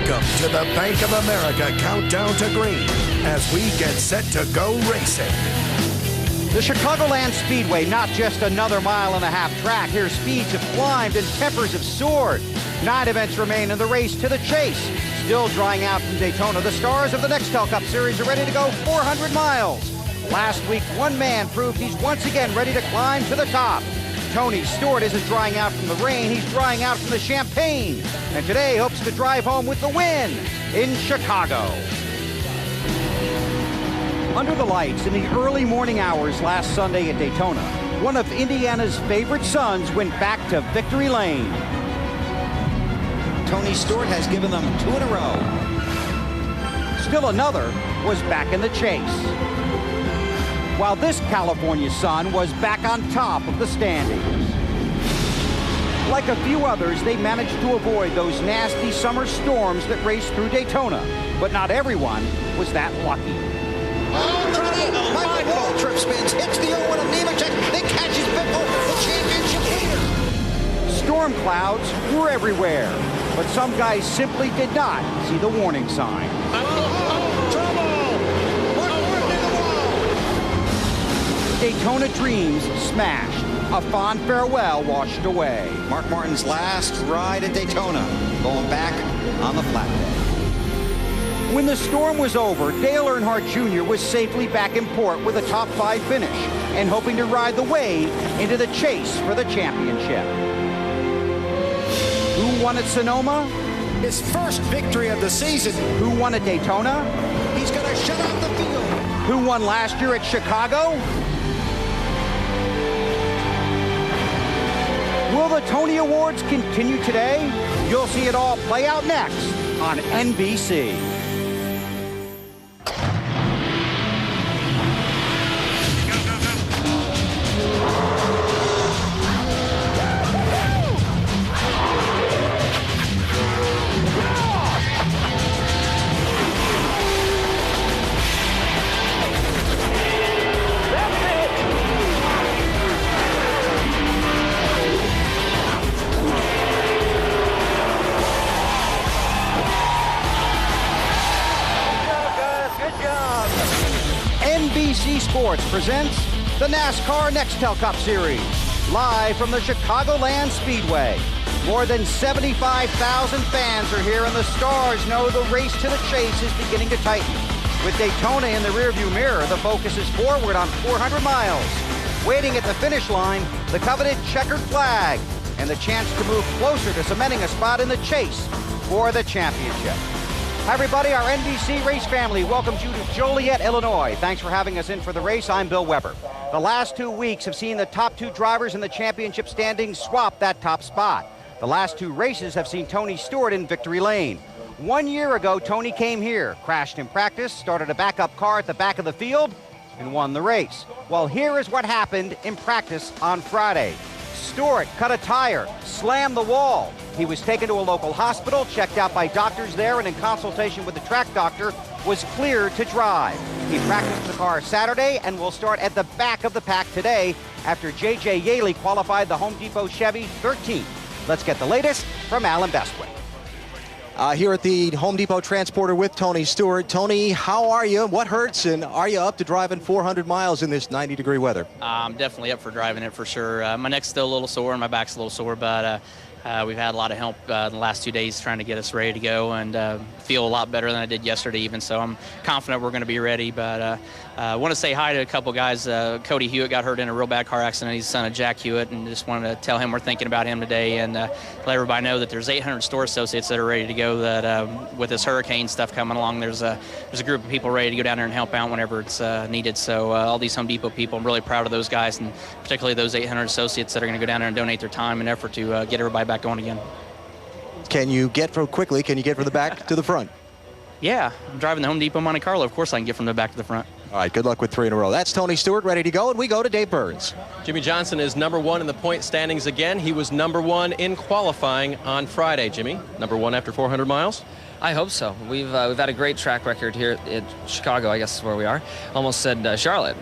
Welcome to the Bank of America Countdown to Green as we get set to go racing. The Chicagoland Speedway, not just another mile-and-a-half track. Here speeds have climbed and tempers have soared. 9 events remain in the race to the chase. Still drying out from Daytona, the stars of the Nextel Cup Series are ready to go 400 miles. Last week, one man proved he's once again ready to climb to the top. Tony Stewart isn't drying out from the rain, he's drying out from the champagne. And today hopes to drive home with the win in Chicago. Under the lights in the early morning hours last Sunday at Daytona, one of Indiana's favorite sons went back to victory lane. Tony Stewart has given them 2 in a row. Still another was back in the chase, while this California son was back on top of the standings. Like a few others, they managed to avoid those nasty summer storms that raced through Daytona, but not everyone was that lucky. Oh, trouble! Michael Waltrip spins, hits the Owen of Nemechek, then catches Bickle, the championship leader. Storm clouds were everywhere, but some guys simply did not see the warning sign. Daytona dreams smashed. A fond farewell washed away. Mark Martin's last ride at Daytona, going back on the flat day. When the storm was over, Dale Earnhardt Jr. was safely back in port with a top 5 finish and hoping to ride the wave into the chase for the championship. Who won at Sonoma? His first victory of the season. Who won at Daytona? He's going to shut out the field. Who won last year at Chicago? Will the Tony Awards continue today? You'll see it all play out next on NBC. NBC Sports presents the NASCAR Nextel Cup Series, live from the Chicagoland Speedway. More than 75,000 fans are here, and the stars know the race to the chase is beginning to tighten. With Daytona in the rearview mirror, the focus is forward on 400 miles. Waiting at the finish line, the coveted checkered flag, and the chance to move closer to cementing a spot in the chase for the championship. Hi, everybody. Our NBC race family welcomes you to Joliet, Illinois. Thanks for having us in for the race. I'm Bill Weber. The last 2 weeks have seen the top 2 drivers in the championship standings swap that top spot. The last 2 races have seen Tony Stewart in victory lane. 1 year ago, Tony came here, crashed in practice, started a backup car at the back of the field, and won the race. Well, here is what happened in practice on Friday. Stewart cut a tire, slammed the wall. He was taken to a local hospital, checked out by doctors there, and in consultation with the track doctor, was cleared to drive. He practiced the car Saturday and will start at the back of the pack today after J.J. Yaley qualified the Home Depot Chevy 13th. Let's get the latest from Alan Bestwick. Here at the Home Depot Transporter with Tony Stewart. Tony, how are you? What hurts? And are you up to driving 400 miles in this 90-degree weather? I'm definitely up for driving it for sure. My neck's still a little sore and my back's a little sore, but we've had a lot of help in the last 2 days trying to get us ready to go, and feel a lot better than I did yesterday even, so I'm confident we're going to be ready. But I want to say hi to a couple guys. Cody Hewitt got hurt in a real bad car accident. He's the son of Jack Hewitt, and just wanted to tell him we're thinking about him today, and let everybody know that there's 800 store associates that are ready to go, that with this hurricane stuff coming along, there's a group of people ready to go down there and help out whenever it's needed. So all these Home Depot people, I'm really proud of those guys, and particularly those 800 associates that are going to go down there and donate their time and effort to get everybody back going again. Can you get from the back to the front? Yeah, I'm driving the Home Depot Monte Carlo. Of course I can get from the back to the front. All right, good luck with 3 in a row. That's Tony Stewart ready to go, and we go to Dave Burns. Jimmy Johnson is #1 in the point standings again. He was #1 in qualifying on Friday, Jimmy. #1 after 400 miles. I hope so. We've had a great track record here in Chicago, I guess is where we are. Almost said Charlotte.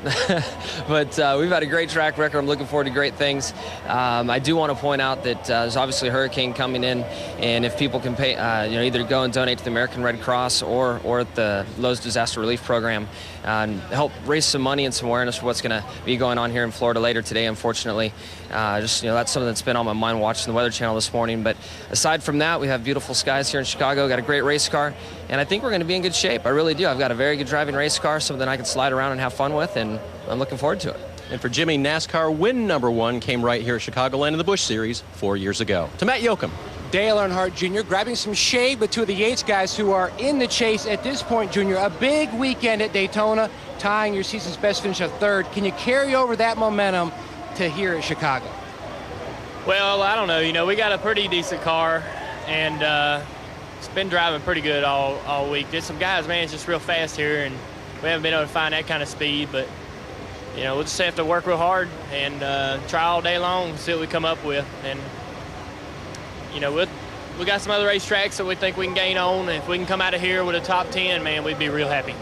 But we've had a great track record. I'm looking forward to great things. I do want to point out that there's obviously a hurricane coming in, and if people can pay, either go and donate to the American Red Cross or at the Lowe's Disaster Relief Program and help raise some money and some awareness for what's going to be going on here in Florida later today, unfortunately. That's something that's been on my mind watching the Weather Channel this morning. But aside from that, we have beautiful skies here in Chicago, got a great race car, and I think we're going to be in good shape. I really do. I've got a very good driving race car, something I can slide around and have fun with, and I'm looking forward to it. And for Jimmy, NASCAR win number 1 came right here at Chicagoland in the Busch Series 4 years ago. To Matt Yoakum. Dale Earnhardt Jr. grabbing some shade with 2 of the Yates guys who are in the chase at this point, Jr. A big weekend at Daytona, tying your season's best finish of 3rd. Can you carry over that momentum to here at Chicago? Well, I don't know. We got a pretty decent car, and it's been driving pretty good all week. There's some guys, man, it's just real fast here, and we haven't been able to find that kind of speed, but we'll just have to work real hard and try all day long and see what we come up with. And we got some other racetracks that we think we can gain on. If we can come out of here with a top 10, man, we'd be real happy.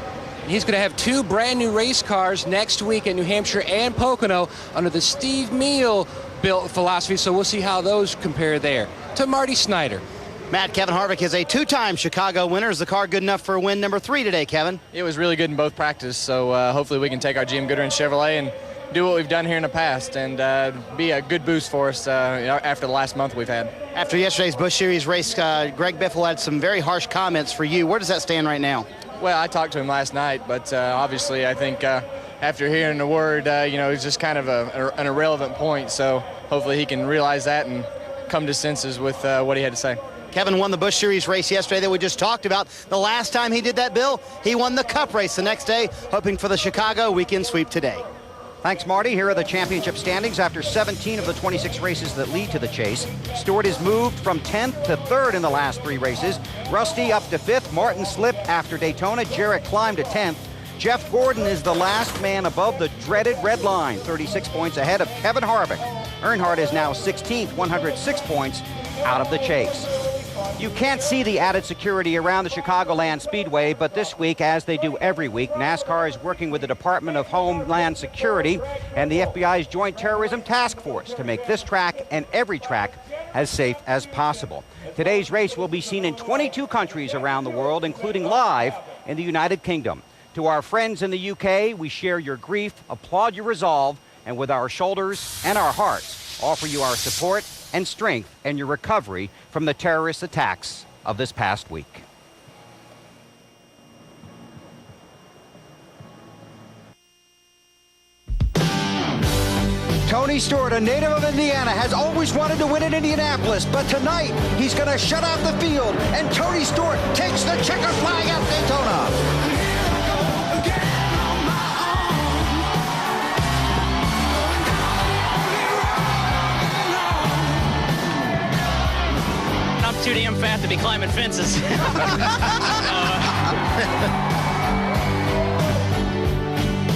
He's going to have 2 brand new race cars next week at New Hampshire and Pocono under the Steve Meal built philosophy, so we'll see how those compare there. To Marty Snyder. Matt, Kevin Harvick is a 2-time Chicago winner. Is the car good enough for win number 3 today, Kevin? It was really good in both practice, so hopefully we can take our GM Goodwin Chevrolet and do what we've done here in the past and be a good boost for us after the last month we've had. After yesterday's Busch Series race, Greg Biffle had some very harsh comments for you. Where does that stand right now? Well, I talked to him last night, but obviously I think after hearing the word, it's just kind of an irrelevant point, so hopefully he can realize that and come to senses with what he had to say. Kevin won the Busch Series race yesterday that we just talked about. The last time he did that, Bill, he won the Cup race the next day, hoping for the Chicago weekend sweep today. Thanks, Marty. Here are the championship standings after 17 of the 26 races that lead to the chase. Stewart has moved from 10th to 3rd in the last 3 races. Rusty up to 5th. Martin slipped after Daytona. Jarrett climbed to 10th. Jeff Gordon is the last man above the dreaded red line, 36 points ahead of Kevin Harvick. Earnhardt is now 16th, 106 points out of the chase. You can't see the added security around the Chicagoland Speedway, but this week, as they do every week, NASCAR is working with the Department of Homeland Security and the FBI's Joint Terrorism Task Force to make this track and every track as safe as possible. Today's race will be seen in 22 countries around the world, including live in the United Kingdom. To our friends in the UK, we share your grief, applaud your resolve, and with our shoulders and our hearts, offer you our support and strength in your recovery from the terrorist attacks of this past week. Tony Stewart, a native of Indiana, has always wanted to win at Indianapolis, but tonight he's going to shut out the field, and Tony Stewart takes the checkered flag at Daytona. Too damn fat to be climbing fences.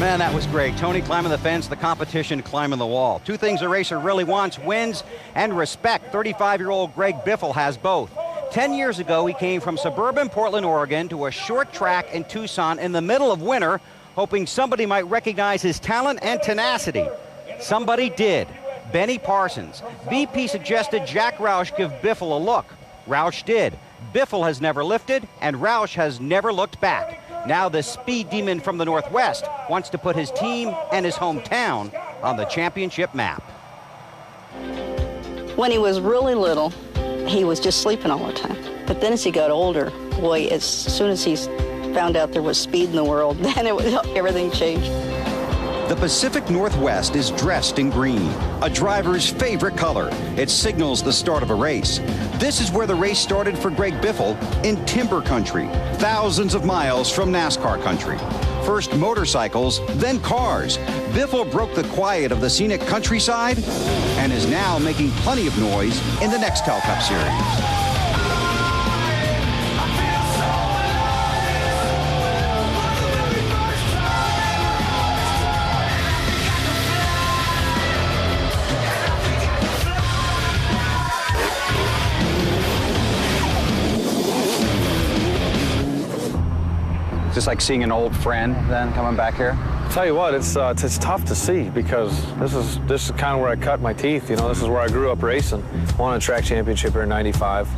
Man, that was great. Tony climbing the fence, the competition climbing the wall. 2 things a racer really wants: wins and respect. 35-year-old Greg Biffle has both. 10 years ago, he came from suburban Portland, Oregon to a short track in Tucson in the middle of winter, hoping somebody might recognize his talent and tenacity. Somebody did. Benny Parsons. BP suggested Jack Roush give Biffle a look. Roush did. Biffle has never lifted, and Roush has never looked back. Now the speed demon from the Northwest wants to put his team and his hometown on the championship map. When he was really little, he was just sleeping all the time. But then as he got older, boy, as soon as he found out there was speed in the world, then everything changed. The Pacific Northwest is dressed in green, a driver's favorite color. It signals the start of a race. This is where the race started for Greg Biffle, in timber country, thousands of miles from NASCAR country. First motorcycles, then cars. Biffle broke the quiet of the scenic countryside and is now making plenty of noise in the Nextel Cup Series. just like seeing an old friend then coming back here? I'll tell you what, it's tough to see because this is kind of where I cut my teeth. You know, this is where I grew up racing. Won a track championship here in '95.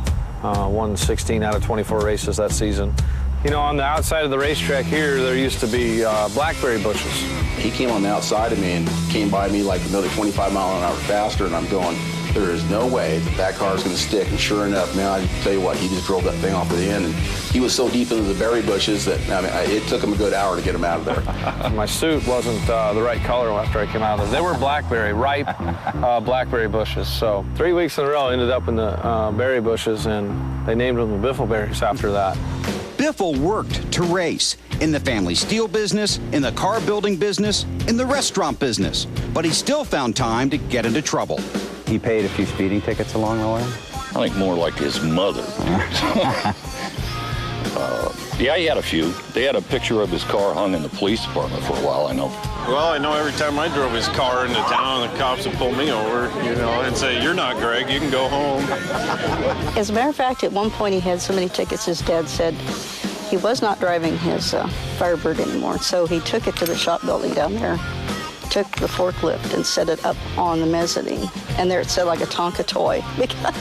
Won 16 out of 24 races that season. You know, on the outside of the racetrack here, there used to be blackberry bushes. He came on the outside of me and came by me like another 25 miles an hour faster, and I'm going, there is no way that car is going to stick. And sure enough, man, I tell you what, he just drove that thing off of the end, and he was so deep into the berry bushes that, I mean, it took him a good hour to get him out of there. My suit wasn't the right color after I came out of there. They were blackberry, ripe blackberry bushes. So 3 weeks in a row, I ended up in the berry bushes, and they named them the Biffleberries after that. Biffle worked to race in the family steel business, in the car building business, in the restaurant business, but he still found time to get into trouble. He paid a few speeding tickets along the way? I think more like his mother. Yeah, he had a few. They had a picture of his car hung in the police department for a while, I know. Well, I know every time I drove his car into town, the cops would pull me over, you know, and say, "You're not Greg, you can go home." As a matter of fact, at one point he had so many tickets, his dad said he was not driving his Firebird anymore. So he took it to the shop building down there, took the forklift and set it up on the mezzanine. And there it said like a Tonka toy because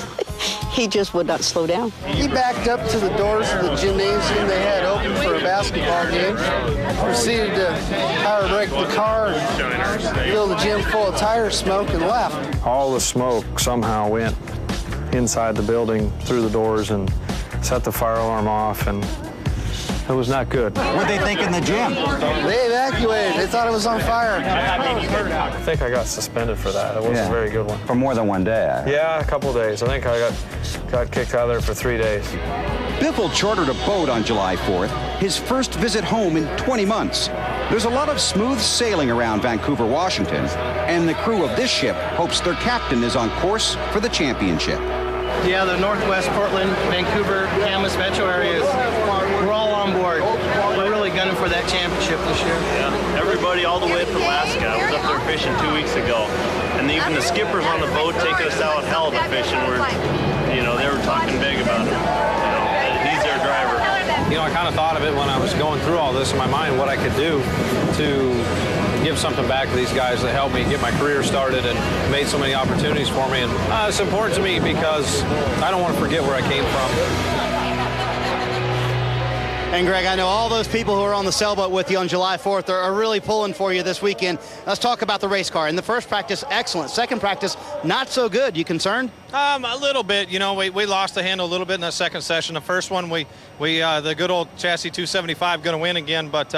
he just would not slow down. He backed up to the doors of the gymnasium they had open for a basketball game, proceeded to power brake the car and fill the gym full of tire smoke and left. All the smoke somehow went inside the building through the doors and set the fire alarm off, and it was not good. What did they think in the gym? They evacuated. They thought it was on fire. I think I got suspended for that. It wasn't a very good one. For more than one day? Yeah, a couple of days. I think I got kicked out of there for 3 days. Biffle chartered a boat on July 4th, his first visit home in 20 months. There's a lot of smooth sailing around Vancouver, Washington, and the crew of this ship hopes their captain is on course for the championship. Yeah, the Northwest Portland, Vancouver, Camas metro areas, we're all on board. We're really gunning for that championship this year. Yeah, everybody all the way up to Alaska. I was up there fishing 2 weeks ago, and even the skippers on the boat taking us out halibut fishing were, you know, they were talking big about it. You know, he's their driver. You know, I kind of thought of it when I was going through all this in my mind, what I could do to give something back to these guys that helped me get my career started and made so many opportunities for me. And it's important to me because I don't want to forget where I came from. And Greg, I know all those people who are on the sailboat with you on July 4th are really pulling for you this weekend. Let's talk about the race car. In the first practice, excellent. Second practice, not so good. You concerned? A little bit. You know, we lost the handle a little bit in the second session. The first one, we the good old chassis 275 going to win again. But,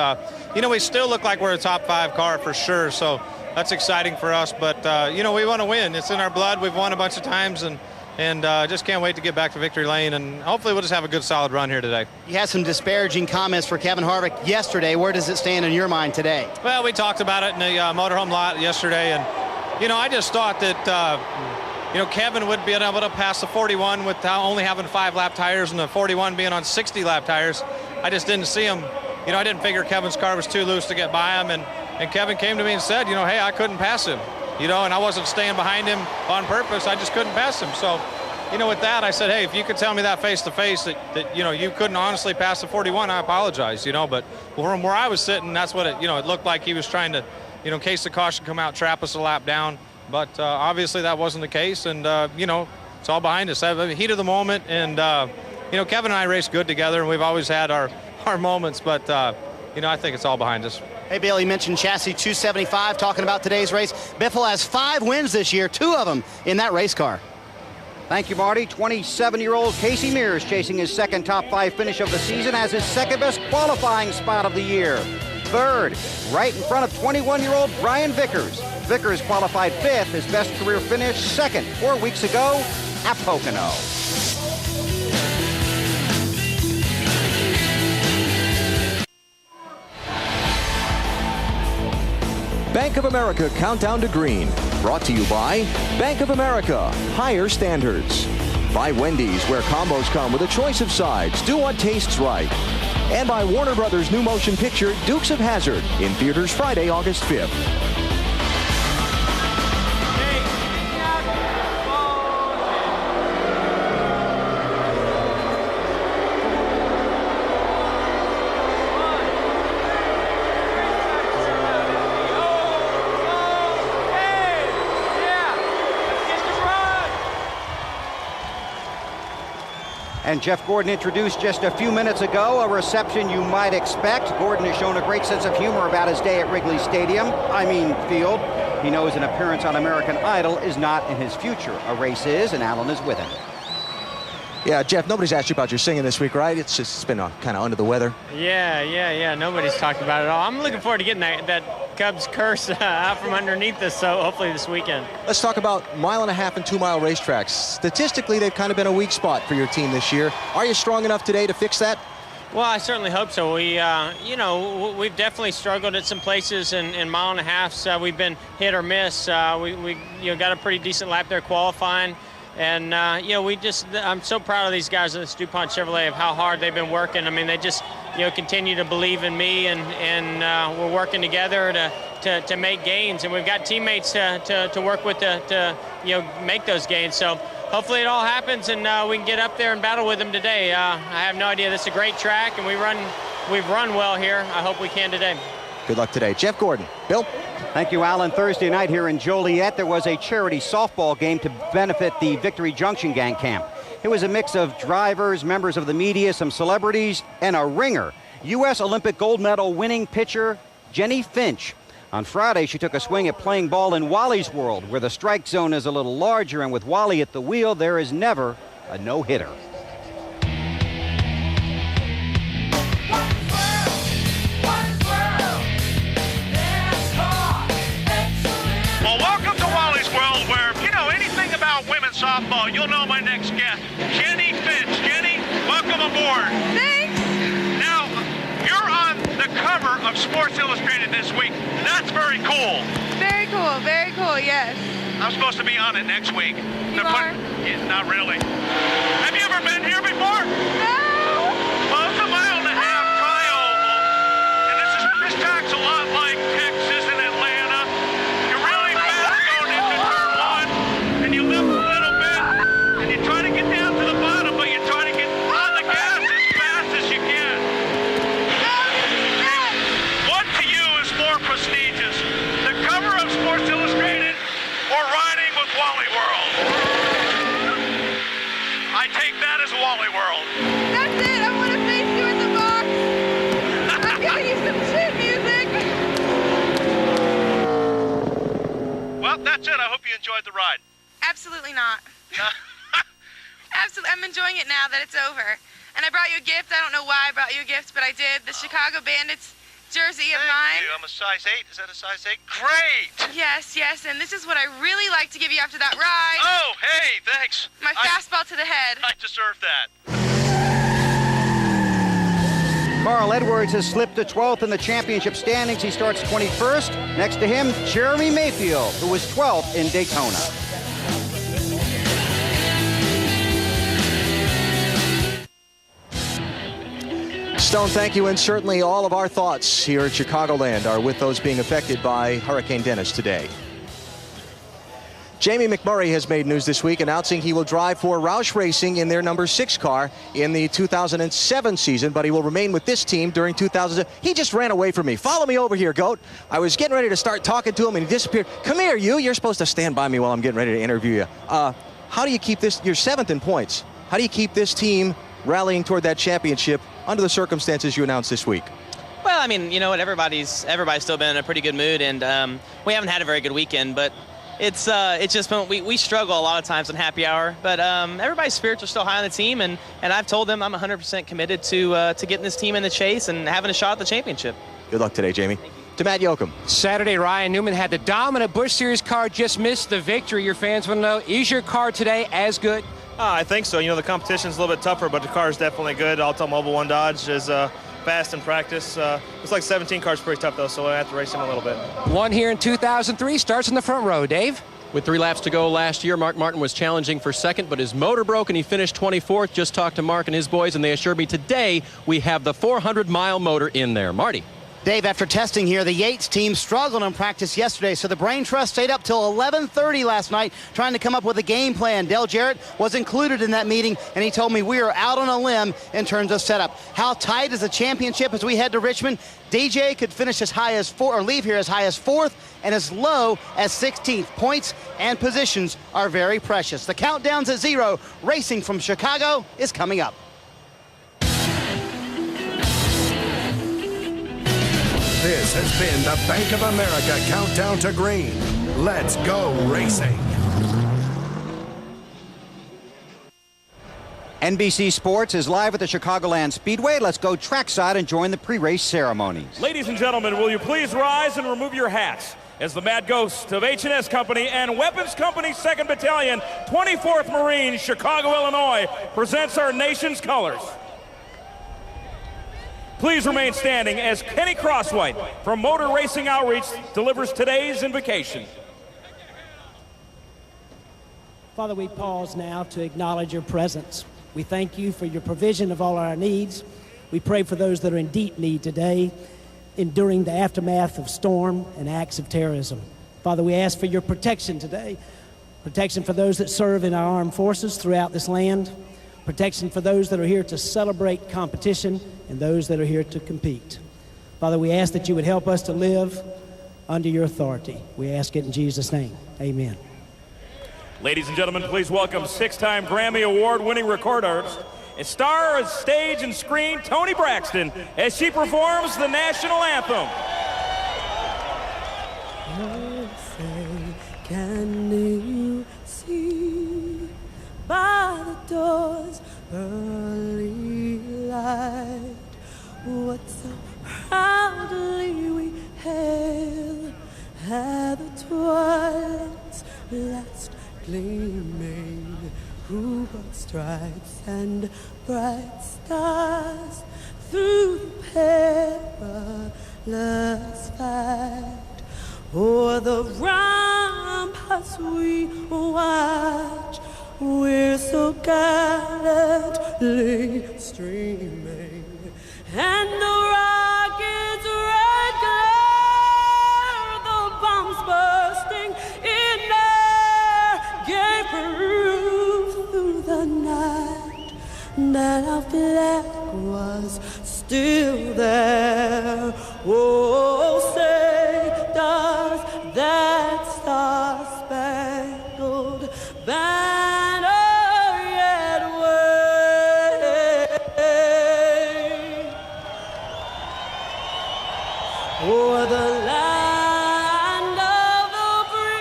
you know, we still look like we're a top 5 car for sure. So that's exciting for us. But, you know, we want to win. It's in our blood. We've won a bunch of times. And just can't wait to get back to victory lane, and hopefully we'll just have a good, solid run here today. You had some disparaging comments for Kevin Harvick yesterday. Where does it stand in your mind today? Well, we talked about it in the motorhome lot yesterday, and, you know, I just thought that, you know, Kevin would be able to pass the 41 with only having 5-lap tires and the 41 being on 60-lap tires. I just didn't see him. You know, I didn't figure Kevin's car was too loose to get by him, and Kevin came to me and said, you know, hey, I couldn't pass him. You know, and I wasn't staying behind him on purpose. I just couldn't pass him. So, you know, with that, I said, hey, if you could tell me that face-to-face that, you know, you couldn't honestly pass the 41, I apologize, you know. But from where I was sitting, that's what it, you know, it looked like he was trying to, you know, in case the caution come out, trap us a lap down. But obviously that wasn't the case. And, you know, it's all behind us. I have the heat of the moment. And, you know, Kevin and I raced good together, and we've always had our moments. But, you know, I think it's all behind us. Hey, Bill, you mentioned chassis 275, talking about today's race. Biffle has 5 wins this year, 2 of them in that race car. Thank you, Marty. 27-year-old Casey Mears chasing his second top 5 finish of the season, has his second best qualifying spot of the year. Third, right in front of 21-year-old Brian Vickers. Vickers qualified 5th, his best career finish, 2nd 4 weeks ago at Pocono. Bank of America Countdown to Green, brought to you by Bank of America, higher standards. By Wendy's, where combos come with a choice of sides, do what tastes right. And by Warner Brothers' new motion picture, Dukes of Hazzard, in theaters Friday, August 5th. And Jeff Gordon introduced just a few minutes ago, a reception you might expect. Gordon has shown a great sense of humor about his day at Wrigley Field. He knows an appearance on American Idol is not in his future. A race is, and Alan is with him. Yeah, Jeff, nobody's asked you about your singing this week, right? It's been kind of under the weather. Yeah. Nobody's talked about it at all. I'm looking forward to getting that Cubs curse out from underneath us, so hopefully this weekend. Let's talk about 1.5 mile and 2 mile racetracks. Statistically, they've kind of been a weak spot for your team this year. Are you strong enough today to fix that? Well, I certainly hope so. We, we've definitely struggled at some places in 1.5 miles. We've been hit or miss. We got a pretty decent lap there qualifying. And, I'm so proud of these guys at the DuPont Chevrolet of how hard they've been working. I mean, they just, continue to believe in me, and we're working together to make gains. And we've got teammates to work with to make those gains. So hopefully it all happens, and we can get up there and battle with them today. I have no idea. This is a great track, and we've run well here. I hope we can today. Good luck today. Jeff Gordon. Bill? Thank you, Alan. Thursday night here in Joliet, there was a charity softball game to benefit the Victory Junction Gang Camp. It was a mix of drivers, members of the media, some celebrities, and a ringer. U.S. Olympic gold medal winning pitcher Jenny Finch. On Friday, she took a swing at playing ball in Wally's world, where the strike zone is a little larger, and with Wally at the wheel, there is never a no-hitter. Well, welcome to Wally's World, where if you know anything about women's softball, you'll know my next guest, Jenny Finch. Jenny, welcome aboard. Thanks. Now, you're on the cover of Sports Illustrated this week. That's very cool. Very cool, yes. I'm supposed to be on it next week. You are? Yeah, not really. Have you ever been here before? No. Well, it's a 1.5 mile tri-oval, and this track's a lot like Texas and Atlanta. You're really fast going into turn 1, and you lift a little bit, and you try to get down to the bottom, but you try to get on the gas as fast as you can. What to you is more prestigious, the cover of Sports Illustrated or riding with Wally World? I take that as Wally World. That's it. I want to face you in the box. I'm giving you some chin music. Well, that's it. I hope you enjoyed the ride. Absolutely not. Absolutely. I'm enjoying it now that it's over. And I brought you a gift. I don't know why I brought you a gift, but I did. The Chicago Bandits jersey of mine. Thank you. I'm a size 8. Is that a size 8? Great. Yes. And this is what I really like to give you after that ride. Oh, hey, thanks. My fastball to the head. I deserve that. Carl Edwards has slipped to 12th in the championship standings. He starts 21st. Next to him, Jeremy Mayfield, who was 12th in Daytona. Stone, thank you, and certainly all of our thoughts here at Chicagoland are with those being affected by Hurricane Dennis today. Jamie McMurray has made news this week announcing he will drive for Roush Racing in their number 6 car in the 2007 season, but he will remain with this team during 2000. He just ran away from me. Follow me over here, Goat. I was getting ready to start talking to him, and he disappeared. Come here, you. You're supposed to stand by me while I'm getting ready to interview you. How do you keep this? You're 7th in points. How do you keep this team rallying toward that championship under the circumstances you announced this week? Well, I mean, you know what? Everybody's still been in a pretty good mood, and we haven't had a very good weekend, but it's just been, we struggle a lot of times in happy hour, but everybody's spirits are still high on the team, and I've told them I'm 100% committed to getting this team in the chase and having a shot at the championship. Good luck today, Jamie. To Matt Yoakum. Saturday, Ryan Newman had the dominant Busch Series car, just missed the victory. Your fans want to know, is your car today as good? I think so. You know, the competition's a little bit tougher, but the car is definitely good. Alta Mobile One Dodge is fast in practice. It's like 17 cars pretty tough, though, so I have to race him a little bit. One here in 2003, starts in the front row. Dave? With 3 laps to go last year, Mark Martin was challenging for second, but his motor broke and he finished 24th. Just talked to Mark and his boys, and they assured me today we have the 400-mile motor in there. Marty? Dave, after testing here, the Yates team struggled in practice yesterday, so the Brain Trust stayed up till 11:30 last night trying to come up with a game plan. Dale Jarrett was included in that meeting, and he told me we are out on a limb in terms of setup. How tight is the championship as we head to Richmond? DJ could finish as high as 4th, or leave here as high as 4th and as low as 16th. Points and positions are very precious. The countdown's at 0. Racing from Chicago is coming up. This has been the Bank of America Countdown to Green. Let's go racing. NBC Sports is live at the Chicagoland Speedway. Let's go trackside and join the pre-race ceremonies. Ladies and gentlemen, will you please rise and remove your hats as the Mad Ghost of H&S Company and Weapons Company 2nd Battalion, 24th Marines, Chicago, Illinois, presents our nation's colors. Please remain standing as Kenny Crosswhite from Motor Racing Outreach delivers today's invocation. Father, we pause now to acknowledge your presence. We thank you for your provision of all our needs. We pray for those that are in deep need today, enduring the aftermath of storm and acts of terrorism. Father, we ask for your protection today, protection for those that serve in our armed forces throughout this land, protection for those that are here to celebrate competition and those that are here to compete. Father, we ask that you would help us to live under your authority. We ask it in Jesus' name. Amen. Ladies and gentlemen, please welcome 6-time Grammy Award-winning record artist and star of stage and screen, Toni Braxton, as she performs the national anthem. Can you see by the door's early light what so proudly we hail at the twilight's last gleaming, who brought stripes and bright stars through the perilous fight. O'er the ramparts we watch, we're so gallantly streaming, and the rockets' red glare, the bombs bursting in air, gave proof through the night that our flag was still there. Oh, say does that star-spangled banner yet wave o'er the land of the free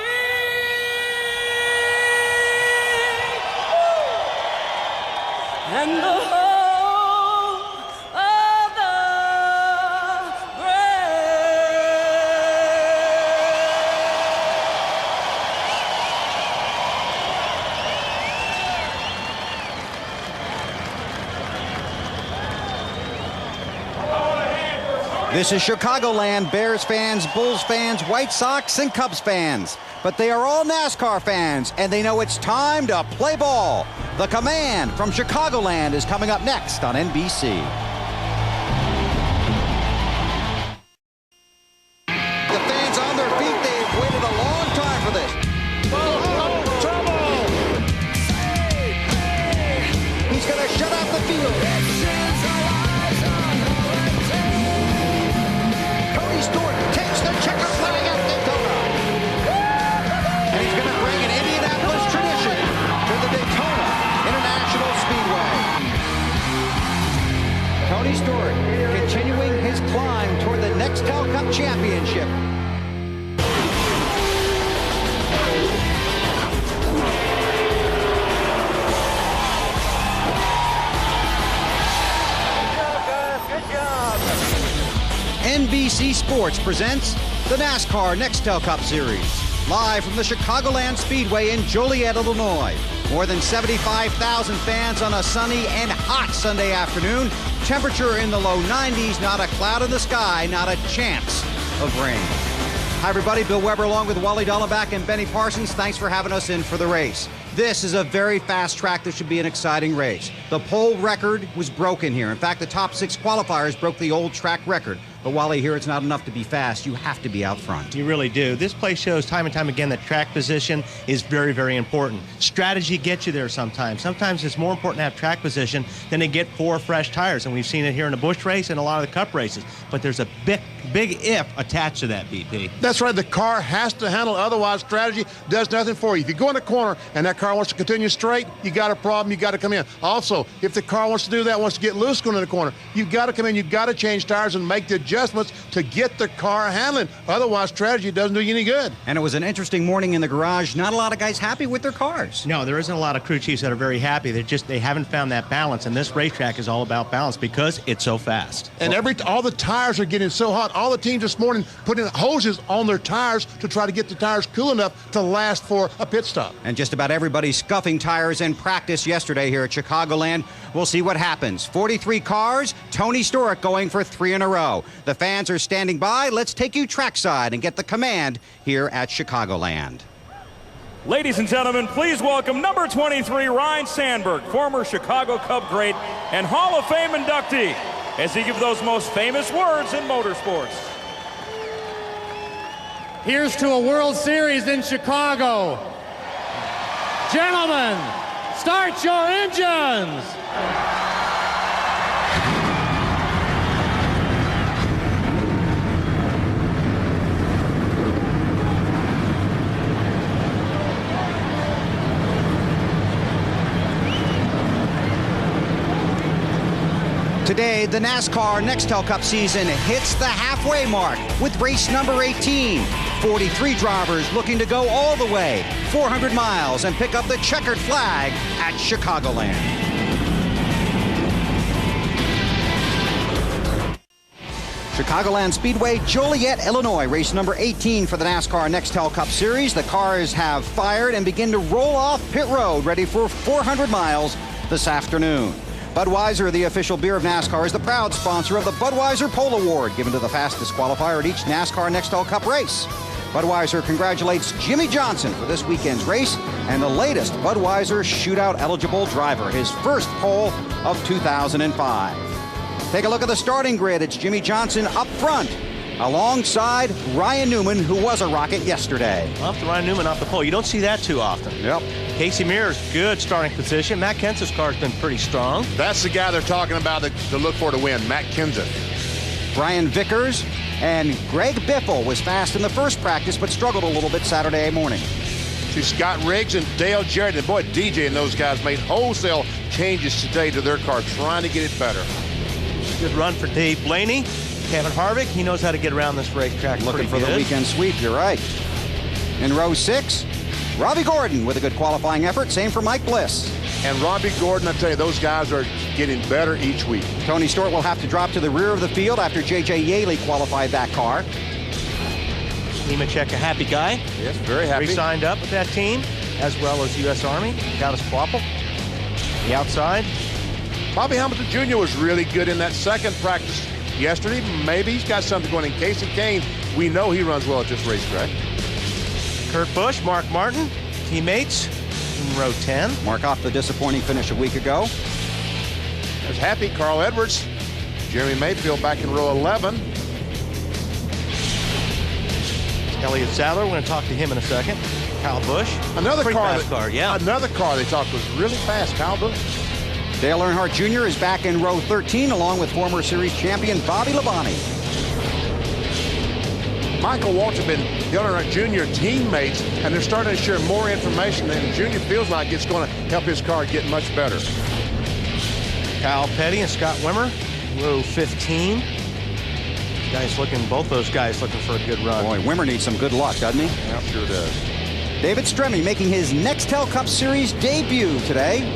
and the home of the This is Chicagoland, Bears fans, Bulls fans, White Sox, and Cubs fans. But they are all NASCAR fans, and they know it's time to play ball. The Command from Chicagoland is coming up next on NBC. The fans on their feet, they've waited a long time for this. Trouble! He's going to shut off the field. Stewart takes the checker flag at Daytona. And he's going to bring an Indianapolis tradition to the Daytona International Speedway. Tony Stewart continuing his climb toward the Nextel Cup Championship. NBC Sports presents the NASCAR Nextel Cup Series, live from the Chicagoland Speedway in Joliet, Illinois. More than 75,000 fans on a sunny and hot Sunday afternoon. Temperature in the low 90s, not a cloud in the sky, not a chance of rain. Hi, everybody. Bill Weber along with Wally Dallenbach and Benny Parsons. Thanks for having us in for the race. This is a very fast track. This should be an exciting race. The pole record was broken here. In fact, the top 6 qualifiers broke the old track record. But Wally, here it's not enough to be fast. You have to be out front. You really do. This place shows time and time again that track position is very, very important. Strategy gets you there sometimes. Sometimes it's more important to have track position than to get 4 fresh tires. And we've seen it here in the Busch race and a lot of the Cup races. But there's a big if attached to that, BP. That's right. The car has to handle it. Otherwise, strategy does nothing for you. If you go in the corner and that car wants to continue straight, you got a problem. You got to come in. Also, if the car wants to do that, wants to get loose going in the corner, you've got to come in. You've got to change tires and make the adjustments to get the car handling. Otherwise, strategy doesn't do you any good. And it was an interesting morning in the garage. Not a lot of guys happy with their cars. No, there isn't a lot of crew chiefs that are very happy. They haven't found that balance. And this racetrack is all about balance because it's so fast. And all the tires are getting so hot. All the teams this morning putting hoses on their tires to try to get the tires cool enough to last for a pit stop. And just about everybody scuffing tires in practice yesterday here at Chicagoland. We'll see what happens. 43 cars, Tony Stewart going for 3 in a row. The fans are standing by. Let's take you trackside and get the command here at Chicagoland. Ladies and gentlemen, please welcome number 23, Ryan Sandberg, former Chicago Cub great and Hall of Fame inductee, as he gives those most famous words in motorsports. Here's to a World Series in Chicago. Gentlemen, start your engines. Today, the NASCAR Nextel Cup season hits the halfway mark with race number 18. 43 drivers looking to go all the way, 400 miles, and pick up the checkered flag at Chicagoland. Chicagoland Speedway, Joliet, Illinois, race number 18 for the NASCAR Nextel Cup Series. The cars have fired and begin to roll off pit road, ready for 400 miles this afternoon. Budweiser, the official beer of NASCAR, is the proud sponsor of the Budweiser Pole Award, given to the fastest qualifier at each NASCAR Nextel Cup race. Budweiser congratulates Jimmy Johnson for this weekend's race and the latest Budweiser shootout-eligible driver, his first pole of 2005. Take a look at the starting grid. It's Jimmy Johnson up front, alongside Ryan Newman, who was a Rocket yesterday. Off to Ryan Newman off the pole. You don't see that too often. Yep. Casey Mears, good starting position. Matt Kenseth's car's been pretty strong. That's the guy they're talking about to look for to win, Matt Kenseth. Brian Vickers and Greg Biffle was fast in the first practice, but struggled a little bit Saturday morning. See, Scott Riggs and Dale Jarrett, and boy, DJ and those guys made wholesale changes today to their car, trying to get it better. Good run for Dave Blaney. Kevin Harvick, he knows how to get around this racetrack. Looking for the weekend sweep, you're right. In row 6, Robbie Gordon with a good qualifying effort. Same for Mike Bliss. And Robbie Gordon, I tell you, those guys are getting better each week. Tony Stewart will have to drop to the rear of the field after J.J. Yaley qualified that car. Nemechek, a happy guy. Yes, very happy. Re-signed up with that team, as well as U.S. Army. Dallas Quapple, the outside. Bobby Hamilton Jr. was really good in that second practice yesterday. Maybe he's got something going. In Casey Kane, we know he runs well at this racetrack. Kurt Busch, Mark Martin, teammates in row 10. Mark off the disappointing finish a week ago. There's Happy, Carl Edwards, Jeremy Mayfield back in row 11. Elliott Sadler, we're going to talk to him in a second. Kyle Busch. Another car, yeah. Another car they talked was really fast, Kyle Busch. Dale Earnhardt Jr. is back in row 13, along with former series champion Bobby Labonte. Michael Walsh have been Dale Earnhardt Jr. teammates, and they're starting to share more information, and Jr. feels like it's going to help his car get much better. Kyle Petty and Scott Wimmer, row 15. Both those guys looking for a good run. Boy, Wimmer needs some good luck, doesn't he? Yep, sure does. David Stremme making his Nextel Cup Series debut today.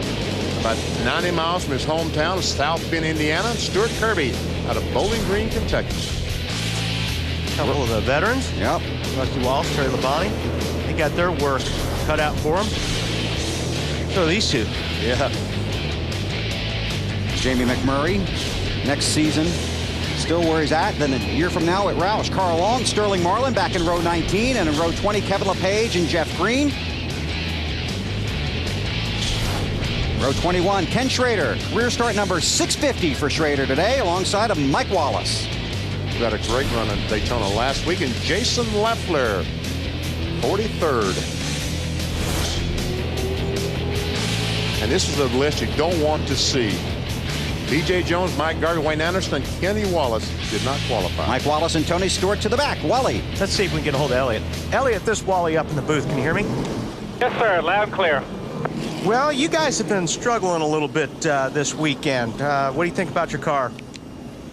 About 90 miles from his hometown of South Bend, Indiana. Stuart Kirby out of Bowling Green, Kentucky. A couple of the veterans. Yep. Rusty Walsh, Trey Labonte. They got their work cut out for them. So these two. Yeah. Jamie McMurray, next season, still where he's at. Then a year from now at Roush. Carl Long, Sterling Marlin back in row 19, and in row 20, Kevin LePage and Jeff Green. Row 21, Ken Schrader. Career start number 650 for Schrader today, alongside of Mike Wallace. who had a great run in Daytona last week, and Jason Leffler, 43rd. And this is a list you don't want to see. B.J. Jones, Mike Gardner, Wayne Anderson, and Kenny Wallace did not qualify. Mike Wallace and Tony Stewart to the back. Wally. Let's see if we can get a hold of Elliot. Elliot, this Wally up in the booth. Can you hear me? Yes, sir. Loud and clear. Well, you guys have been struggling a little bit this weekend. What do you think about your car?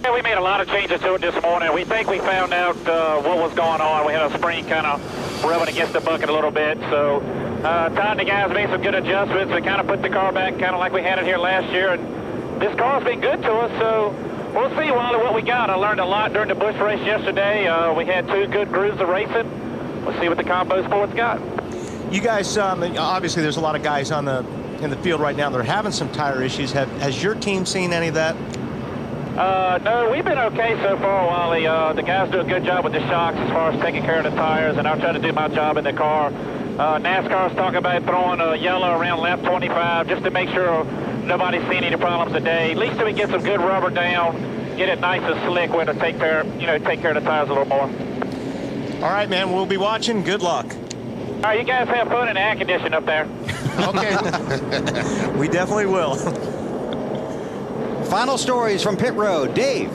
Yeah, we made a lot of changes to it this morning. We think we found out what was going on. We had a spring kind of rubbing against the bucket a little bit. So Todd and the guys made some good adjustments. We kind of put the car back kind of like we had it here last year. And this car's been good to us, so we'll see, Wally, what we got. I learned a lot during the Busch race yesterday. We had 2 good grooves of racing. We'll see what the combo sport's got. You guys, obviously there's a lot of guys in the field right now that are having some tire issues. Has your team seen any of that? No, we've been okay so far, Wally. The guys do a good job with the shocks as far as taking care of the tires, and I'll try to do my job in the car. NASCAR's talking about throwing a yellow around lap 25 just to make sure nobody's seen any problems today. At least we get some good rubber down, get it nice and slick, where to take care of the tires a little more. All right, man. We'll be watching. Good luck. All right, you guys have fun in the air conditioning up there. Okay. We definitely will. Final stories from pit road. Dave.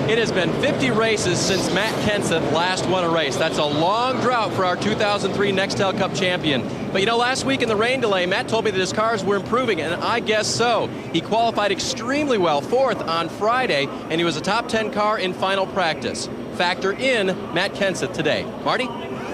It has been 50 races since Matt Kenseth last won a race. That's a long drought for our 2003 Nextel Cup champion. But you know, last week in the rain delay, Matt told me that his cars were improving, and I guess so. He qualified extremely well, 4th on Friday, and he was a top 10 car in final practice. Factor in Matt Kenseth today. Marty?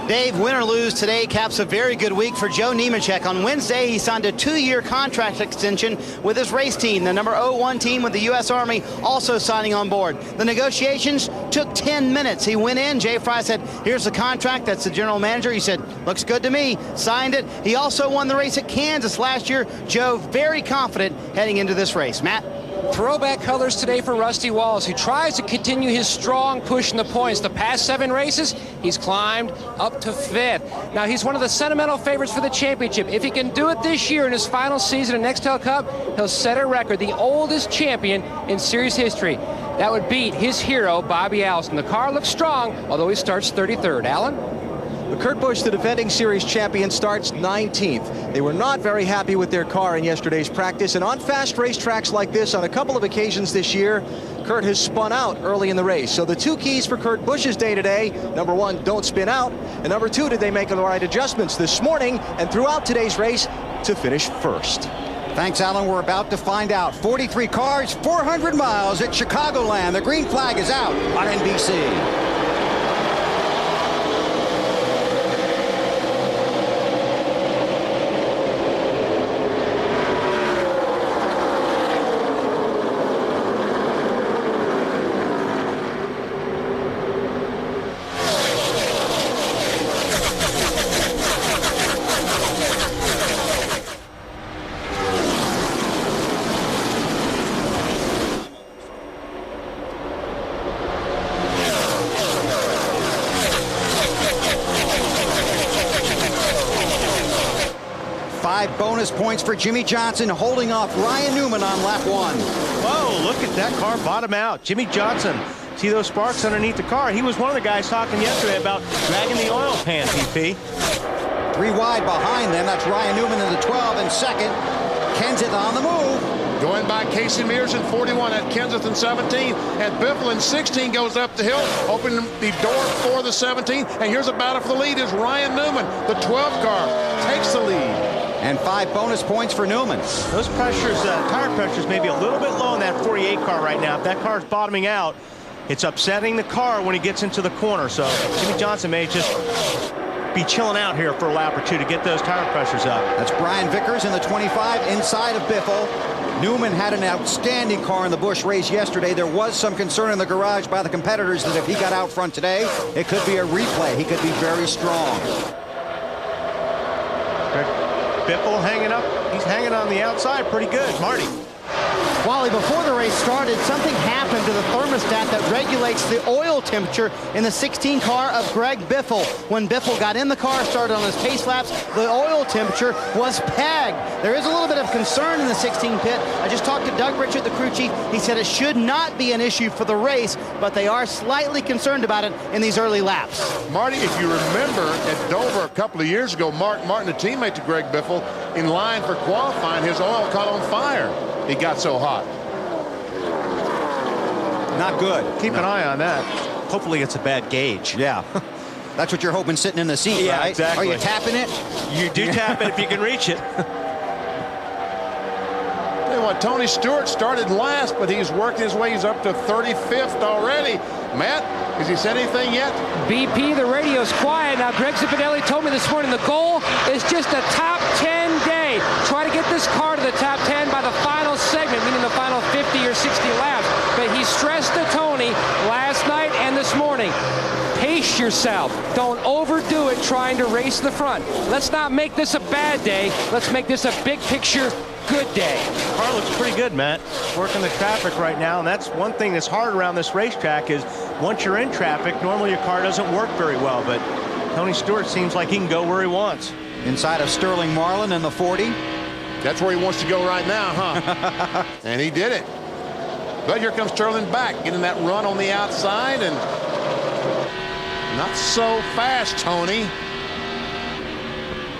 Dave, win or lose, today caps a very good week for Joe Nemechek. On Wednesday, he signed a 2-year contract extension with his race team, the number 01 team with the U.S. Army, also signing on board. The negotiations took 10 minutes. He went in. Jay Fry said, here's the contract. That's the general manager. He said, looks good to me. Signed it. He also won the race at Kansas last year. Joe, very confident heading into this race. Matt? Throwback colors today for Rusty Wallace, who tries to continue his strong push in the points. The past 7 races, he's climbed up to 5th. Now, he's one of the sentimental favorites for the championship. If he can do it this year in his final season in Nextel Cup, he'll set a record, the oldest champion in series history. That would beat his hero, Bobby Allison. The car looks strong, although he starts 33rd. Alan? Kurt Busch, the defending series champion, starts 19th. They were not very happy with their car in yesterday's practice, and on fast racetracks like this, on a couple of occasions this year, Kurt has spun out early in the race. So the 2 keys for Kurt Busch's day today, number 1, don't spin out, and number 2, did they make the right adjustments this morning and throughout today's race to finish first? Thanks, Alan. We're about to find out. 43 cars, 400 miles at Chicagoland. The green flag is out on NBC. Bonus points for Jimmy Johnson, holding off Ryan Newman on lap 1. Whoa, look at that car bottom out. Jimmy Johnson. See those sparks underneath the car? He was one of the guys talking yesterday about dragging the oil pan, PP. 3 wide behind them. That's Ryan Newman in the 12 and second. Kenseth on the move. Going by Casey Mears in 41 at Kenseth in 17. And Biffle in 16 goes up the hill, opening the door for the 17. And here's a battle for the lead is Ryan Newman. The 12 car takes the lead. And 5 bonus points for Newman. Those pressures, tire pressures may be a little bit low in that 48 car right now. If that car's bottoming out, it's upsetting the car when he gets into the corner. So Jimmy Johnson may just be chilling out here for a lap or 2 to get those tire pressures up. That's Brian Vickers in the 25 inside of Biffle. Newman had an outstanding car in the Busch race yesterday. There was some concern in the garage by the competitors that if he got out front today, it could be a replay. He could be very strong. Biffle hanging up. He's hanging on the outside pretty good. Marty. Wally, before the race started, something happened to the thermostat that regulates the oil temperature in the 16 car of Greg Biffle. When Biffle got in the car, started on his pace laps, the oil temperature was pegged. There is a little bit of concern in the 16 pit. I just talked to Doug Richard, the crew chief. He said it should not be an issue for the race, but they are slightly concerned about it in these early laps. Marty, if you remember at Dover a couple of years ago, Mark Martin, a teammate to Greg Biffle, in line for qualifying, his oil caught on fire. He got so hot. Not good. Keep an eye on that. Hopefully it's a bad gauge. Yeah. That's what you're hoping sitting in the seat, yeah, right? Exactly. Are you tapping it? You do tap it if you can reach it. Tell you what, Tony Stewart started last, but he's worked his way. He's up to 35th already. Matt, has he said anything yet? BP, the radio's quiet. Now, Greg Zipadelli told me this morning the goal is just a top 10 day. Try to get this car to the top 10 by the final segment, meaning the final 50 or 60 laps. But he stressed to Tony last night and this morning, pace yourself. Don't overdo it trying to race the front. Let's not make this a bad day. Let's make this a big picture good day. Car looks pretty good, Matt. Working the traffic right now, and that's one thing that's hard around this racetrack is once you're in traffic, normally your car doesn't work very well, but Tony Stewart seems like he can go where he wants. Inside of Sterling Marlin in the 40. That's where he wants to go right now, huh? And he did it. But here comes Sterling back, getting that run on the outside, and not so fast, Tony.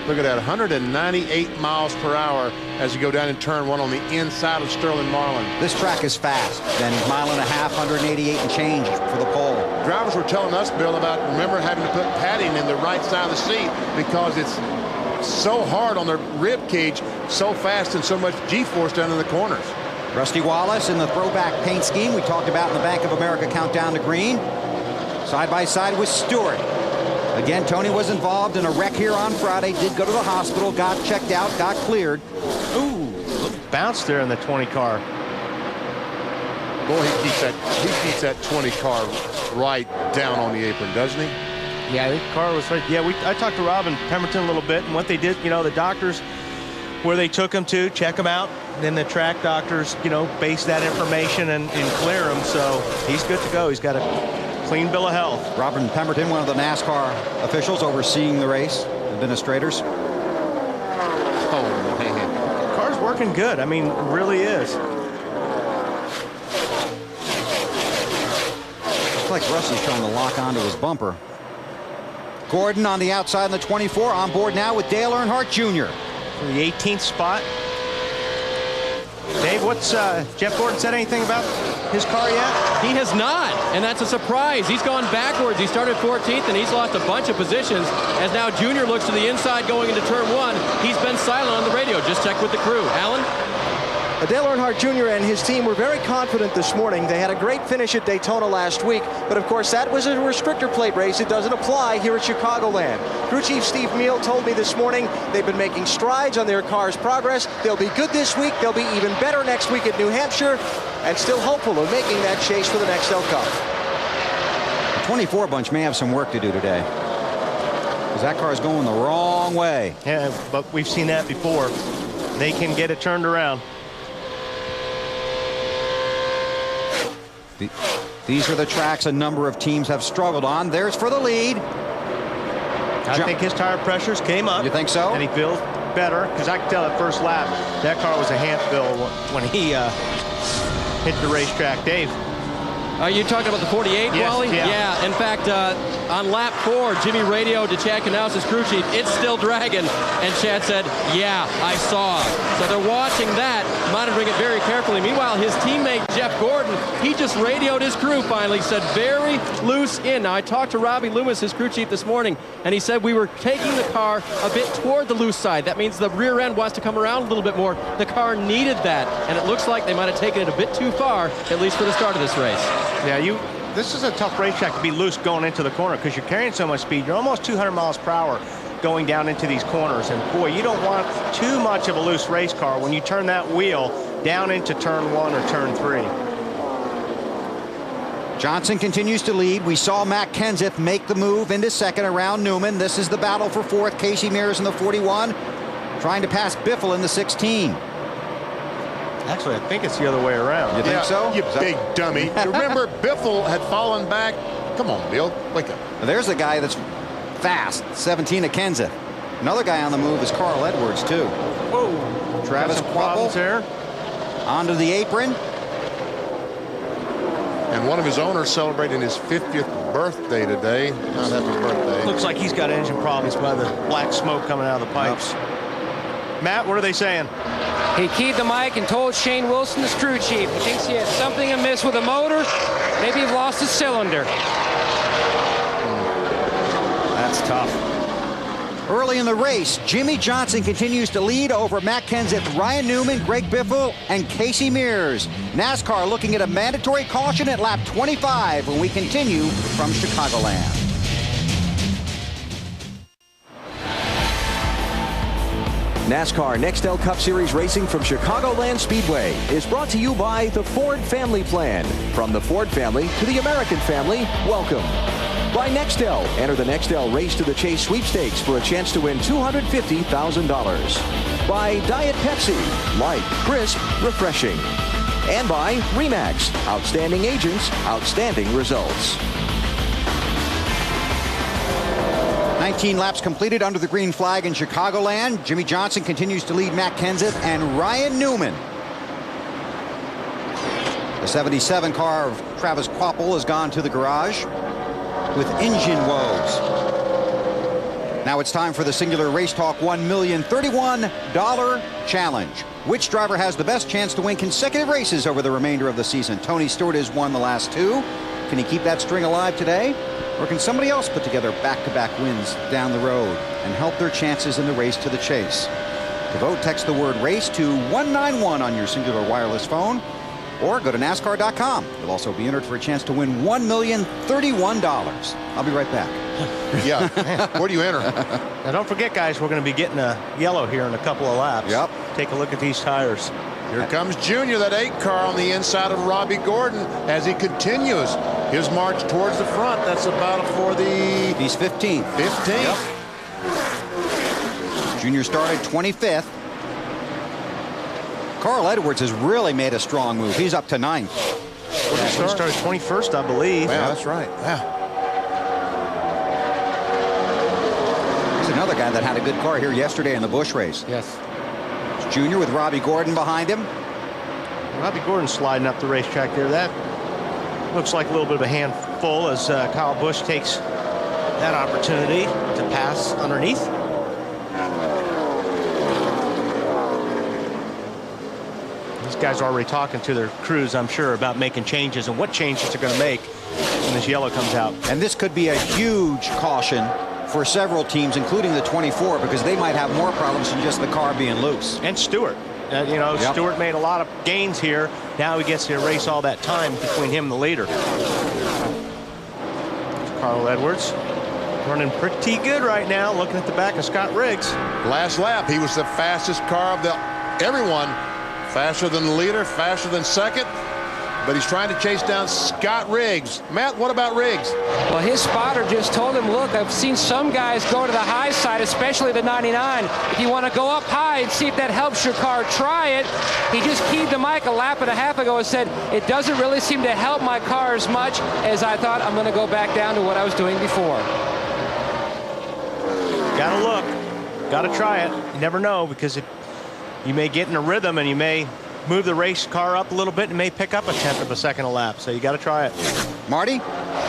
Look at that, 198 miles per hour as you go down in turn one on the inside of Sterling Marlin. This track is fast. Then mile and a half, 188 and change for the pole. Drivers were telling us, Bill, about, remember, having to put padding in the right side of the seat because it's so hard on their rib cage, so fast and so much G-force down in the corners. Rusty Wallace in the throwback paint scheme we talked about in the Bank of America Countdown to Green. Side by side with Stewart. Again, Tony was involved in a wreck here on Friday, did go to the hospital, got checked out, got cleared. Ooh, bounce there in the 20 car. Boy, he keeps that 20 car right down on the apron, doesn't he? Yeah, the car was right. Yeah, I talked to Rob and Pemberton a little bit, and what they did, you know, the doctors, where they took him to, check him out, then the track doctors, you know, base that information and clear him, so he's good to go. He's got a clean bill of health. Robert Pemberton, one of the NASCAR officials overseeing the race, administrators. Oh, man. The car's working good. I mean, it really is. Looks like Rusty's trying to lock onto his bumper. Gordon on the outside in the 24, on board now with Dale Earnhardt Jr. For the 18th spot. Dave, what's Jeff Gordon said anything about his car yet? He has not, and that's a surprise. He's gone backwards. He started 14th, and he's lost a bunch of positions. As now Junior looks to the inside going into turn one, he's been silent on the radio. Just check with the crew. Alan? Dale Earnhardt Jr. and his team were very confident this morning. They had a great finish at Daytona last week, but of course that was a restrictor plate race. It doesn't apply here at Chicagoland. Crew Chief Steve Meal told me this morning they've been making strides on their car's progress. They'll be good this week. They'll be even better next week at New Hampshire, and still hopeful of making that chase for the Nextel Cup. The 24 bunch may have some work to do today, because that car is going the wrong way. Yeah, but we've seen that before. They can get it turned around. These are the tracks a number of teams have struggled on. There's for the lead. I think his tire pressures came up. You think so? And he feels better, because I could tell at first lap that car was a Hampville when he hit the racetrack. Dave. Are you talking about the 48, yes, Wally? Yeah. In fact, on lap 4, Jimmy radioed to Chad Canals, his crew chief, it's still dragging. And Chad said, yeah, I saw. So they're watching that, monitoring it very carefully. Meanwhile, his teammate, Jeff Gordon, he just radioed his crew finally, said very loose in. Now, I talked to Robbie Loomis, his crew chief, this morning, and he said we were taking the car a bit toward the loose side. That means the rear end wants to come around a little bit more. The car needed that, and it looks like they might have taken it a bit too far, at least for the start of this race. Yeah, this is a tough racetrack to be loose going into the corner because you're carrying so much speed. You're almost 200 miles per hour going down into these corners. And boy, you don't want too much of a loose race car when you turn that wheel down into turn 1 or turn 3. Johnson continues to lead. We saw Matt Kenseth make the move into second around Newman. This is the battle for fourth. Casey Mears in the 41, trying to pass Biffle in the 16. Actually, I think it's the other way around. You think so? You big dummy. Remember, Biffle had fallen back. Come on, Bill. Wake up. There's a guy that's fast, 17 at Kenseth. Another guy on the move is Carl Edwards, too. Whoa. Travis Quapple there. onto the apron. And one of his owners celebrating his 50th birthday today. Not happy birthday. Looks like he's got engine problems by the black smoke coming out of the pipes. Matt, what are they saying? He keyed the mic and told Shane Wilson, the crew chief, he thinks he has something amiss with the motor. Maybe he lost his cylinder. That's tough. Early in the race, Jimmy Johnson continues to lead over Matt Kenseth, Ryan Newman, Greg Biffle, and Casey Mears. NASCAR looking at a mandatory caution at lap 25 when we continue from Chicagoland. NASCAR Nextel Cup Series racing from Chicagoland Speedway is brought to you by the Ford Family Plan. From the Ford family to the American family, welcome. By Nextel. Enter the Nextel Race to the Chase sweepstakes for a chance to win $250,000. By Diet Pepsi. Light, crisp, refreshing. And by RE/MAX. Outstanding agents, outstanding results. 19 laps completed under the green flag in Chicagoland. Jimmy Johnson continues to lead Matt Kenseth and Ryan Newman. The 77 car of Travis Quapple has gone to the garage with engine woes. Now it's time for the Singular Race Talk $1,031 challenge. Which driver has the best chance to win consecutive races over the remainder of the season? Tony Stewart has won the last 2. Can he keep that string alive today? Or can somebody else put together back-to-back wins down the road and help their chances in the race to the chase? To vote, text the word RACE to 191 on your Singular wireless phone, or go to NASCAR.com. You'll also be entered for a chance to win $1,031. I'll be right back. Yeah. Where do you enter? Now, don't forget, guys, we're going to be getting a yellow here in a couple of laps. Yep. Take a look at these tires. Here comes Junior, that 8 car on the inside of Robbie Gordon as he continues his march towards the front. That's about for the... He's 15th. 15th. Yep. Junior started 25th. Carl Edwards has really made a strong move. He's up to 9th. He started 21st, I believe. Yeah, that's right. Yeah. He's another guy that had a good car here yesterday in the Busch race. Yes. It's Junior with Robbie Gordon behind him. Robbie Gordon sliding up the racetrack there. That looks like a little bit of a handful as Kyle Busch takes that opportunity to pass underneath. These guys are already talking to their crews, I'm sure, about making changes and what changes they're going to make when this yellow comes out. And this could be a huge caution for several teams, including the 24, because they might have more problems than just the car being loose. And Stewart. Stewart made a lot of gains here. Now he gets to erase all that time between him and the leader. Carl Edwards running pretty good right now, looking at the back of Scott Riggs. Last lap, he was the fastest car of everyone. Faster than the leader, faster than second. But he's trying to chase down Scott Riggs. Matt, what about Riggs? Well, his spotter just told him, look, I've seen some guys go to the high side, especially the 99. If you want to go up high and see if that helps your car, try it. He just keyed the mic a lap and a half ago and said, it doesn't really seem to help my car as much as I thought. I'm going to go back down to what I was doing before. Gotta look. Gotta try it. You never know, because you may get in a rhythm and you may move the race car up a little bit and may pick up a 1/10 of a second a lap. So you got to try it. Marty?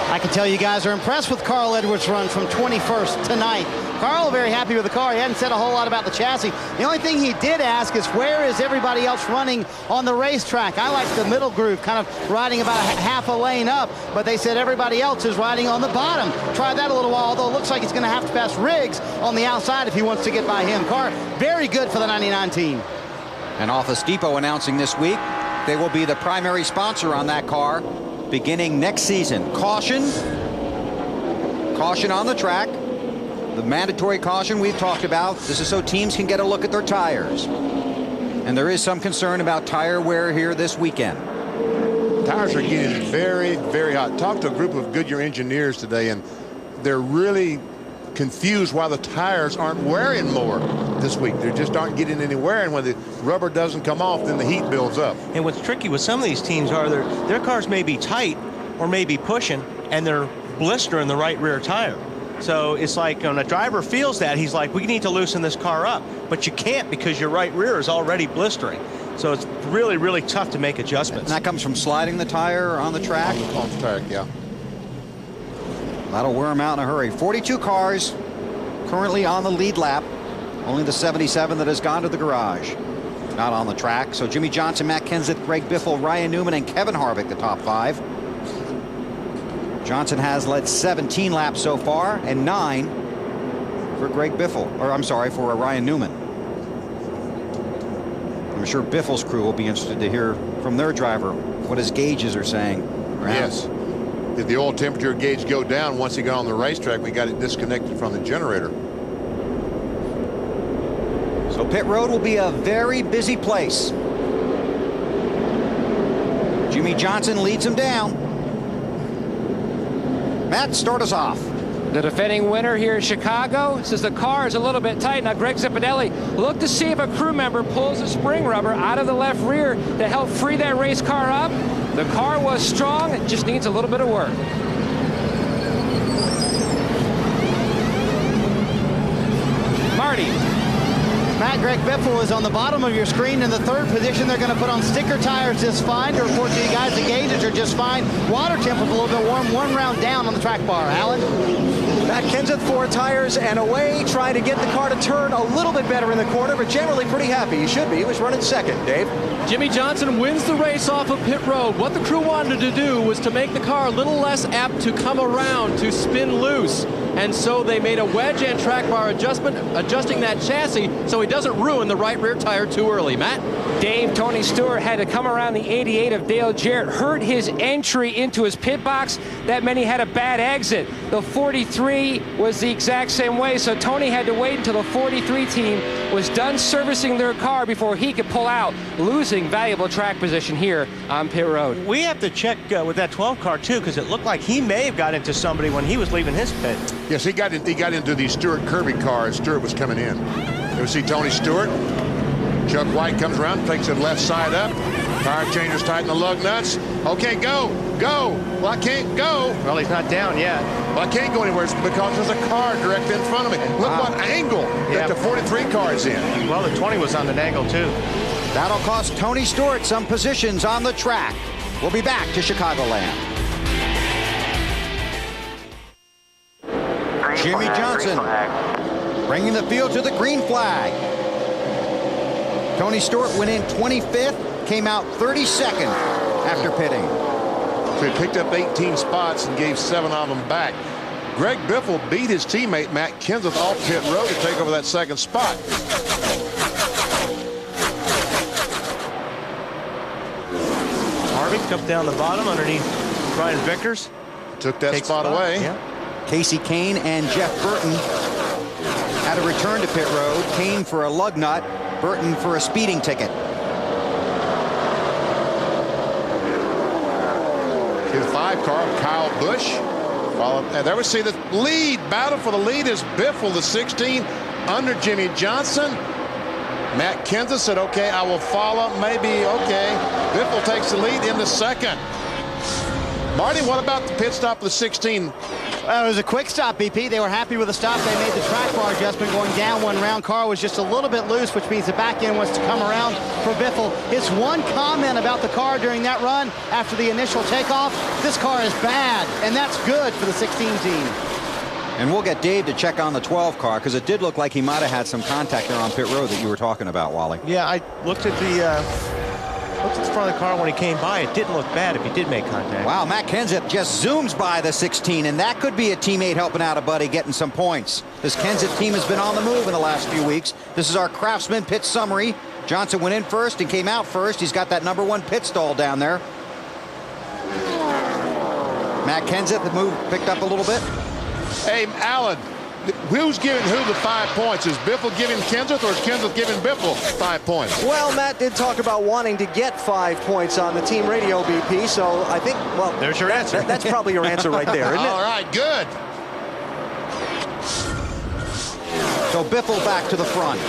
I can tell you guys are impressed with Carl Edwards' run from 21st to 9th. Carl very happy with the car. He hadn't said a whole lot about the chassis. The only thing he did ask is where is everybody else running on the racetrack? I like the middle groove, kind of riding about half a lane up, but they said everybody else is riding on the bottom. Tried that a little while, although it looks like he's going to have to pass Riggs on the outside if he wants to get by him. Car very good for the 99 team. And Office Depot announcing this week they will be the primary sponsor on that car beginning next season. Caution on the track. The mandatory caution we've talked about. This is so teams can get a look at their tires. And there is some concern about tire wear here this weekend. Tires are getting very, very hot. Talked to a group of Goodyear engineers today, and they're really confused why the tires aren't wearing more. this week. They just aren't getting anywhere, and when the rubber doesn't come off, then the heat builds up. And what's tricky with some of these teams are their cars may be tight or may be pushing, and they're blistering the right rear tire. So it's like when a driver feels that, he's like, we need to loosen this car up. But you can't because your right rear is already blistering. So it's really, really tough to make adjustments. And that comes from sliding the tire on the track? On the track, yeah. That'll wear them out in a hurry. 42 cars currently on the lead lap. Only the 77 that has gone to the garage. Not on the track. So Jimmy Johnson, Matt Kenseth, Greg Biffle, Ryan Newman, and Kevin Harvick, the top 5. Johnson has led 17 laps so far, and 9 for Greg Biffle, or I'm sorry, for Ryan Newman. I'm sure Biffle's crew will be interested to hear from their driver what his gauges are saying. Yes. Did the oil temperature gauge go down once he got on the racetrack? We got it disconnected from the generator. So pit road will be a very busy place. Jimmy Johnson leads him down. Matt, start us off. The defending winner here in Chicago says the car is a little bit tight. Now Greg Zipadelli looked to see if a crew member pulls the spring rubber out of the left rear to help free that race car up. The car was strong. It just needs a little bit of work. Marty. Matt, Greg Biffle is on the bottom of your screen in the 3rd position. They're going to put on sticker tires just fine. To report to you guys, the gauges are just fine. Water temp was a little bit warm. 1 round down on the track bar. Alan? Matt Kenseth, 4 tires and away, trying to get the car to turn a little bit better in the corner, but generally pretty happy. He should be. He was running 2nd, Dave. Jimmy Johnson wins the race off of pit road. What the crew wanted to do was to make the car a little less apt to come around, to spin loose. And so they made a wedge and track bar adjustment, adjusting that chassis so he doesn't ruin the right rear tire too early. Matt? Dave, Tony Stewart had to come around the 88 of Dale Jarrett, hurt his entry into his pit box. That meant he had a bad exit. The 43 was the exact same way, so Tony had to wait until the 43 team was done servicing their car before he could pull out, losing valuable track position here on pit road. We have to check with that 12 car too, because it looked like he may have got into somebody when he was leaving his pit. Yes, he got into the Stewart Kirby car as Stewart was coming in. You see Tony Stewart. Chuck White comes around, takes the left side up. Tire changers tighten the lug nuts. Okay, go. Well, I can't go. Well, he's not down yet. Well, I can't go anywhere because there's a car directly in front of me. Look what angle that the 43 car is in. Well, the 20 was on an angle too. That'll cost Tony Stewart some positions on the track. We'll be back to Chicagoland. Jimmy Johnson bringing the field to the green flag. Tony Stewart went in 25th, came out 32nd after pitting. So he picked up 18 spots and gave 7 of them back. Greg Biffle beat his teammate Matt Kenseth off pit road to take over that 2nd spot. Harvick up down the bottom underneath Brian Vickers. Took that spot away. Yeah. Casey Kane and Jeff Burton had to return to pit road. Kane for a lug nut, Burton for a speeding ticket. The 5 car, Kyle Busch. And there we see the lead. Battle for the lead is Biffle, the 16, under Jimmy Johnson. Matt Kenseth said, okay, I will follow. Maybe, okay. Biffle takes the lead into 2nd. Marty, what about the pit stop of the 16? Well, it was a quick stop, BP. They were happy with the stop. They made the track bar adjustment going down 1 round. Car was just a little bit loose, which means the back end wants to come around for Biffle. His one comment about the car during that run after the initial takeoff, this car is bad, and that's good for the 16 team. And we'll get Dave to check on the 12 car, because it did look like he might have had some contact there on pit road that you were talking about, Wally. Yeah, I looked at the front of the car when he came by. It didn't look bad if he did make contact. Wow, Matt Kenseth just zooms by the 16, and that could be a teammate helping out a buddy getting some points. This Kenseth team has been on the move in the last few weeks. This is our Craftsman pit summary. Johnson went in first and came out first. He's got that #1 pit stall down there. Matt Kenseth picked up a little bit. Hey, Alan, who's giving who the 5 points? Is Biffle giving Kenseth, or is Kenseth giving Biffle 5 points? Well, Matt did talk about wanting to get 5 points on the team radio, BP, so I think, well, there's your answer. That's probably your answer right there, isn't it? All right, good. So Biffle back to the front.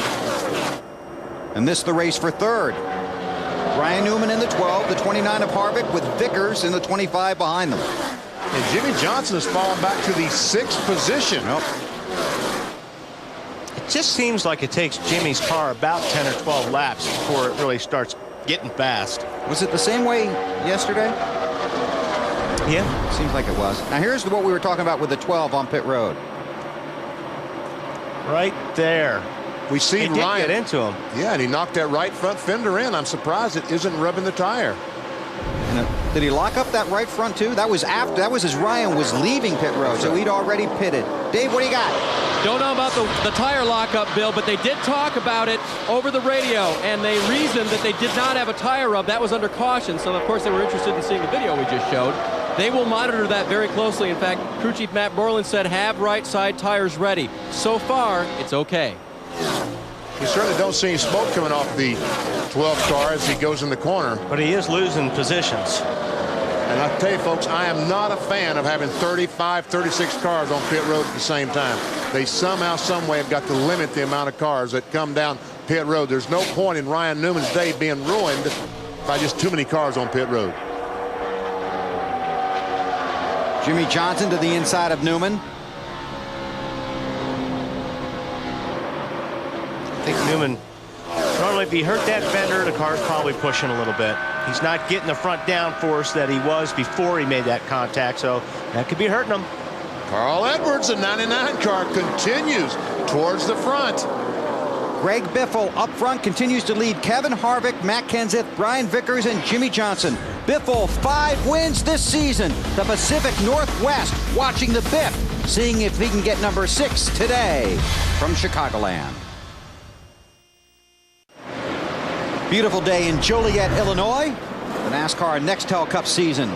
And this the race for third. Ryan Newman in the 12, the 29 of Harvick, with Vickers in the 25 behind them. And Jimmy Johnson has fallen back to the 6th position. It just seems like it takes Jimmy's car about 10 or 12 laps before it really starts getting fast. Was it the same way yesterday? Yeah. Seems like it was. Now here's what we were talking about with the 12 on pit road. Right there. We see He did Ryan get into him. Yeah, and he knocked that right front fender in. I'm surprised it isn't rubbing the tire. Did he lock up that right front too? That was after. That was as Ryan was leaving pit road, so he'd already pitted. Dave, what do you got? Don't know about the tire lockup, Bill, but they did talk about it over the radio, and they reasoned that they did not have a tire rub. That was under caution, so of course they were interested in seeing the video we just showed. They will monitor that very closely. In fact, crew chief Matt Borland said have right side tires ready. So far, it's okay. You certainly don't see any smoke coming off the 12 car as he goes in the corner. But he is losing positions. And I tell you, folks, I am not a fan of having 35, 36 cars on pit road at the same time. They somehow, some way have got to limit the amount of cars that come down pit road. There's no point in Ryan Newman's day being ruined by just too many cars on pit road. Jimmy Johnson to the inside of Newman. I think Newman, normally if he hurt that fender, the car's probably pushing a little bit. He's not getting the front downforce that he was before he made that contact, so that could be hurting him. Carl Edwards, the 99 car, continues towards the front. Greg Biffle up front continues to lead Kevin Harvick, Matt Kenseth, Brian Vickers, and Jimmy Johnson. Biffle 5 wins this season. The Pacific Northwest watching the Biff, seeing if he can get number 6 today from Chicagoland. Beautiful day in Joliet, Illinois. The NASCAR Nextel Cup season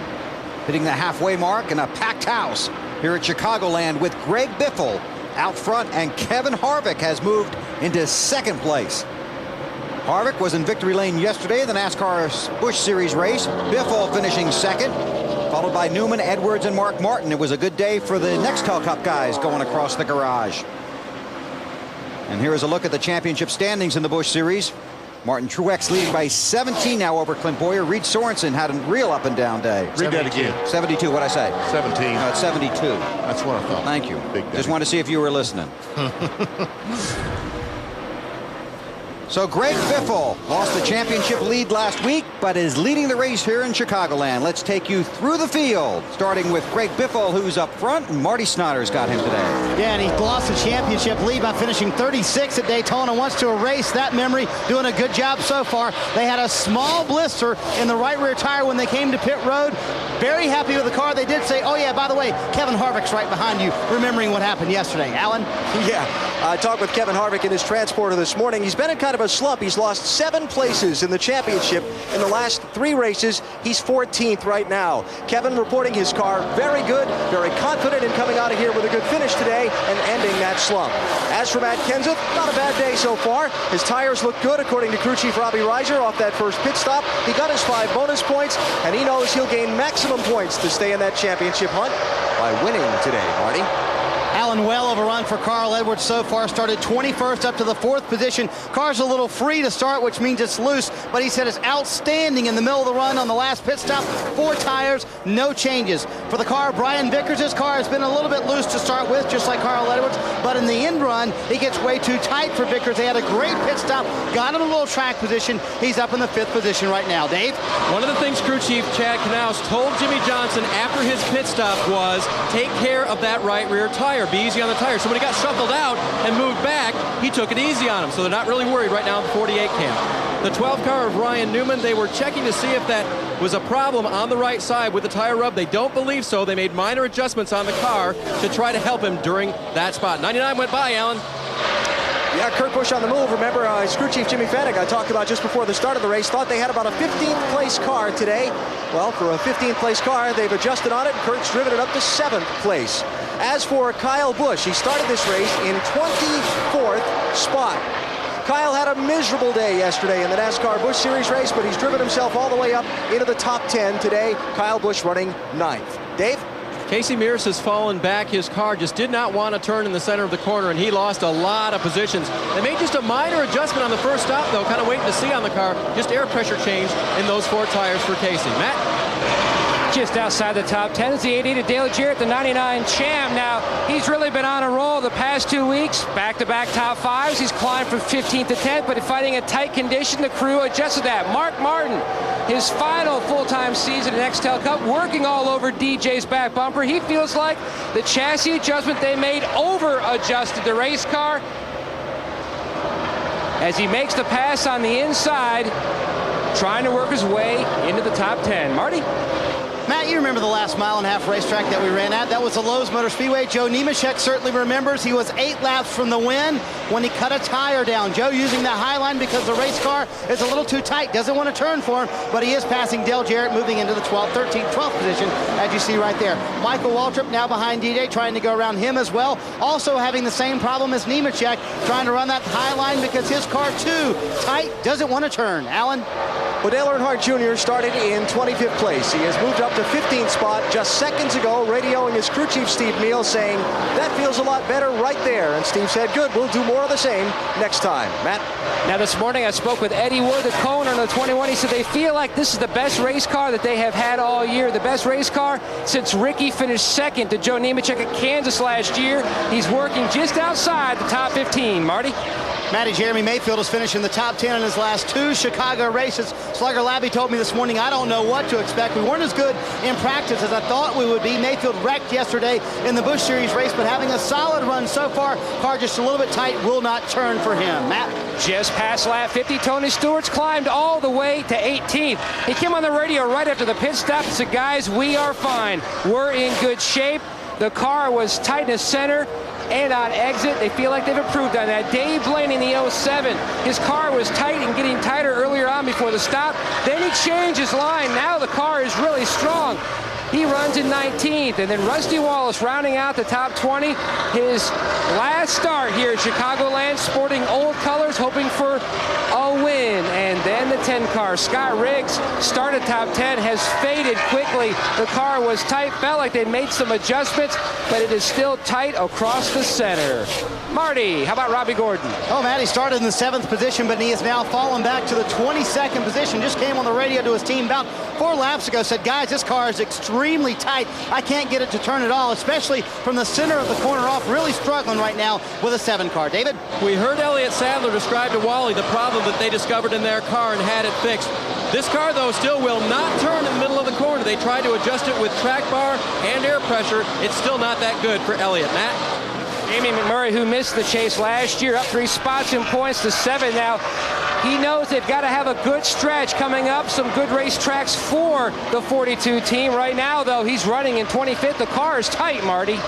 hitting the halfway mark in a packed house here at Chicagoland with Greg Biffle out front, and Kevin Harvick has moved into second place. Harvick was in victory lane yesterday in the NASCAR Busch Series race. Biffle finishing second, followed by Newman, Edwards, and Mark Martin. It was a good day for the Nextel Cup guys going across the garage. And here is a look at the championship standings in the Busch Series. Martin Truex leading by 17 now over Clint Boyer. Reed Sorensen had a real up and down day. Read that again. 72, what'd I say? 17. No, it's 72. That's what I thought. Thank you. Big day. Just wanted to see if you were listening. So Greg Biffle lost the championship lead last week, but is leading the race here in Chicagoland. Let's take you through the field, starting with Greg Biffle, who's up front, and Marty Snyder's got him today. Yeah, and he lost the championship lead by finishing 36 at Daytona. Wants to erase that memory, doing a good job so far. They had a small blister in the right rear tire when they came to pit road. Very happy with the car. They did say, oh yeah, by the way, Kevin Harvick's right behind you, remembering what happened yesterday. Alan? Yeah, I talked with Kevin Harvick in his transporter this morning. He's been in kind of a slump. He's lost 7 places in the championship in the last 3 races. He's 14th right now. Kevin reporting his car very good, very confident in coming out of here with a good finish today and ending that slump. As for Matt Kenseth, not a bad day so far. His tires look good, according to crew chief Robbie Reiser, off that first pit stop. He got his 5 bonus points, and he knows he'll gain maximum points to stay in that championship hunt by winning today, Marty. Alan, well of a run for Carl Edwards so far. Started 21st up to the 4th position. Car's a little free to start, which means it's loose, but he said it's outstanding in the middle of the run on the last pit stop. 4 tires, no changes. For the car, Brian Vickers, his car has been a little bit loose to start with, just like Carl Edwards, but in the end run, he gets way too tight for Vickers. They had a great pit stop, got him a little track position. He's up in the 5th position right now. Dave? One of the things crew chief Chad Knaus told Jimmy Johnson after his pit stop was take care of that right rear tire. Be easy on the tire. So when he got shuffled out and moved back, he took it easy on him. So they're not really worried right now in the 48 camp. The 12 car of Ryan Newman, they were checking to see if that was a problem on the right side with the tire rub. They don't believe so. They made minor adjustments on the car to try to help him during that spot. 99 went by, Alan. Yeah, Kurt Busch on the move. Remember, crew chief Jimmy Fennick, I talked about just before the start of the race, thought they had about a 15th place car today. Well, for a 15th place car, they've adjusted on it, and Kurt's driven it up to 7th place. As for Kyle Busch, he started this race in 24th spot. Kyle had a miserable day yesterday in the NASCAR Busch Series race, but he's driven himself all the way up into the top 10 today. Kyle Busch running 9th. Dave? Casey Mears has fallen back. His car just did not want to turn in the center of the corner, and he lost a lot of positions. They made just a minor adjustment on the first stop, though, kind of waiting to see on the car. Just air pressure change in those 4 tires for Casey. Matt? Just outside the top 10 is the 88 of Dale Jarrett, the 99 Cham. Now, he's really been on a roll the past 2 weeks. Back-to-back top 5s. He's climbed from 15th to 10th, but fighting a tight condition, the crew adjusted that. Mark Martin, his final full-time season at Nextel Cup, working all over DJ's back bumper. He feels like the chassis adjustment they made over-adjusted the race car as he makes the pass on the inside, trying to work his way into the top 10. Marty? Matt, you remember the last mile-and-a-half racetrack that we ran at? That was the Lowe's Motor Speedway. Joe Nemechek certainly remembers. He was 8 laps from the win when he cut a tire down. Joe using the high line because the race car is a little too tight. Doesn't want to turn for him, but he is passing Dale Jarrett, moving into the 12th, 13th, 12th position, as you see right there. Michael Waltrip now behind DJ, trying to go around him as well. Also having the same problem as Nemechek, trying to run that high line because his car, too, tight, doesn't want to turn. Alan? Well, Dale Earnhardt Jr. started in 25th place. He has moved up to 15th spot just seconds ago, radioing his crew chief Steve Neal, saying, that feels a lot better right there. And Steve said, good, we'll do more of the same next time. Matt? Now this morning I spoke with Eddie Wood, the co-owner of the 21. He said they feel like this is the best race car that they have had all year. The best race car since Ricky finished second to Joe Nemechek at Kansas last year. He's working just outside the top 15. Marty? Matty, Jeremy Mayfield has finished in the top 10 in his last 2 Chicago races. Slugger Labby told me this morning, I don't know what to expect. We weren't as good in practice as I thought we would be. Mayfield wrecked yesterday in the Busch Series race, but having a solid run so far. Car just a little bit tight, will not turn for him. Matt? Just past lap 50, Tony Stewart's climbed all the way to 18th. He came on the radio right after the pit stop and said, guys, we are fine. We're in good shape. The car was tight in the center and on exit. They feel like they've improved on that. Dave Blaney in the 07, his car was tight and getting tighter earlier on before the stop. Then he changed his line. Now the car is really strong. He runs in 19th. And then Rusty Wallace rounding out the top 20. His last start here at Chicagoland, sporting old colors, hoping for a win. And then the 10 car. Scott Riggs started top 10, has faded quickly. The car was tight, felt like they made some adjustments, but it is still tight across the center. Marty, how about Robbie Gordon? Oh, Matt, he started in the 7th position, but he has now fallen back to the 22nd position. Just came on the radio to his team about 4 laps ago, said, guys, this car is extremely tight. I can't get it to turn at all, especially from the center of the corner off. Really struggling right now with a 7 car. David? We heard Elliott Sadler describe to Wally the problem that they discovered in their car and had it fixed. This car, though, still will not turn in the middle of the corner. They tried to adjust it with track bar and air pressure. It's still not that good for Elliott. Matt? Jamie McMurray, who missed the chase last year, up 3 spots in points to 7 now. He knows they've got to have a good stretch coming up, some good racetracks for the 42 team. Right now, though, he's running in 25th. The car is tight, Marty.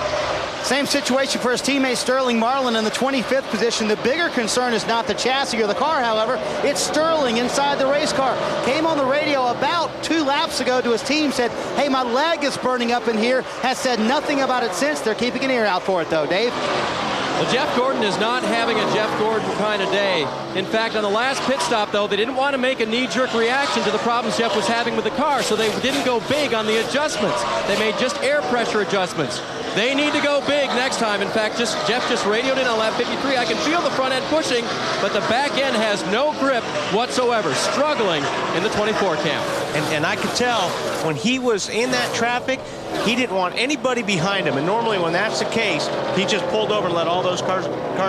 Same situation for his teammate Sterling Marlin in the 25th position. The bigger concern is not the chassis or the car, however. It's Sterling inside the race car. Came on the radio about 2 laps ago to his team, said, hey, my leg is burning up in here. Has said nothing about it since. They're keeping an ear out for it, though. Dave? Well, Jeff Gordon is not having a Jeff Gordon kind of day. In fact, on the last pit stop, though, they didn't want to make a knee-jerk reaction to the problems Jeff was having with the car, so they didn't go big on the adjustments. They made just air pressure adjustments. They need to go big next time. In fact, Jeff just radioed in on lap 53. I can feel the front end pushing, but the back end has no grip whatsoever, struggling in the 24 cam. And I could tell when he was in that traffic, he didn't want anybody behind him. And normally when that's the case, he just pulled over and let all those cars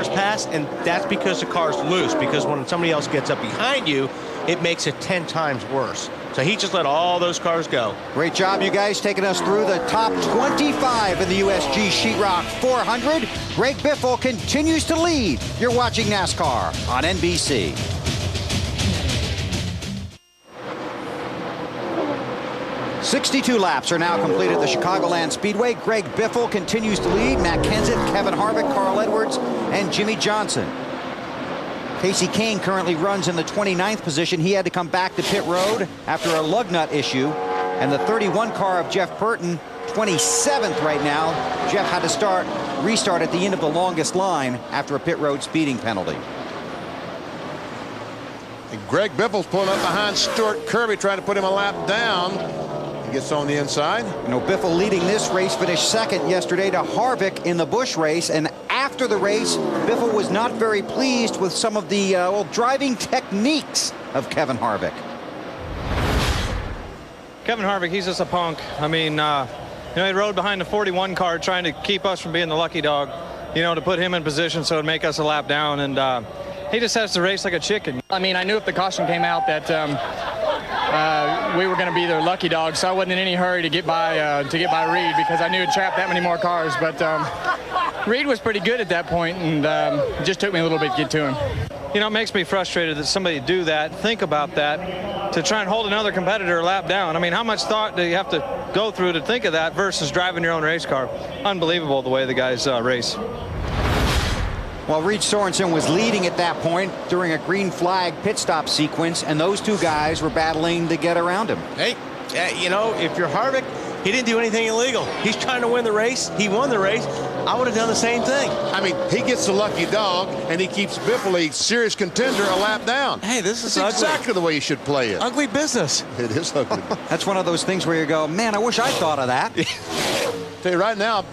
pass. And that's because the car's loose, because when somebody else gets up behind you, it makes it 10 times worse. So he just let all those cars go. Great job, you guys, taking us through the top 25 in the USG Sheetrock 400. Greg Biffle continues to lead. You're watching NASCAR on NBC. "62 laps are now completed at the Chicagoland Speedway. Greg Biffle continues to lead. Matt Kenseth, Kevin Harvick, Carl Edwards, and Jimmy Johnson. Casey Kane currently runs in the 29th position. He had to come back to pit road after a lug nut issue. And the 31 car of Jeff Burton, 27th right now. Jeff had to restart at the end of the longest line after a pit road speeding penalty. And Greg Biffle's pulling up behind Stuart Kirby, trying to put him a lap down. gets on the inside. You know, Biffle leading this race, finished second yesterday to Harvick in the Busch race, and after the race, Biffle was not very pleased with some of the driving techniques of Kevin Harvick. Kevin Harvick, he's just a punk. I mean, you know, he rode behind the 41 car trying to keep us from being the lucky dog, you know, to put him in position so it'd make us a lap down, and he just has to race like a chicken. I mean, I knew if the caution came out that we were going to be their lucky dog, so I wasn't in any hurry to get by Reed, because I knew it'd trap that many more cars. But Reed was pretty good at that point, and it just took me a little bit to get to him. You know, it makes me frustrated that somebody do that, think about that, to try and hold another competitor a lap down. I mean, how much thought do you have to go through to think of that versus driving your own race car? Unbelievable the way the guys race. Well, Reed Sorensen was leading at that point during a green flag pit stop sequence, and those two guys were battling to get around him. Hey, you know, if you're Harvick, he didn't do anything illegal. He's trying to win the race. He won the race. I would have done the same thing. I mean, he gets the lucky dog, and he keeps Biffle, a serious contender, a lap down. Hey, this is exactly the way you should play it. Ugly business. It is ugly. That's one of those things where you go, man, I wish I thought of that. Tell you right now,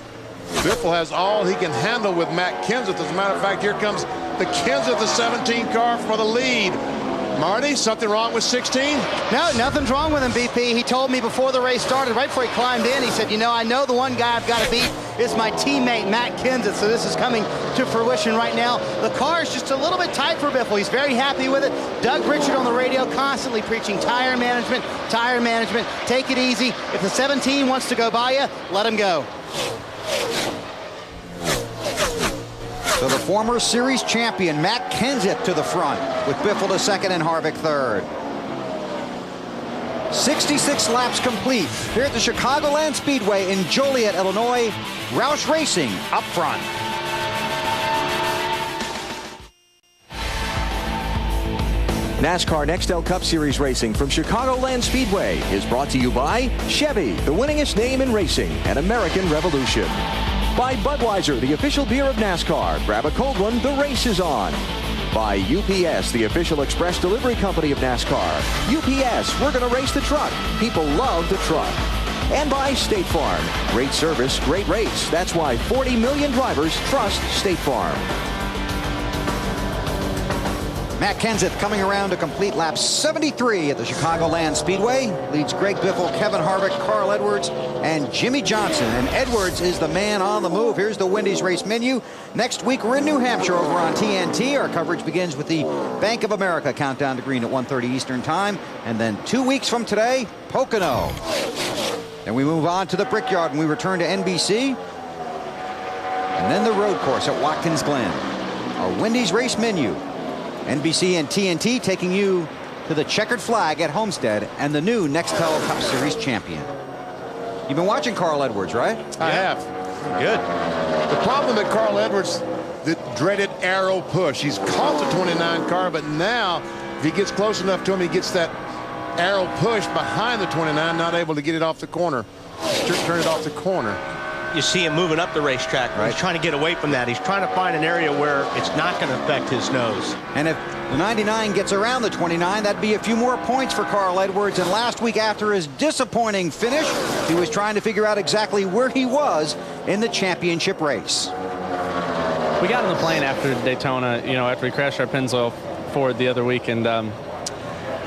Biffle has all he can handle with Matt Kenseth. As a matter of fact, here comes the Kenseth, the 17 car for the lead. Marty, something wrong with 16? No, nothing's wrong with him, BP. He told me before the race started, right before he climbed in, he said, you know, I know the one guy I've got to beat is my teammate, Matt Kenseth. So this is coming to fruition right now. The car is just a little bit tight for Biffle. He's very happy with it. Doug Richard on the radio constantly preaching tire management, take it easy. If the 17 wants to go by you, let him go. So the former series champion, Matt Kenseth, to the front, with Biffle to second and Harvick third. 66 laps complete here at the Chicagoland Speedway in Joliet, Illinois. Roush Racing up front. NASCAR Nextel Cup Series racing from Chicagoland Speedway is brought to you by Chevy, the winningest name in racing, and American Revolution. By Budweiser, the official beer of NASCAR. Grab a cold one, the race is on. By UPS, the official express delivery company of NASCAR. UPS, we're going to race the truck. People love the truck. And by State Farm. Great service, great race. That's why 40 million drivers trust State Farm. Matt Kenseth coming around to complete lap 73 at the Chicagoland Speedway. Leads Greg Biffle, Kevin Harvick, Carl Edwards, and Jimmy Johnson. And Edwards is the man on the move. Here's the Wendy's race menu. Next week, we're in New Hampshire over on TNT. Our coverage begins with the Bank of America countdown to green at 1:30 Eastern Time. And then 2 weeks from today, Pocono. And we move on to the Brickyard and we return to NBC. And then the road course at Watkins Glen. Our Wendy's race menu. NBC and TNT taking you to the checkered flag at Homestead and the new Nextel Cup Series champion. You've been watching Carl Edwards, right? I have. Good. The problem with Carl Edwards, the dreaded arrow push. He's caught the 29 car, but now if he gets close enough to him, he gets that arrow push behind the 29, not able to get it off the corner, turn it off the corner. You see him moving up the racetrack. Right. He's trying to get away from that. He's trying to find an area where it's not going to affect his nose. And if the 99 gets around the 29, that'd be a few more points for Carl Edwards. And last week, after his disappointing finish, he was trying to figure out exactly where he was in the championship race. We got on the plane after Daytona, you know, after we crashed our Pennzoil Ford the other week. And I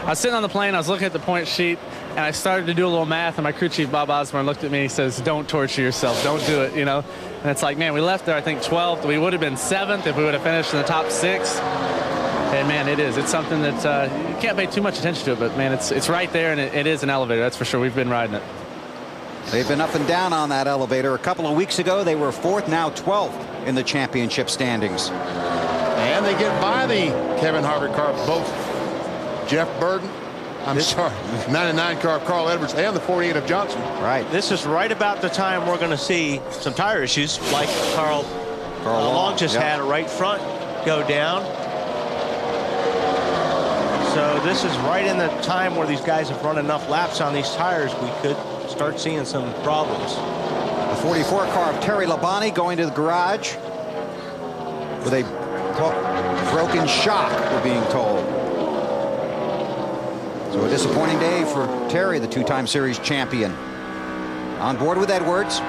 was sitting on the plane, I was looking at the point sheet, and I started to do a little math, and my crew chief, Bob Osborne, looked at me and he says, don't torture yourself, don't do it, you know. And it's like, man, we left there, I think, 12th. We would have been 7th if we would have finished in the top 6. And, man, it is. It's something that you can't pay too much attention to it, but, man, it's right there, and it is an elevator, that's for sure. We've been riding it. They've been up and down on that elevator. A couple of weeks ago, they were 4th, now 12th in the championship standings. And they get by the Kevin Harvick car, both Jeff Burton, 99 car of Carl Edwards and the 48 of Johnson. Right. This is right about the time we're going to see some tire issues like Carl Long just had a right front go down. So this is right in the time where these guys have run enough laps on these tires, we could start seeing some problems. The 44 car of Terry Labonte going to the garage with a broken shock, we're being told. So a disappointing day for Terry, the two-time series champion. On board with Edwards.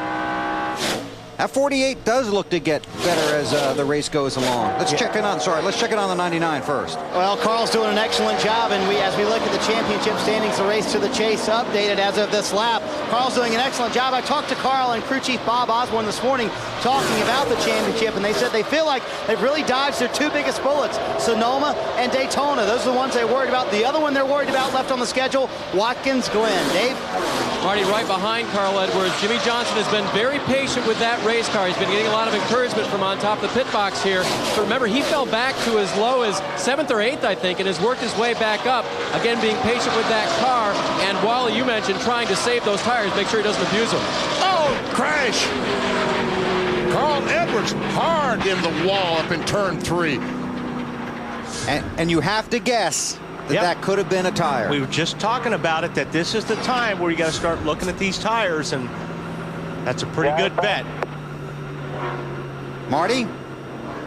That 48 does look to get better as the race goes along. Let's check in on the 99 first. Well, Carl's doing an excellent job, and as we look at the championship standings, the race to the chase updated as of this lap. Carl's doing an excellent job. I talked to Carl and crew chief Bob Osborne this morning talking about the championship, and they said they feel like they've really dodged their two biggest bullets, Sonoma and Daytona. Those are the ones they're worried about. The other one they're worried about left on the schedule, Watkins Glen. Dave? Marty, right behind Carl Edwards. Jimmy Johnson has been very patient with that race car. He's been getting a lot of encouragement from on top of the pit box here. But remember, he fell back to as low as 7th or 8th, I think, and has worked his way back up. Again, being patient with that car. And Wally, you mentioned trying to save those tires, make sure he doesn't abuse them. Oh, crash! Carl Edwards hard in the wall up in turn 3. And you have to guess that could have been a tire. We were just talking about it, that this is the time where you got to start looking at these tires, and that's a pretty good bet. Marty?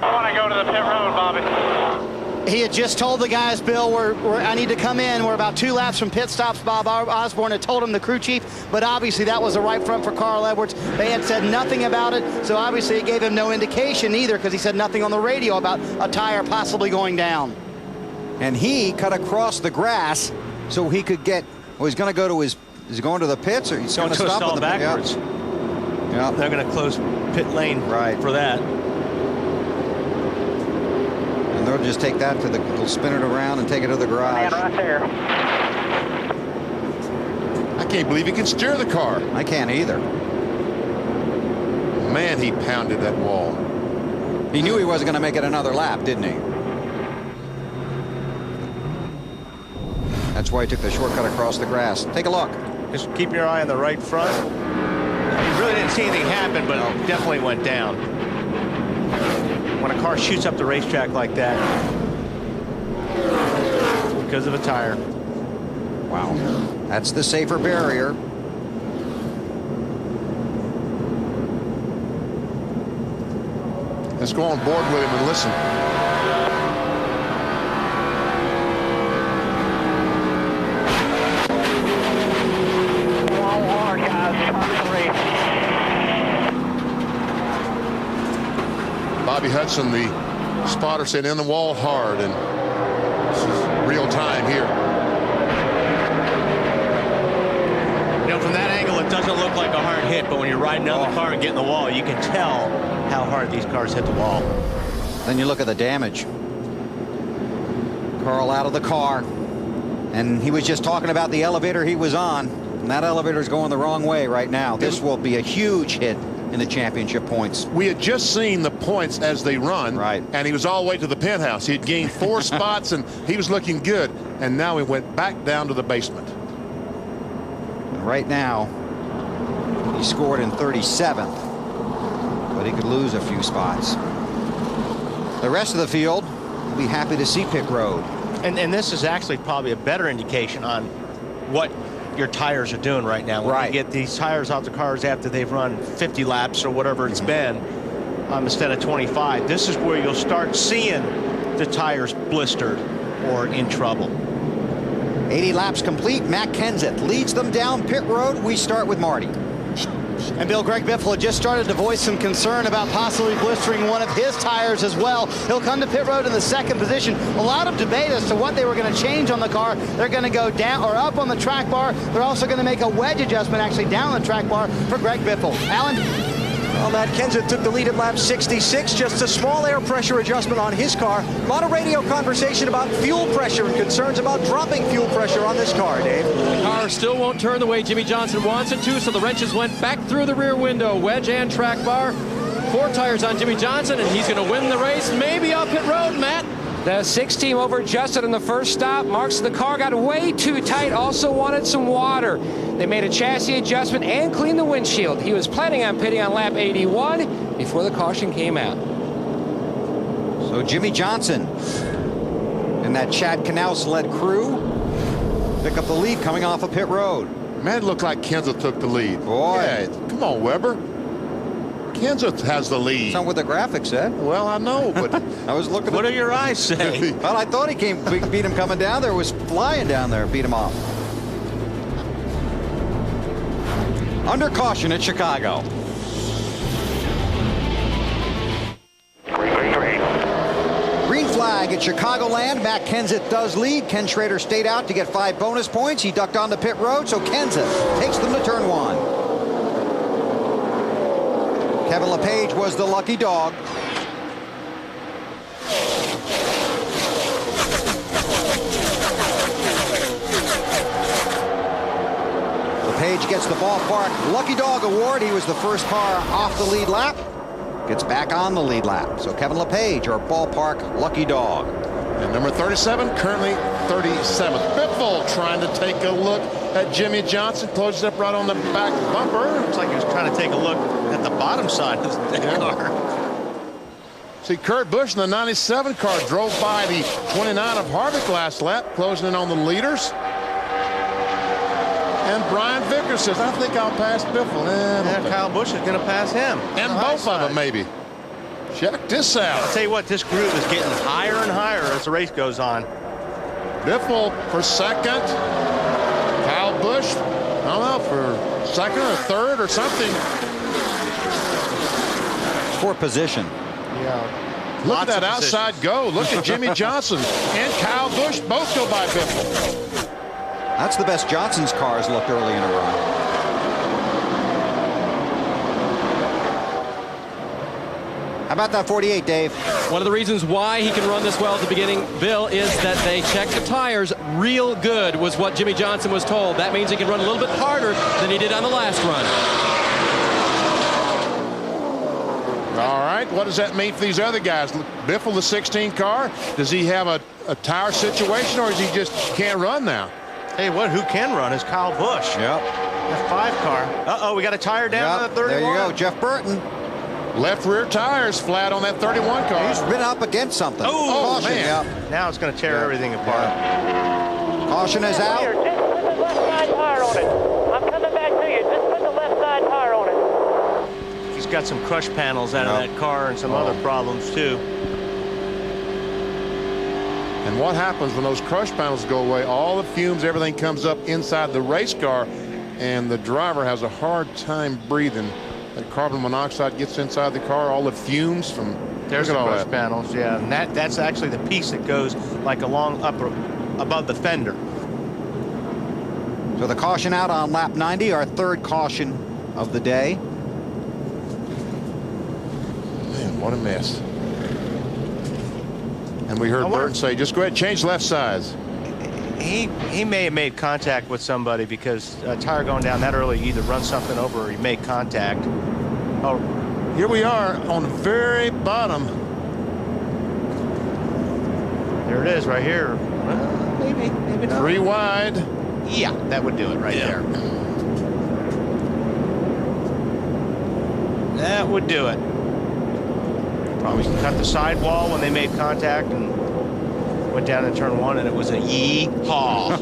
I want to go to the pit road, Bobby. He had just told the guys, Bill, I need to come in. We're about 2 laps from pit stops. Bob Osborne had told him, the crew chief, but obviously that was the right front for Carl Edwards. They had said nothing about it, so obviously it gave him no indication either, because he said nothing on the radio about a tire possibly going down. And he cut across the grass so he could get, he's going to go to is he going to the pits, or he's going to stop on the backwards? Yeah. They're going to close pit lane for that. And they'll just take that they'll spin it around and take it to the garage. Right there. I can't believe he can steer the car. I can't either. Man, he pounded that wall. He knew he wasn't going to make it another lap, didn't he? That's why he took the shortcut across the grass. Take a look. Just keep your eye on the right front. You really didn't see anything happen, but it definitely went down. When a car shoots up the racetrack like that, because of a tire. Wow. That's the safer barrier. Let's go on board with him and listen. Bobby Hudson, the spotter, said in the wall hard, and this is real time here. You know, from that angle, it doesn't look like a hard hit, but when you're riding down the car and getting the wall, you can tell how hard these cars hit the wall. Then you look at the damage. Carl out of the car, and he was just talking about the elevator he was on, and that elevator's going the wrong way right now. This will be a huge hit in the championship points. We had just seen the points as they run, and he was all the way to the penthouse. He had gained 4 spots, and he was looking good, and now he went back down to the basement. And right now, he scored in 37th, but he could lose a few spots. The rest of the field will be happy to see pit road. And this is actually probably a better indication on what your tires are doing right now. When you get these tires off the cars after they've run 50 laps or whatever it's been, instead of 25, this is where you'll start seeing the tires blistered or in trouble. 80 laps complete. Matt Kenseth leads them down pit road. We start with Marty. And Bill, Greg Biffle had just started to voice some concern about possibly blistering one of his tires as well. He'll come to pit road in the 2nd position. A lot of debate as to what they were going to change on the car. They're going to go down or up on the track bar. They're also going to make a wedge adjustment actually down the track bar for Greg Biffle. Alan? Well, Matt Kenseth took the lead at lap 66. Just a small air pressure adjustment on his car. A lot of radio conversation about fuel pressure and concerns about dropping fuel pressure on this car, Dave. The car still won't turn the way Jimmy Johnson wants it to, so the wrenches went back through the rear window. Wedge and track bar. 4 tires on Jimmy Johnson, and he's going to win the race. Maybe up pit road, Matt. The 6 team over adjusted on the first stop. Marks the car got way too tight, also wanted some water. They made a chassis adjustment and cleaned the windshield. He was planning on pitting on lap 81 before the caution came out. So Jimmy Johnson and that Chad Knaus-led crew pick up the lead coming off of pit road. Man, it looked like Kenseth took the lead. Boy. Yeah, come on, Weber. Kenseth has the lead. That's not what the graphic said. Well, I know, but I was looking. What do your eyes say? Well, I thought he beat him coming down there. Was flying down there, beat him off. Under caution at Chicago. Green flag at Chicagoland. Matt Kenseth does lead. Ken Schrader stayed out to get 5 bonus points. He ducked on the pit road, so Kenseth takes them to turn 1. Kevin LePage was the lucky dog. LePage gets the ballpark Lucky Dog Award. He was the first car off the lead lap. Gets back on the lead lap. So Kevin LePage, our ballpark lucky dog. And number 37, currently 37th. Biffle trying to take a look at Jimmy Johnson. Closes up right on the back bumper. Looks like he was trying to take a look at the bottom side of the car. See, Kurt Busch in the 97 car drove by the 29 of Harvick last lap, closing in on the leaders. And Brian Vickers says, I think I'll pass Biffle. Kyle Busch is going to pass him. And both of them, maybe. Check this out. I'll tell you what, this group is getting higher and higher as the race goes on. Biffle for second. Kyle Busch, I don't know, for second or third or something. For position. Yeah. Look at that outside go. Look at Jimmy Johnson and Kyle Busch both go by Biffle. That's the best Johnson's cars looked early in a run. How about that 48, Dave? One of the reasons why he can run this well at the beginning, Bill, is that they checked the tires real good, was what Jimmy Johnson was told. That means he can run a little bit harder than he did on the last run. All right, what does that mean for these other guys? Biffle, the 16 car, does he have a tire situation, or is he just can't run now? Hey, who can run is Kyle Busch. Yep. That 5 car. Uh-oh, we got a tire down on the 31. There you go, Jeff Burton. Left rear tires flat on that 31 car. He's been up against something. Oh man. Yep. Now it's going to tear everything apart. Yeah. Caution is out. Here, just put the left side tire on it. I'm coming back to you. Just put the left side tire on it. He's got some crush panels out of that car and some other problems too. And what happens when those crush panels go away? All the fumes, everything comes up inside the race car, and the driver has a hard time breathing. That carbon monoxide gets inside the car, all the fumes from. There's the crush panels, yeah, and that's actually the piece that goes like along above the fender. So the caution out on lap 90, our third caution of the day. Man, what a mess. And we heard Burton say, just go ahead and change left sides. He may have made contact with somebody, because a tire going down that early, you either run something over or you make contact. Oh, here we are on the very bottom. There it is right here. Well, maybe not. 3 wide. Yeah, that would do it right there. That would do it. Probably cut the sidewall when they made contact and went down in turn 1, and it was a yee-haw.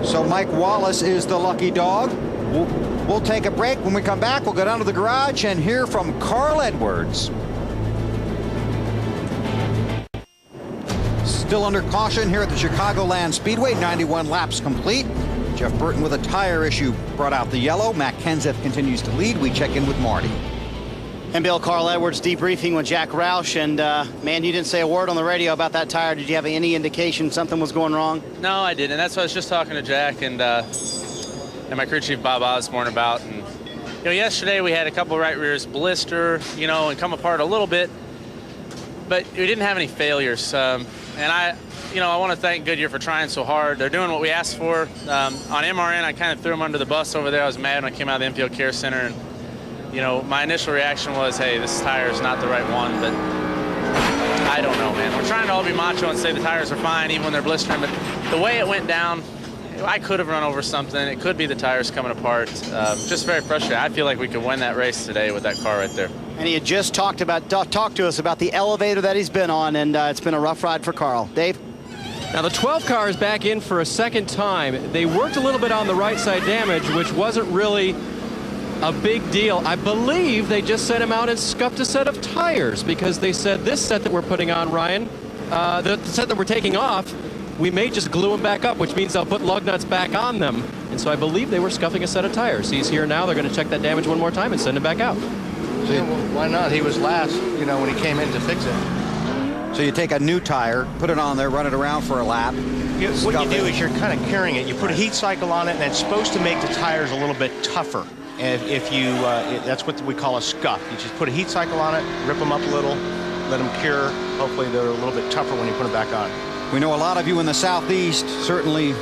So Mike Wallace is the lucky dog. We'll take a break. When we come back, we'll go down to the garage and hear from Carl Edwards. Still under caution here at the Chicagoland Speedway. 91 laps complete. Jeff Burton with a tire issue brought out the yellow. Matt Kenseth continues to lead. We check in with Marty. And Bill, Carl Edwards debriefing with Jack Roush. And, man, you didn't say a word on the radio about that tire. Did you have any indication something was going wrong? No, I didn't. That's what I was just talking to Jack and my crew chief, Bob Osborne, about. And, you know, yesterday we had a couple right rears blister, you know, and come apart a little bit. But we didn't have any failures. And I want to thank Goodyear for trying so hard. They're doing what we asked for. On MRN, I kind of threw them under the bus over there. I was mad when I came out of the infield care center. And, you know, my initial reaction was, hey, this tire is not the right one. But I don't know, man. We're trying to all be macho and say the tires are fine even when they're blistering. But the way it went down, I could have run over something. It could be the tires coming apart. Just very frustrating. I feel like we could win that race today with that car right there. And he had just talked to us about the elevator that he's been on, and it's been a rough ride for Carl. Dave? Now the 12 car is back in for a second time. They worked a little bit on the right side damage, which wasn't really a big deal. I believe they just sent him out and scuffed a set of tires because they said this set that we're putting on, Ryan, the set that we're taking off, we may just glue them back up, which means they'll put lug nuts back on them. And so I believe they were scuffing a set of tires. He's here now. They're going to check that damage one more time and send him back out. Yeah, well, why not? He was last, you know, when he came in to fix it. So you take a new tire, put it on there, run it around for a lap. What you do is you're kind of curing it. You put a heat cycle on it, and it's supposed to make the tires a little bit tougher. And if you, that's what we call a scuff. You just put a heat cycle on it, rip them up a little, let them cure. Hopefully they're a little bit tougher when you put them back on. We know a lot of you in the Southeast certainly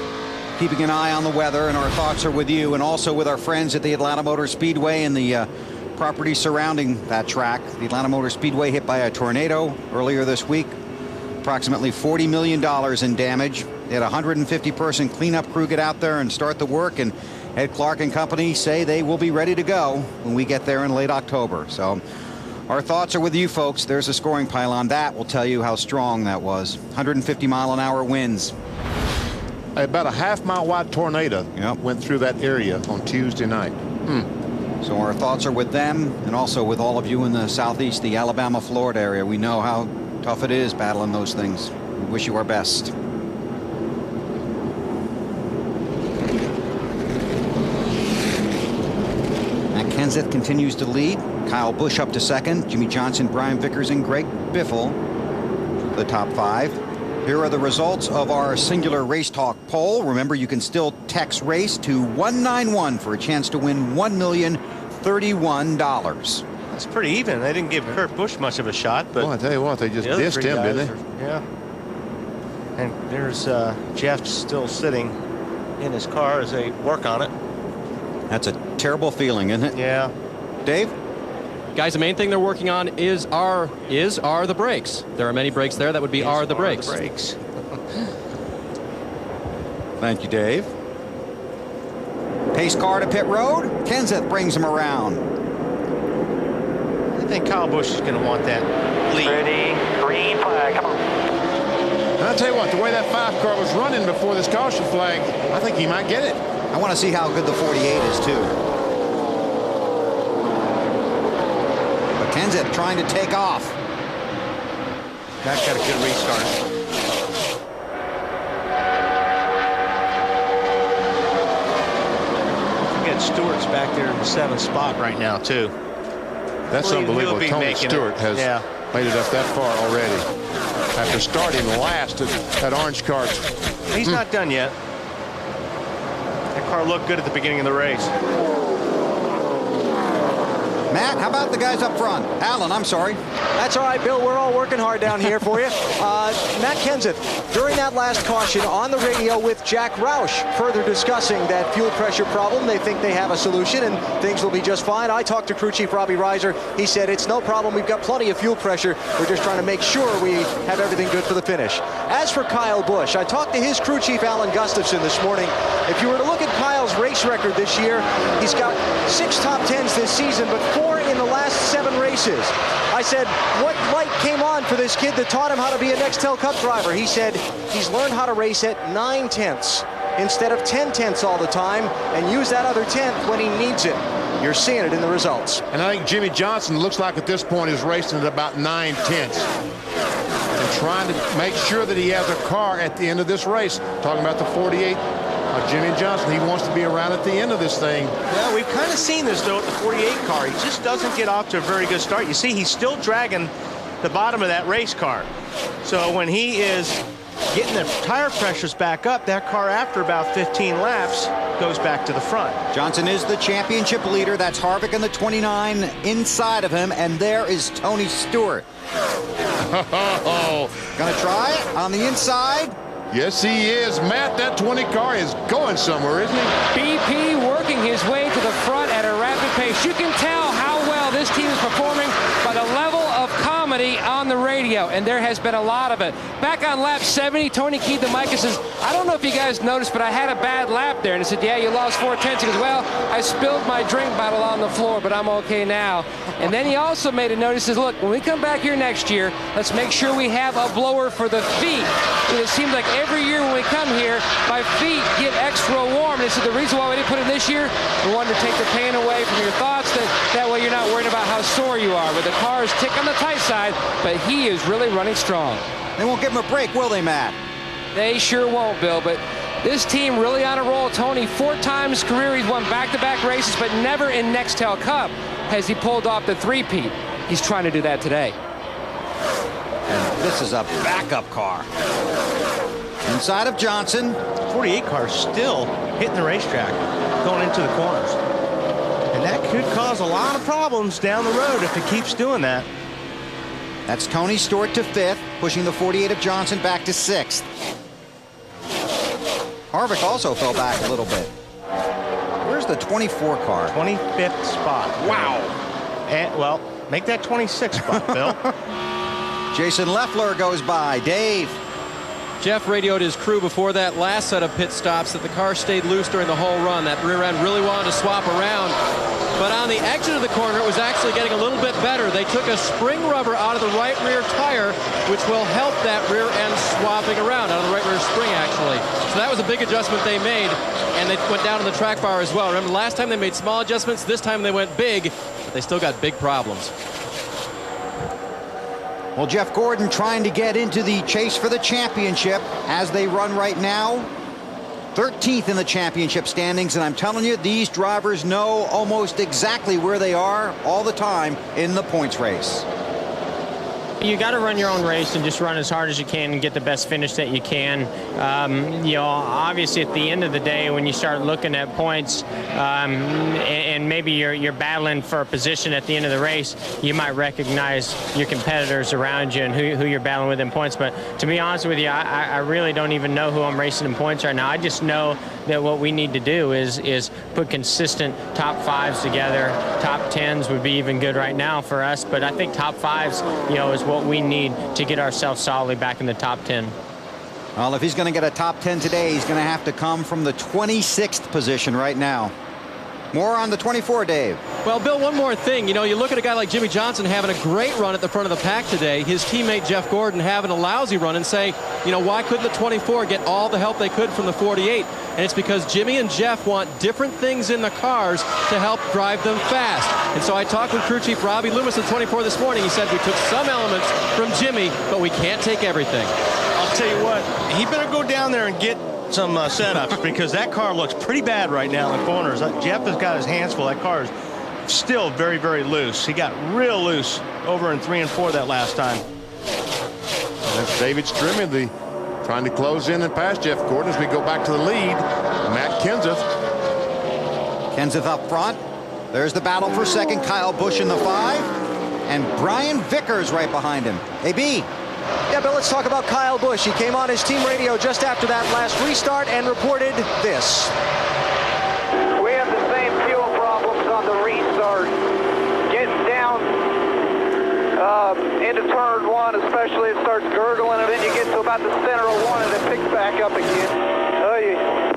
keeping an eye on the weather, and our thoughts are with you and also with our friends at the Atlanta Motor Speedway and the property surrounding that track. The Atlanta Motor Speedway hit by a tornado earlier this week. Approximately $40 million in damage. They had a 150-person cleanup crew get out there and start the work, and Ed Clark and company say they will be ready to go when we get there in late October. So our thoughts are with you folks. There's a scoring pylon. That will tell you how strong that was. 150-mile-an-hour winds. About a half-mile wide tornado went through that area on Tuesday night. So our thoughts are with them and also with all of you in the Southeast, the Alabama, Florida area. We know how tough it is battling those things. We wish you our best. Matt Kenseth continues to lead. Kyle Busch up to second. Jimmy Johnson, Brian Vickers, and Greg Biffle, the top 5. Here are the results of our Singular Race Talk poll. Remember, you can still text RACE to 191 for a chance to win $1,031. That's pretty even. They didn't give Kurt Busch much of a shot, but well, I tell you what, they just dissed him, didn't they? Yeah. And there's Jeff still sitting in his car as they work on it. That's a terrible feeling, isn't it? Yeah. Dave? Guys, the main thing they're working on are the brakes. There are many brakes there. That would be are the brakes. Thank you, Dave. Pace car to pit road. Kenseth brings him around. I think Kyle Busch is going to want that lead. Ready, green flag, come on. And I'll tell you what, the way that 5 car was running before this caution flag, I think he might get it. I want to see how good the 48 is, too. Kenseth trying to take off. Matt's got a good restart. Forget Stewart's back there in the 7th spot right now, too. That's unbelievable. Tony Stewart has made it up that far already. After starting last at Orange Cart. He's not done yet. That car looked good at the beginning of the race. Matt, how about the guys up front? Alan, I'm sorry. That's all right, Bill. We're all working hard down here for you. Matt Kenseth, during that last caution on the radio with Jack Roush, further discussing that fuel pressure problem. They think they have a solution and things will be just fine. I talked to crew chief Robbie Reiser. He said it's no problem. We've got plenty of fuel pressure. We're just trying to make sure we have everything good for the finish. As for Kyle Busch, I talked to his crew chief Alan Gustafson this morning. If you were to look at Kyle's race record this year, he's got 6 top 10s this season, but 4 in the last 7 races. I said, what light came on for this kid that taught him how to be a Nextel Cup driver? He said he's learned how to race at 9/10 instead of 10/10 all the time and use that other 10th when he needs it. You're seeing it in the results. And I think Jimmy Johnson looks like at this point is racing at about 9/10 and trying to make sure that he has a car at the end of this race. Talking about the 48 Jimmy Johnson, he wants to be around at the end of this thing. Yeah, we've kind of seen this, though, at the 48 car. He just doesn't get off to a very good start. You see, he's still dragging the bottom of that race car. So when he is getting the tire pressures back up, that car, after about 15 laps, goes back to the front. Johnson is the championship leader. That's Harvick in the 29 inside of him, and there is Tony Stewart. Gonna try it on the inside. Yes, he is. Matt, that 20 car is going somewhere, isn't he? BP working his way to the front at a rapid pace. You can tell how well this team is performing by the level of comedy on the radio, and there has been a lot of it. Back on lap 70, Tony keyed the mic and says, I don't know if you guys noticed, but I had a bad lap there. And he said, yeah, you lost 4/10. He goes, well, I spilled my drink bottle on the floor, but I'm okay now. And then he also made a note. He says, look, when we come back here next year, let's make sure we have a blower for the feet. And it seems like every year when we come here, my feet get extra warm. they said the reason why we didn't put it this year, we wanted to take the pain away from your thoughts. That way you're not worried about how sore you are. But the car is tick on the tight side, but he is really running strong. They won't give him a break, will they, Matt? They sure won't, Bill, but this team really on a roll. Tony, 4 times career, he's won back-to-back races, but never in Nextel Cup has he pulled off the three-peat. He's trying to do that today. And this is a backup car. Inside of Johnson. 48 car still hitting the racetrack, going into the corners. And that could cause a lot of problems down the road if it keeps doing that. That's Tony Stewart to 5th, pushing the 48 of Johnson back to 6th. Harvick also fell back a little bit. Where's the 24 car? 25th spot. Wow. And, well, make that 26th spot, Bill. Jason Leffler goes by. Dave. Jeff radioed his crew before that last set of pit stops that the car stayed loose during the whole run. That rear end really wanted to swap around. But on the exit of the corner, it was actually getting a little bit better. They took a spring rubber out of the right rear tire, which will help that rear end swapping around, out of the right rear spring, actually. So that was a big adjustment they made, and they went down to the track bar as well. Remember, last time they made small adjustments, this time they went big, but they still got big problems. Well, Jeff Gordon trying to get into the chase for the championship as they run right now. 13th in the championship standings, and I'm telling you, these drivers know almost exactly where they are all the time in the points race. You got to run your own race and just run as hard as you can and get the best finish that you can. You know, obviously at the end of the day, when you start looking at points and maybe you're battling for a position at the end of the race, you might recognize your competitors around you and who you're battling with in points. But to be honest with you, I really don't even know who I'm racing in points right now. I just know that what we need to do is put consistent top 5s together. Top 10s would be even good right now for us, but I think top 5s, you know, is what we need to get ourselves solidly back in the top 10. Well, if he's going to get a top 10 today, he's going to have to come from the 26th position right now. More on the 24, Dave. Well, Bill, one more thing. You know, you look at a guy like Jimmy Johnson having a great run at the front of the pack today, his teammate Jeff Gordon having a lousy run, and say, you know, why couldn't the 24 get all the help they could from the 48? And it's because Jimmy and Jeff want different things in the cars to help drive them fast. And so I talked with crew chief Robbie Loomis at 24 this morning. He said we took some elements from Jimmy, but we can't take everything. I'll tell you what, he better go down there and get some setups, because that car looks pretty bad right now in the corners. Jeff has got his hands full. That car is still very, very loose. He got real loose over in 3 and 4 that last time. And that's David Strimmy, trying to close in and pass Jeff Gordon as we go back to the lead. Matt Kenseth. Kenseth up front. There's the battle for second. Kyle Busch in the 5. And Brian Vickers right behind him. AB. Yeah, Bill, let's talk about Kyle Busch. He came on his team radio just after that last restart and reported this. We have the same fuel problems on the restart. Getting down into turn 1, especially, it starts gurgling, and then you get to about the center of 1 and it picks back up again. Oh, yeah.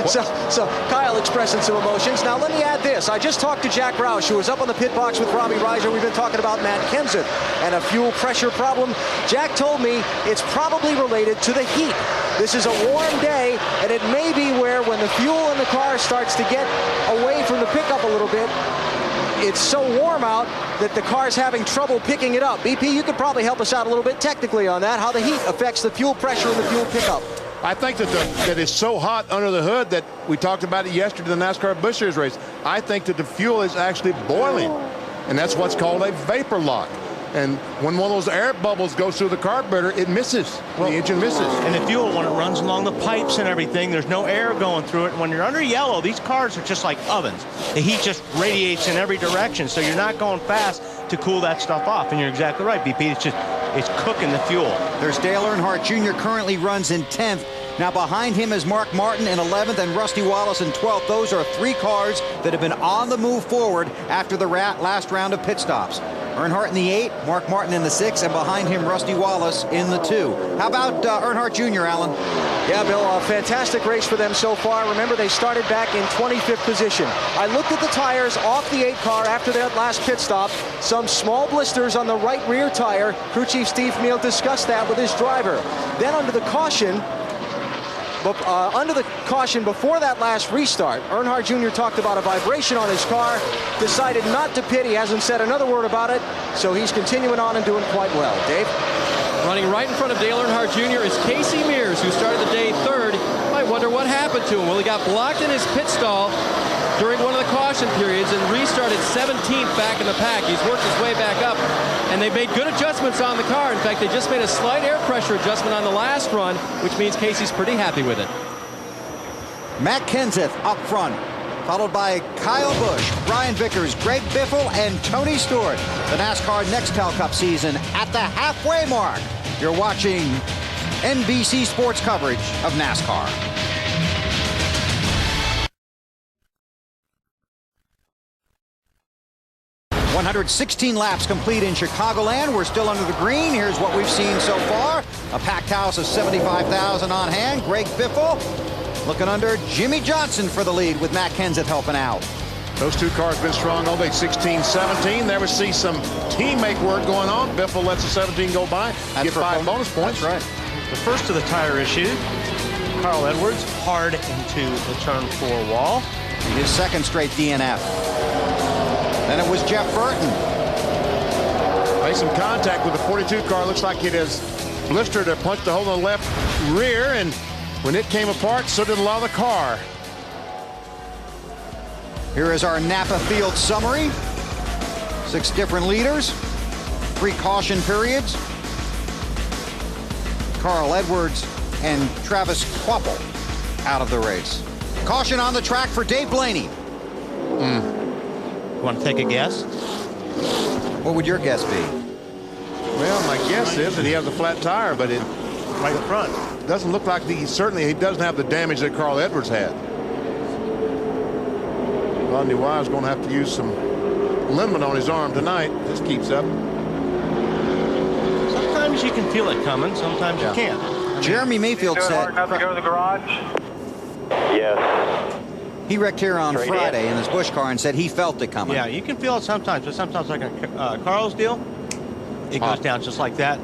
So Kyle expressing some emotions. Now let me add this. I just talked to Jack Roush, who was up on the pit box with Robbie Reiser. We've been talking about Matt Kenseth and a fuel pressure problem. Jack told me it's probably related to the heat. This is a warm day, and it may be where when the fuel in the car starts to get away from the pickup a little bit, it's so warm out that the car's having trouble picking it up. BP, you could probably help us out a little bit technically on that, how the heat affects the fuel pressure and the fuel pickup. I think that it's so hot under the hood that we talked about it yesterday in the NASCAR Busch Series race. I think that the fuel is actually boiling, and that's what's called a vapor lock. And when one of those air bubbles goes through the carburetor, it misses. The engine misses. And the fuel, when it runs along the pipes and everything, there's no air going through it. And when you're under yellow, these cars are just like ovens. The heat just radiates in every direction, so you're not going fast to cool that stuff off. And you're exactly right, BP. It's cooking the fuel. There's Dale Earnhardt Jr. currently runs in 10th. Now behind him is Mark Martin in 11th and Rusty Wallace in 12th. Those are 3 cars that have been on the move forward after the last round of pit stops. Earnhardt in the 8, Mark Martin in the 6, and behind him Rusty Wallace in the 2. How about Earnhardt Jr., Alan? Yeah, Bill, a fantastic race for them so far. Remember, they started back in 25th position. I looked at the tires off the 8 car after that last pit stop. Some small blisters on the right rear tire. Crew Chief Steve Meal discussed that with his driver. Then under the caution, under the caution before that last restart. Earnhardt Jr. talked about a vibration on his car, decided not to pit. He hasn't said another word about it, so he's continuing on and doing quite well. Dave? Running right in front of Dale Earnhardt Jr. is Casey Mears, who started the day third. You might wonder what happened to him. Well, he got blocked in his pit stall during one of the caution periods and restarted 17th back in the pack. He's worked his way back up, and they made good adjustments on the car. In fact, they just made a slight air pressure adjustment on the last run, which means Casey's pretty happy with it. Matt Kenseth up front, followed by Kyle Busch, Brian Vickers, Greg Biffle, and Tony Stewart. The NASCAR Nextel Cup season at the halfway mark. You're watching NBC Sports coverage of NASCAR. "116 laps complete in Chicagoland. We're still under the green. Here's what we've seen so far. A packed house of 75,000 on hand. Greg Biffle looking under Jimmy Johnson for the lead with Matt Kenseth helping out. Those two cars have been strong all day, 16, 17. There we see some teammate work going on. Biffle lets the 17 go by, get 5 bonus points. That's right. The first of the tire issue, Carl Edwards hard into the turn 4 wall. His second straight DNF. Then it was Jeff Burton. Made some contact with the 42 car. Looks like it has blistered or punched a hole in the left rear, and when it came apart, so did a lot of the car. Here is our Napa Field summary. 6 different leaders, 3 caution periods. Carl Edwards and Travis Kvapil out of the race. Caution on the track for Dave Blaney. Want to take a guess? What would your guess be? Well, my guess is that he has a flat tire, but it right in front. Doesn't look like he doesn't have the damage that Carl Edwards had. Rodney Wise going to have to use some limit on his arm tonight. This keeps up. Sometimes you can feel it coming, sometimes you can't. Jeremy Mayfield said hard enough to go to the garage? Yes. he wrecked here on Friday in his Busch car and said he felt it coming. Yeah, you can feel it sometimes, but sometimes like a Carl's deal, it goes down just like that.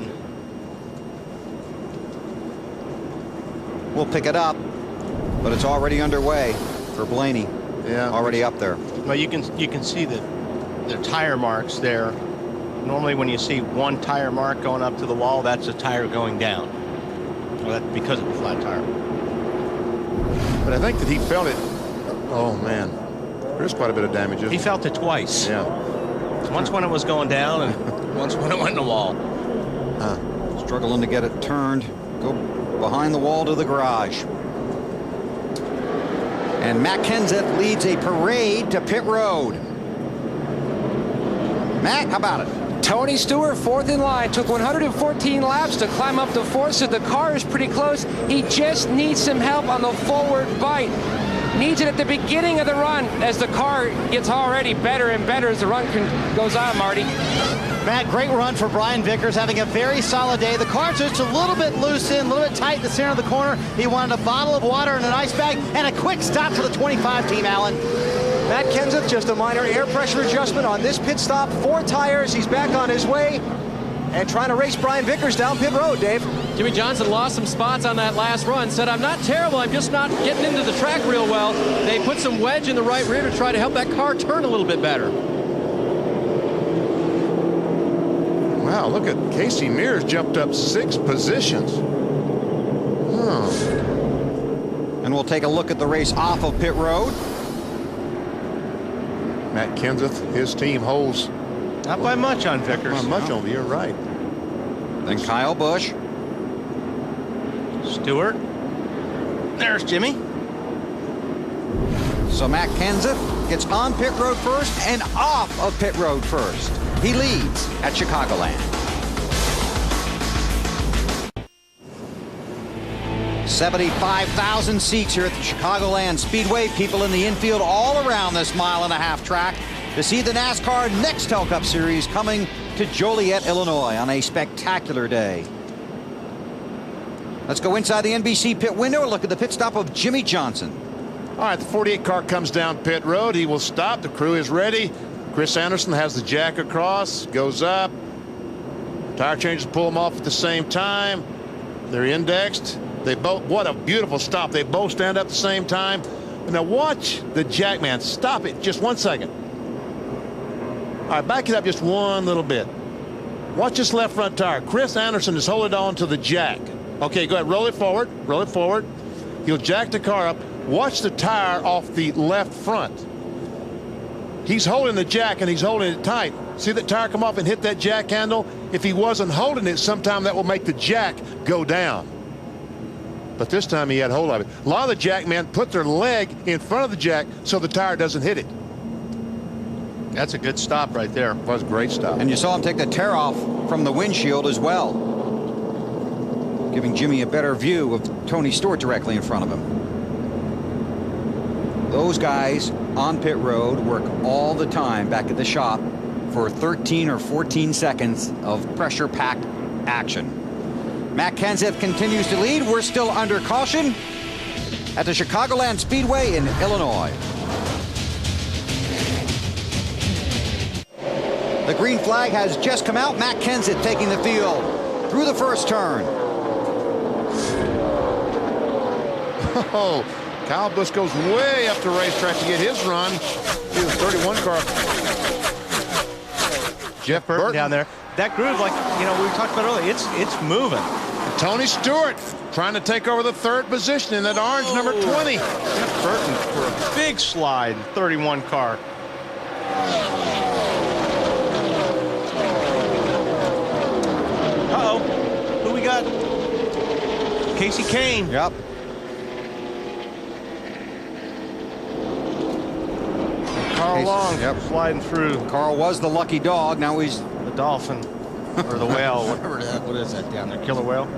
We'll pick it up, but it's already underway for Blaney. Yeah, already up there. Well, you can see the tire marks there. Normally, when you see one tire mark going up to the wall, that's a tire going down. Well, that's because of the flat tire. But I think that he felt it. Oh man, there's quite a bit of damage. He felt it twice. Yeah. Once when it was going down, and once when it went in the wall. Struggling to get it turned. Go behind the wall to the garage. And Matt Kenseth leads a parade to pit road. Matt, how about it? Tony Stewart, fourth in line, took 114 laps to climb up to fourth, so the car is pretty close. He just needs some help on the forward bite. Needs it at the beginning of the run as the car gets already better and better as the run goes on, Marty. Matt, great run for Brian Vickers, having a very solid day. The car's just a little bit loose in, a little bit tight in the center of the corner. He wanted a bottle of water and an ice bag and a quick stop for the 25 team, Alan. Matt Kenseth, just a minor air pressure adjustment on this pit stop. 4 tires, he's back on his way and trying to race Brian Vickers down pit road, Dave. Jimmy Johnson lost some spots on that last run, said, I'm not terrible, I'm just not getting into the track real well. They put some wedge in the right rear to try to help that car turn a little bit better. Wow, look at Casey Mears jumped up 6 positions. And we'll take a look at the race off of pit road. Matt Kenseth, his team holds. Not by much on Vickers. Not much on, you're right. Then Kyle Busch. Stewart. There's Jimmy. So Matt Kenseth gets on pit road first and off of pit road first. He leads at Chicagoland. 75,000 seats here at the Chicagoland Speedway. People in the infield all around this mile-and-a-half track to see the NASCAR Nextel Cup Series coming to Joliet, Illinois on a spectacular day. Let's go inside the NBC pit window and look at the pit stop of Jimmy Johnson. All right, the 48 car comes down pit road. He will stop. The crew is ready. Chris Anderson has the jack across, goes up. Tire changers pull them off at the same time. They're indexed. They both, what a beautiful stop. They both stand up at the same time. Now watch the Jackman. Stop it just 1 second. All right, back it up just one little bit. Watch this left front tire. Chris Anderson is holding on to the jack. Okay, go ahead, roll it forward, roll it forward. He'll jack the car up. Watch the tire off the left front. He's holding the jack and he's holding it tight. See that tire come off and hit that jack handle? If he wasn't holding it, sometime that will make the jack go down. But this time he had hold of it. A lot of the jack men put their leg in front of the jack so the tire doesn't hit it. That's a good stop right there. It was a great stop. And you saw him take the tear off from the windshield as well, giving Jimmy a better view of Tony Stewart directly in front of him. Those guys on pit road work all the time back at the shop for 13 or 14 seconds of pressure-packed action. Matt Kenseth continues to lead. We're still under caution at the Chicagoland Speedway in Illinois. The green flag has just come out. Matt Kenseth taking the field through the first turn. Oh, Kyle Busch goes way up the racetrack to get his run. He was 31 car. Jeff Burton down there. That groove, like we talked about earlier, it's moving. Tony Stewart trying to take over the third position in that orange number 20. Jeff Burton for a big slide, 31 car. Uh-oh. Who we got? Casey Kane. Yep. Carl Long sliding through. Carl was the lucky dog. Now he's the dolphin or the whale, whatever that. What is that down there? Killer whale.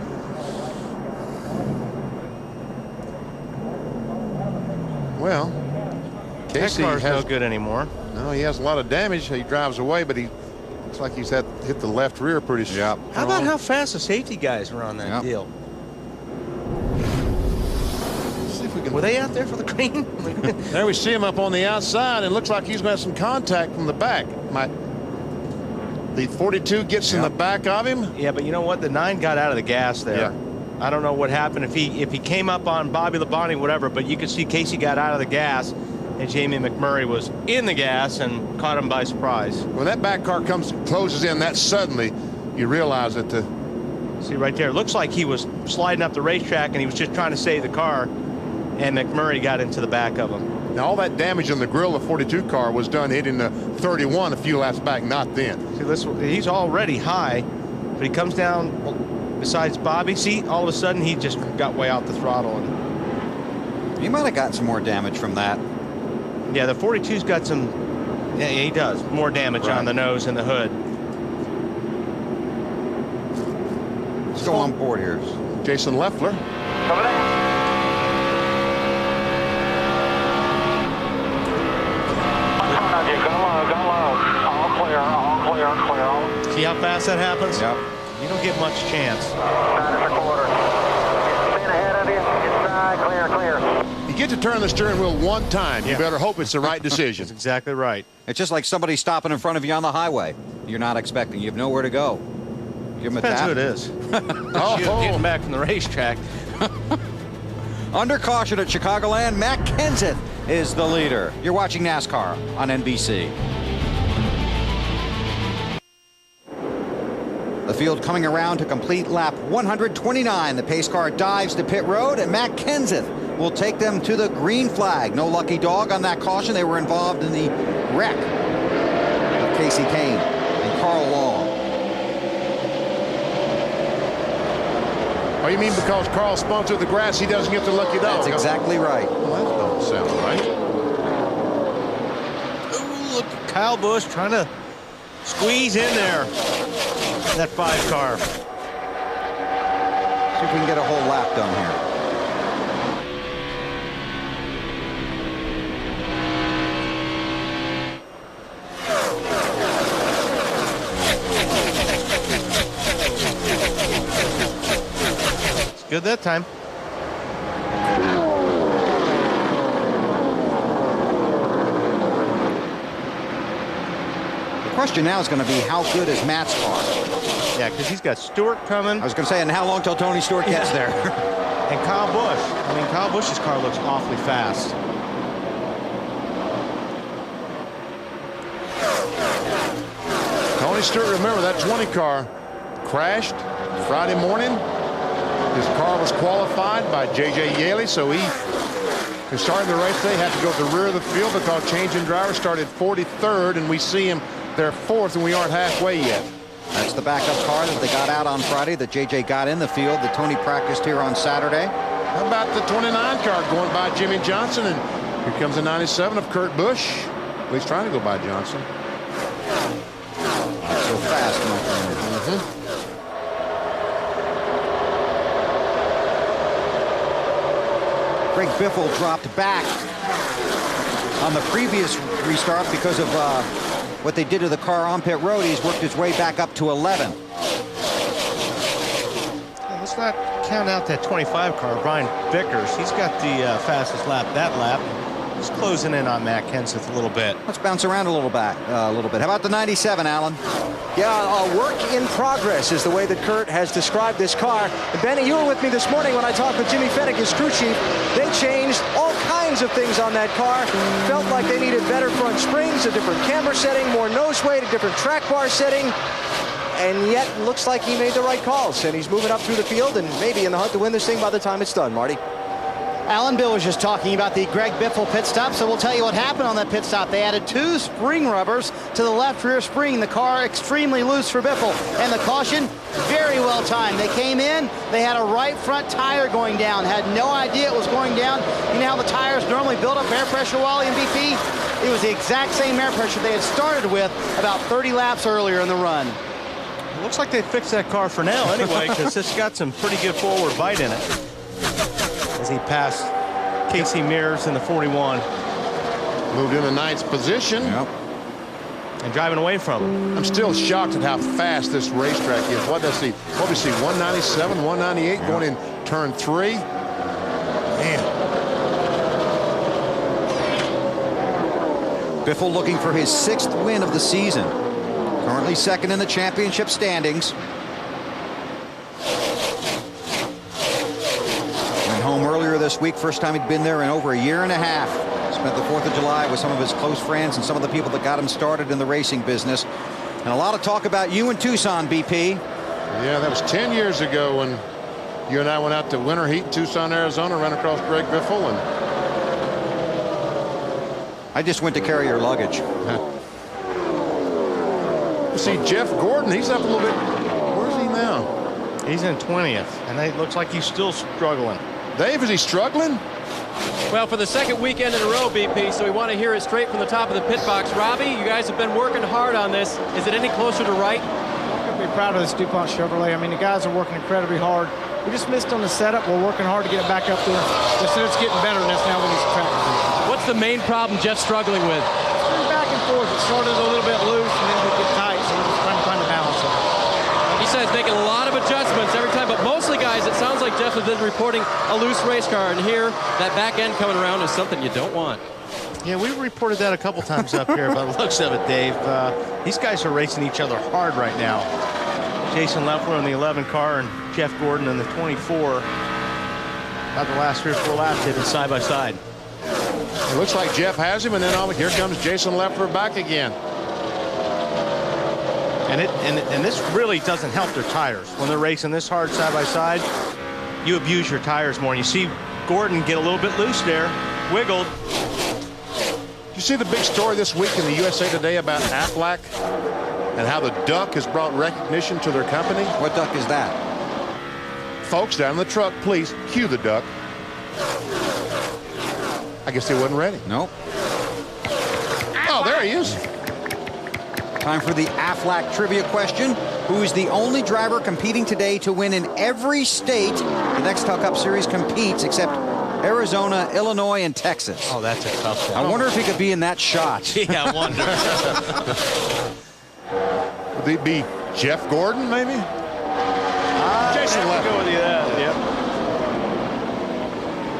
Well, Casey that car's has no good anymore. No, he has a lot of damage. He drives away, but he looks like he's hit the left rear pretty strong. How about how fast the safety guys were on that deal? Were they out there for the green? There we see him up on the outside, and it looks like he's going to have some contact from the back. The 42 gets in the back of him. Yeah, but you know what? The 9 got out of the gas there. Yeah. I don't know what happened if he came up on Bobby Labonte, whatever, but you could see Casey got out of the gas and Jamie McMurray was in the gas and caught him by surprise. When that back car closes in that suddenly, you realize that see right there, it looks like he was sliding up the racetrack and he was just trying to save the car, and McMurray got into the back of him. Now all that damage on the grill of the 42 car was done hitting the 31 a few laps back, not then. See, he's already high, but he comes down besides Bobby. See, all of a sudden he just got way out the throttle. And he might have gotten some more damage from that. Yeah, the 42's got some, yeah, he does, more damage on the nose and the hood. Let's go on board here. Jason Leffler. Over there. See how fast that happens? Yep. You don't get much chance. 9.25. Staying ahead of you. Inside, clear. You get to turn the steering wheel one time. You better hope it's the right decision. That's exactly right. It's just like somebody stopping in front of you on the highway. You're not expecting. You have nowhere to go. Give him a tap. Depends who it is. Getting back from the racetrack. Under caution at Chicagoland, Matt Kenseth is the leader. You're watching NASCAR on NBC. The field coming around to complete lap 129. The pace car dives to pit road, and Matt Kenseth will take them to the green flag. No lucky dog on that caution. They were involved in the wreck of Casey Kane and Carl Long. Oh, you mean because Carl spun through the grass, he doesn't get the lucky dog? That's exactly right. Well, that don't sound right. Ooh, look at Kyle Busch trying to squeeze in there. That 5 car. See if we can get a whole lap done here. It's good that time. The question now is going to be how good is Matt's car? Yeah, because he's got Stewart coming. I was going to say, and how long till Tony Stewart gets there? And Kyle Busch. I mean, Kyle Busch's car looks awfully fast. Tony Stewart, remember that 20 car crashed Friday morning. His car was qualified by J.J. Yaley, so he started the race today, had to go to the rear of the field because changing driver started 43rd, and we see him there 4th, and we aren't halfway yet. That's the backup car that they got out on Friday that J.J. got in the field that Tony practiced here on Saturday. How about the 29 car going by Jimmy Johnson, and here comes the 97 of Kurt Busch. At least trying to go by Johnson. Not so fast, my friend. Greg Biffle dropped back on the previous restart because of what they did to the car on pit road. He's worked his way back up to 11. Let's not count out that 25 car, Brian Vickers. He's got the fastest lap that lap. He's closing in on Matt Kenseth a little bit. Let's bounce around a little bit. How about the 97, Alan? Yeah, a work in progress is the way that Kurt has described this car. And Benny, you were with me this morning when I talked with Jimmy Fennick, his crew chief. They changed all kinds of things on that car. Felt like they needed better front springs, a different camber setting, more nose weight, a different track bar setting. And yet, looks like he made the right calls. And he's moving up through the field and maybe in the hunt to win this thing by the time it's done, Marty. Alan Bill was just talking about the Greg Biffle pit stop, so we'll tell you what happened on that pit stop. They added 2 spring rubbers to the left rear spring. The car extremely loose for Biffle, and the caution very well timed. They came in, they had a right front tire going down, had no idea it was going down. You know how the tires normally build up air pressure, Wally and BP? It was the exact same air pressure they had started with about 30 laps earlier in the run. It looks like they fixed that car for now anyway, because it's got some pretty good forward bite in it. As he passed Casey Mears in the 41. Moved into 9th position. Yep. And driving away from him. I'm still shocked at how fast this racetrack is. What does he? What we see? 197, 198 going in turn 3. Man. Biffle looking for his 6th win of the season. Currently 2nd in the championship standings. Home earlier this week, first time he'd been there in over a year and a half. Spent the 4th of July with some of his close friends and some of the people that got him started in the racing business. And a lot of talk about you in Tucson, BP. Yeah, that was 10 years ago when you and I went out to winter heat in Tucson, Arizona, ran across Greg Biffle, and I just went to carry your luggage. See Jeff Gordon, he's up a little bit. Where's he now? He's in 20th, and it looks like he's still struggling. Dave, is he struggling? Well, for the 2nd weekend in a row, BP, so we want to hear it straight from the top of the pit box. Robbie, you guys have been working hard on this. Is it any closer to right? I'm going to be proud of this DuPont Chevrolet. I mean, the guys are working incredibly hard. We just missed on the setup. We're working hard to get it back up there. Just so it's getting better, and that's now we need some track. What's the main problem Jeff's struggling with? It's back and forth. It started a little bit loose, and then we get tight, so we're just trying to find the balance of it. He says making a lot of adjustments every time, but mostly, guys, it sounds like Jeff has been reporting a loose race car, and here, that back end coming around is something you don't want. Yeah, we reported that a couple times up here, by the looks of it, Dave. These guys are racing each other hard right now. Jason Leffler in the 11 car and Jeff Gordon in the 24. About the last 3 or 4 laps, they've been side by side. It looks like Jeff has him, and then here comes Jason Leffler back again. And this really doesn't help their tires. When they're racing this hard side by side, you abuse your tires more. And you see Gordon get a little bit loose there, wiggled. You see the big story this week in the USA Today about Aflac and how the duck has brought recognition to their company? What duck is that? Folks down in the truck, please cue the duck. I guess they wasn't ready. Nope. Oh, there he is. Time for the Aflac trivia question. Who is the only driver competing today to win in every state the Nextel Cup Series competes except Arizona, Illinois, and Texas? Oh, that's a tough one. I wonder if he could be in that shot. Yeah, I wonder. Would it be Jeff Gordon, maybe? Jason Leffler. Go with you that. Yep.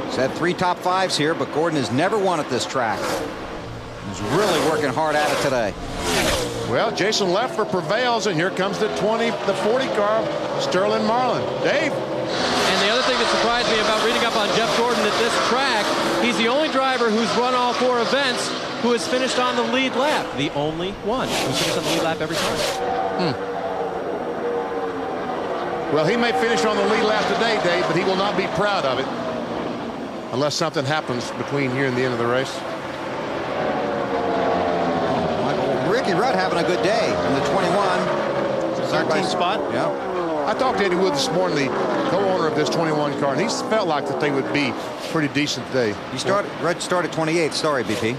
He's had 3 top 5s here, but Gordon has never won at this track. He's really working hard at it today. Well, Jason Leffler prevails, and here comes the 40 car, Sterling Marlin. Dave? And the other thing that's surprised me about reading up on Jeff Gordon at this track. He's the only driver who's run all 4 events who has finished on the lead lap. The only one who's finished on the lead lap every time. Well, he may finish on the lead lap today, Dave, but he will not be proud of it unless something happens between here and the end of the race. Ricky Rudd having a good day in the 21. 13th spot. Yeah. I talked to Eddie Wood this morning, the co-owner of this 21 car, and he felt like that they would be pretty decent today. Rudd started 28th. Sorry, BP.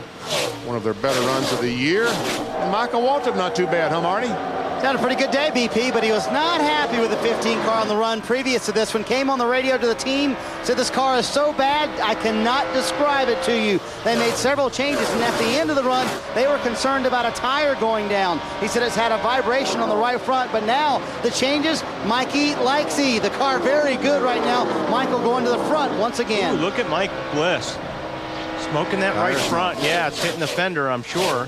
One of their better runs of the year. And Michael Waltrip, not too bad, huh, Marty? He's had a pretty good day, BP, but he was not happy with the 15 car on the run previous to this one. Came on the radio to the team, said this car is so bad, I cannot describe it to you. They made several changes, and at the end of the run, they were concerned about a tire going down. He said it's had a vibration on the right front, but now the changes, Mikey Likesy. The car very good right now. Michael going to the front once again. Ooh, look at Mike Bliss. Smoking that right front. Yeah, it's hitting the fender, I'm sure.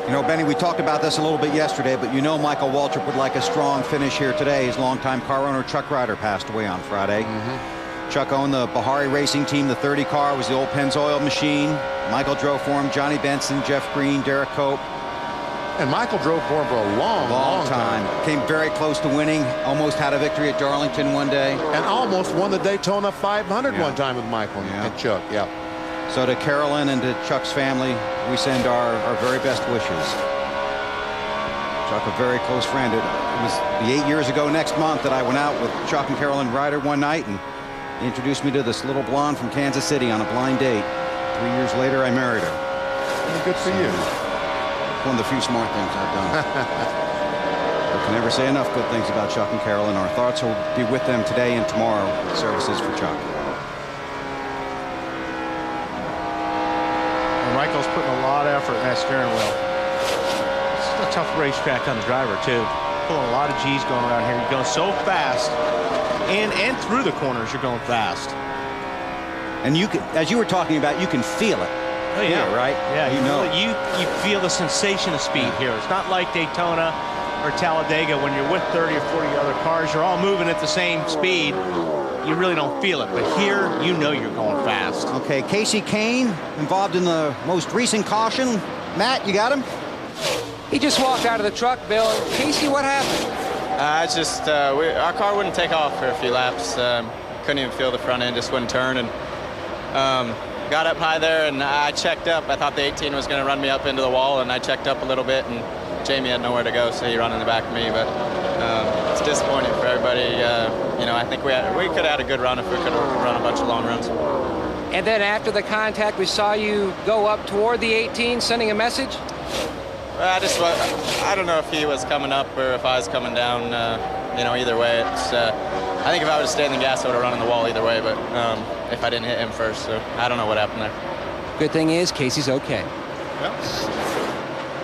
You know, Benny, we talked about this a little bit yesterday, but you know Michael Waltrip would like a strong finish here today. His longtime car owner, Chuck Ryder, passed away on Friday. Chuck owned the Bahari Racing Team. The 30 car was the old Pennzoil machine. Michael drove for him. Johnny Benson, Jeff Green, Derek Cope. And Michael drove for him for a long time. Came very close to winning. Almost had a victory at Darlington one day. And almost won the Daytona 500 one time with Michael and Chuck. Yeah. So to Carolyn and to Chuck's family, we send our very best wishes. Chuck, a very close friend. It was the 8 years ago next month that I went out with Chuck and Carolyn Ryder one night, and he introduced me to this little blonde from Kansas City on a blind date. 3 years later, I married her. Well, good for you. One of the few smart things I've done. I can never say enough good things about Chuck and Carolyn. Our thoughts will be with them today and tomorrow. Services for Chuck. Michael's putting a lot of effort in that steering wheel. It's a tough racetrack on the driver, too. Pulling a lot of G's going around here. You're going so fast. And through the corners, you're going fast. And you can, as you were talking about, you can feel it. Oh, yeah. Here, right? Yeah, you know. You feel the sensation of speed here. It's not like Daytona or Talladega when you're with 30 or 40 other cars. You're all moving at the same speed. You really don't feel it, but here you know you're going fast. Okay, Casey Kane involved in the most recent caution. Matt, you got him? He just walked out of the truck, Bill. Casey, what happened? It's just our car wouldn't take off for a few laps. Couldn't even feel the front end, just wouldn't turn, and got up high there, and I checked up. I thought the 18 was going to run me up into the wall, and I checked up a little bit, and Jamie had nowhere to go, so he ran in the back of me. But it's disappointing for everybody. You know, I think we could have had a good run if we could have run a bunch of long runs. And then after the contact, we saw you go up toward the 18, sending a message? I don't know if he was coming up or if I was coming down. You know, either way, it's. I think if I would have stayed in the gas, I would have run in the wall either way. But if I didn't hit him first, so I don't know what happened there. Good thing is, Casey's okay. Yep.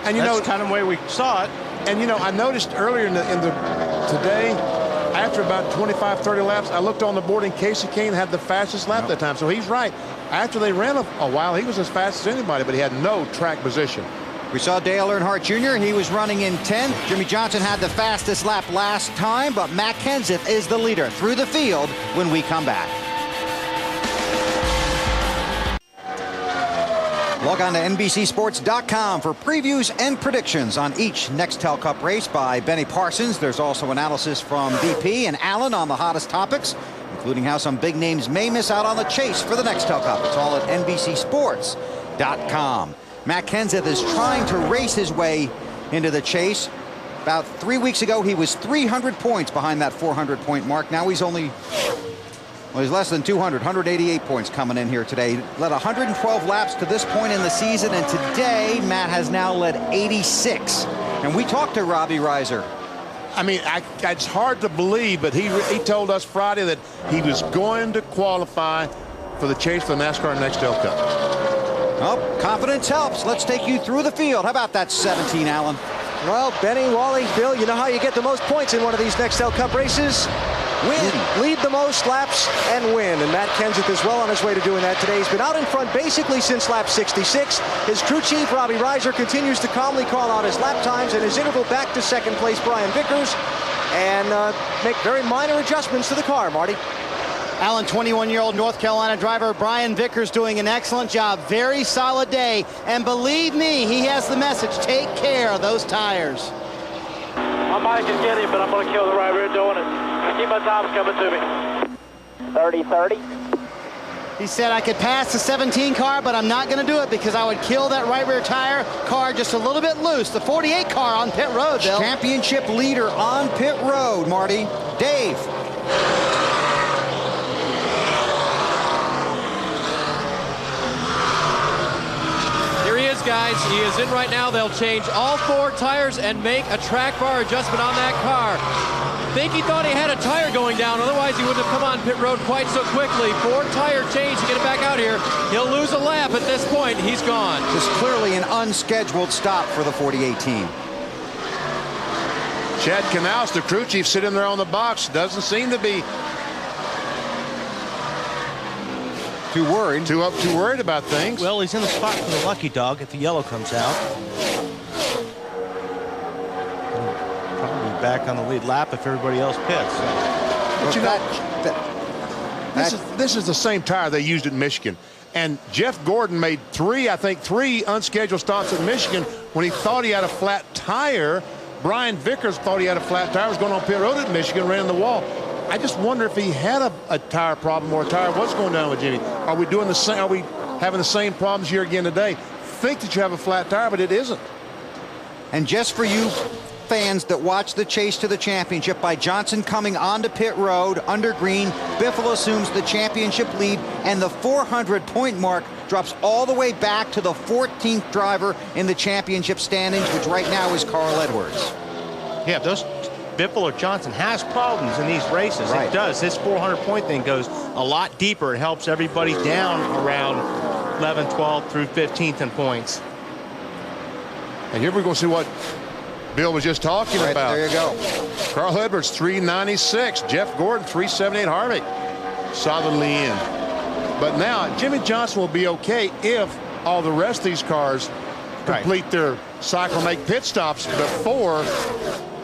And you That's know, kind of the way we saw it. And you know, I noticed earlier in the today, after about 25, 30 laps, I looked on the board and Casey Kane had the fastest lap that time. So he's right. After they ran a while, he was as fast as anybody, but he had no track position. We saw Dale Earnhardt Jr. He was running in 10th. Jimmy Johnson had the fastest lap last time, but Matt Kenseth is the leader through the field when we come back. Log on to NBCSports.com for previews and predictions on each Nextel Cup race by Benny Parsons. There's also analysis from BP and Allen on the hottest topics, including how some big names may miss out on the chase for the Nextel Cup. It's all at NBCSports.com. Matt Kenseth is trying to race his way into the chase. About 3 weeks ago, he was 300 points behind that 400-point mark. Now he's only... well, he's less than 200, 188 points coming in here today. Led 112 laps to this point in the season, and today Matt has now led 86. And we talked to Robbie Reiser. I mean, it's hard to believe, but he told us Friday that he was going to qualify for the chase for the NASCAR Nextel Cup. Oh, confidence helps. Let's take you through the field. How about that 17, Allen? Well, Benny, Wally, Bill, you know how you get the most points in one of these Nextel Cup races? Win. Lead the most laps and win. And Matt Kenseth is well on his way to doing that today. He's been out in front basically since lap 66. His crew chief, Robbie Reiser, continues to calmly call out his lap times and his interval back to second place, Brian Vickers. and make very minor adjustments to the car, Marty. Alan, 21-year-old North Carolina driver Brian Vickers doing an excellent job. Very solid day. And believe me, he has the message. Take care of those tires. I might just get him, but I'm going to kill the right rear doing it. Keep my times coming to me. 30-30. He said I could pass the 17 car, but I'm not going to do it because I would kill that right rear tire car just a little bit loose. The 48 car on pit road, Bill. Championship leader on pit road, Marty. Dave. Here he is, guys. He is in right now. They'll change all 4 tires and make a track bar adjustment on that car. I think he thought he had a tire going down, otherwise he wouldn't have come on pit road quite so quickly. 4 tire change to get it back out here. He'll lose a lap at this point. He's gone. This is clearly an unscheduled stop for the 48 team. Chad Knaus, the crew chief, sitting there on the box, doesn't seem to be too worried. Too worried about things. Well, he's in the spot for the lucky dog if the yellow comes out. Probably back on the lead lap if everybody else pits. So. But you know, this is the same tire they used at Michigan. And Jeff Gordon made three unscheduled stops at Michigan when he thought he had a flat tire. Brian Vickers thought he had a flat tire, was going on pit road at Michigan, ran the wall. I just wonder if he had a tire problem or a tire was going down with Jimmy. Are we doing the same? Are we having the same problems here again today? Think that you have a flat tire, but it isn't. And just for you fans that watch the chase to the championship, by Johnson coming onto pit road under green, Biffle assumes the championship lead, and the 400-point mark drops all the way back to the 14th driver in the championship standings, which right now is Carl Edwards. Yeah, those Biffle or Johnson has problems in these races. Right. It does. This 400-point thing goes a lot deeper. It helps everybody down around 11th, 12th through 15th in points. And here we're going to see what Bill was just talking about. There you go. Carl Edwards, 396. Jeff Gordon, 378. Harvick solidly in. But now Jimmy Johnson will be okay if all the rest of these cars complete their cycle, make pit stops before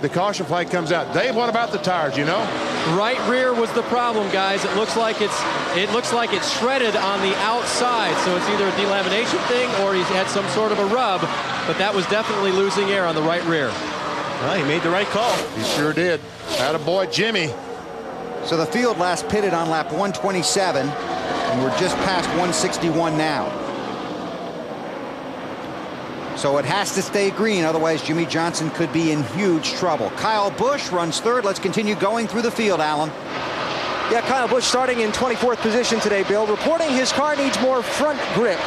the caution flag comes out. Dave, what about the tires, you know? Right rear was the problem, guys. It looks like it's shredded on the outside, so it's either a delamination thing or he's had some sort of a rub, but that was definitely losing air on the right rear. Well, he made the right call. He sure did. Attaboy, Jimmy. So the field last pitted on lap 127, and we're just past 161 now. So it has to stay green, otherwise Jimmy Johnson could be in huge trouble. Kyle Busch runs third. Let's continue going through the field, Alan. Yeah, Kyle Busch starting in 24th position today, Bill. Reporting his car needs more front grip.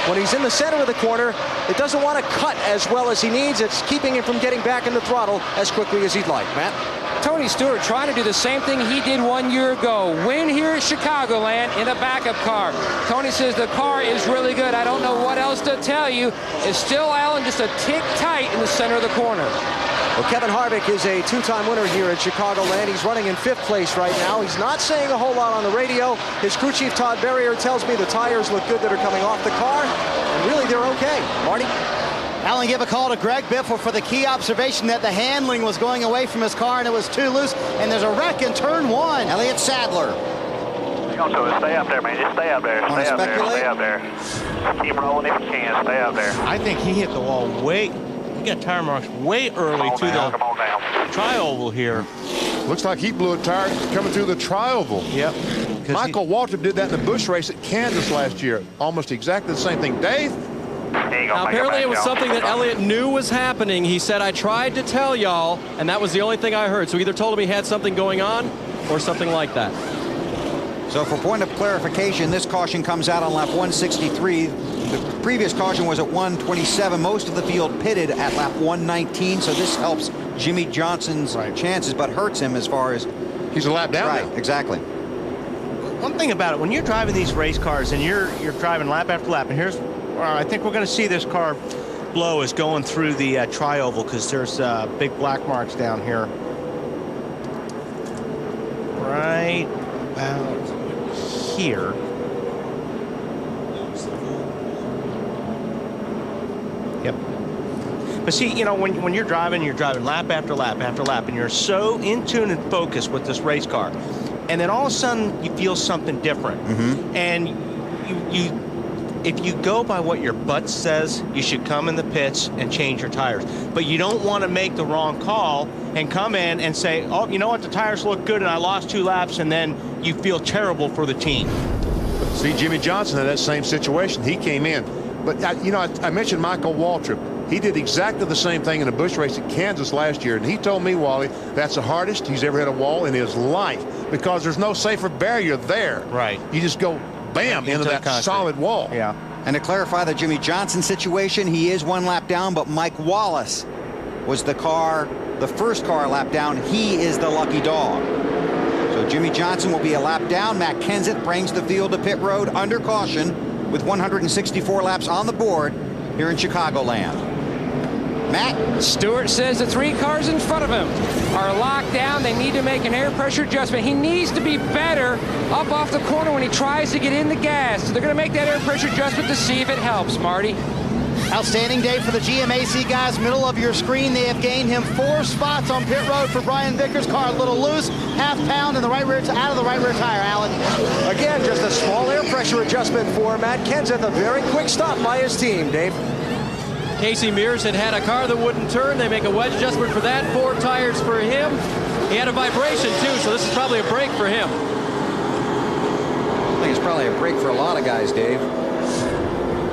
When he's in the center of the corner, it doesn't want to cut as well as he needs. It's keeping him from getting back in the throttle as quickly as he'd like. Matt? Tony Stewart trying to do the same thing he did 1 year ago. Win here at Chicagoland in a backup car. Tony says the car is really good. I don't know what else to tell you. It's still, Alan, just a tick tight in the center of the corner. Well, Kevin Harvick is a two-time winner here at Chicagoland. He's running in 5th place right now. He's not saying a whole lot on the radio. His crew chief, Todd Berrier, tells me the tires look good that are coming off the car. And really, they're okay. Marty? Alan gave a call to Greg Biffle for the key observation that the handling was going away from his car and it was too loose, and there's a wreck in turn 1. Elliott Sadler. Stay up there, man. Just stay up there. Stay up there. Stay up there. Keep rolling if you can. Stay up there. I think he hit the wall he got tire marks way early to the tri-oval here. Looks like he blew a tire coming through the tri-oval. Yep. Michael Walter did that in the Busch race at Kansas last year. Almost exactly the same thing. Dave? Now, apparently it was something that Elliott knew was happening. He said, I tried to tell y'all, and that was the only thing I heard. So either told him he had something going on or something like that. So for point of clarification, this caution comes out on lap 163. The previous caution was at 127. Most of the field pitted at lap 119, so this helps Jimmy Johnson's chances, but hurts him as far as... He's a lap down. Right, exactly. One thing about it, when you're driving these race cars and you're driving lap after lap, and here's I think we're going to see this car blow is going through the tri-oval because there's big black marks down here. Right about here. Yep. But see, you know, when you're driving lap after lap after lap, and you're so in tune and focused with this race car, and then all of a sudden you feel something different, and if you go by what your butt says, you should come in the pits and change your tires. But you don't want to make the wrong call and come in and say, oh, you know what, the tires look good and I lost 2 laps, and then you feel terrible for the team. See, Jimmy Johnson had that same situation. He came in. But, you know, I mentioned Michael Waltrip. He did exactly the same thing in a bush race at Kansas last year. And he told me, Wally, that's the hardest he's ever hit a wall in his life because there's no safer barrier there. Right. You just go bam into that solid wall. Yeah. And to clarify the Jimmy Johnson situation, he is 1 lap down, but Mike Wallace was the first car a lap down. He is the lucky dog. So Jimmy Johnson will be a lap down. Matt Kenseth brings the field to pit road under caution with 164 laps on the board here in Chicagoland. Matt? Stewart says the 3 cars in front of him are locked down. They need to make an air pressure adjustment. He needs to be better up off the corner when he tries to get in the gas. So they're going to make that air pressure adjustment to see if it helps, Marty. Outstanding day for the GMAC guys. Middle of your screen, they have gained him 4 spots on pit road for Brian Vickers. Car a little loose, half pound in the right rear, out of the right rear tire, Alan. Again, just a small air pressure adjustment for Matt Kenseth. A very quick stop by his team, Dave. Casey Mears had a car that wouldn't turn. They make a wedge adjustment for that. 4 tires for him. He had a vibration too, so this is probably a break for him. I think it's probably a break for a lot of guys, Dave.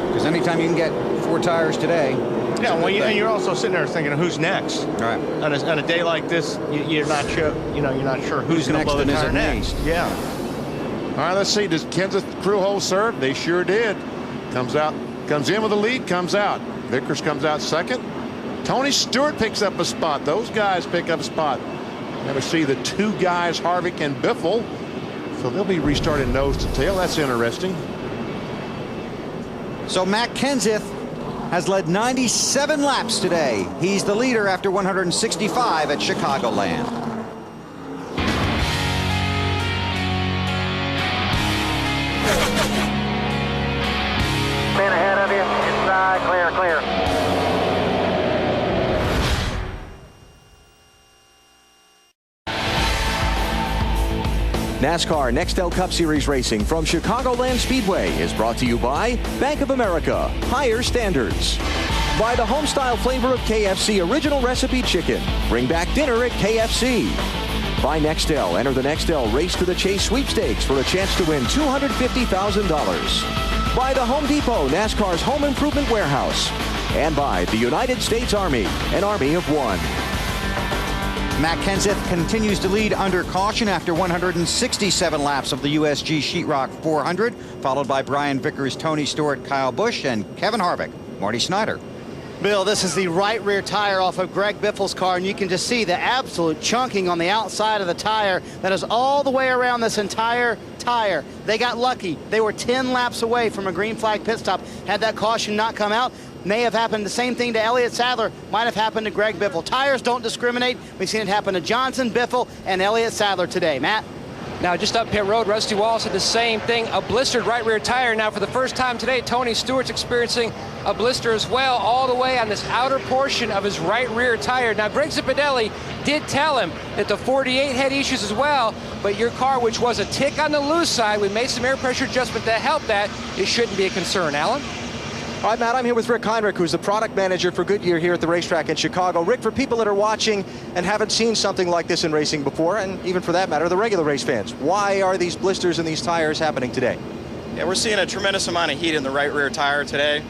Because anytime you can get 4 tires today. Yeah, well, and you're also sitting there thinking, who's next? All right. On a day like this, you're not sure. You know, you're not sure who's going to blow the tire next. Yeah. All right, let's see. Does Kenseth crew hole serve? They sure did. Comes in with the lead, comes out. Vickers comes out second. Tony Stewart picks up a spot. Those guys pick up a spot. Never see the 2 guys, Harvick and Biffle. So they'll be restarting nose to tail. That's interesting. So Matt Kenseth has led 97 laps today. He's the leader after 165 at Chicagoland. Man ahead of you, inside, clear, clear. NASCAR Nextel Cup Series racing from Chicagoland Speedway is brought to you by Bank of America, higher standards. By the homestyle flavor of KFC Original Recipe Chicken. Bring back dinner at KFC. By Nextel. Enter the Nextel Race to the Chase sweepstakes for a chance to win $250,000. By the Home Depot, NASCAR's home improvement warehouse. And by the United States Army, an army of one. Matt Kenseth continues to lead under caution after 167 laps of the USG Sheetrock 400, followed by Brian Vickers, Tony Stewart, Kyle Busch, and Kevin Harvick. Marty Snyder. Bill, this is the right rear tire off of Greg Biffle's car, and you can just see the absolute chunking on the outside of the tire that is all the way around this entire tire. They got lucky. They were 10 laps away from a green flag pit stop. Had that caution not come out, may have happened. The same thing to Elliott Sadler might have happened to Greg Biffle. Tires don't discriminate. We've seen it happen to Johnson, Biffle, and Elliott Sadler today. Matt? Now, just up pit road, Rusty Wallace had the same thing, a blistered right rear tire. Now, for the first time today, Tony Stewart's experiencing a blister as well, all the way on this outer portion of his right rear tire. Now, Greg Zipadelli did tell him that the 48 had issues as well, but your car, which was a tick on the loose side, we made some air pressure adjustment to help that. It shouldn't be a concern. Alan? All right, Matt, I'm here with Rick Heinrich, who's the product manager for Goodyear here at the racetrack in Chicago. Rick, for people that are watching and haven't seen something like this in racing before, and even for that matter, the regular race fans, why are these blisters in these tires happening today? Yeah, we're seeing a tremendous amount of heat in the right rear tire today.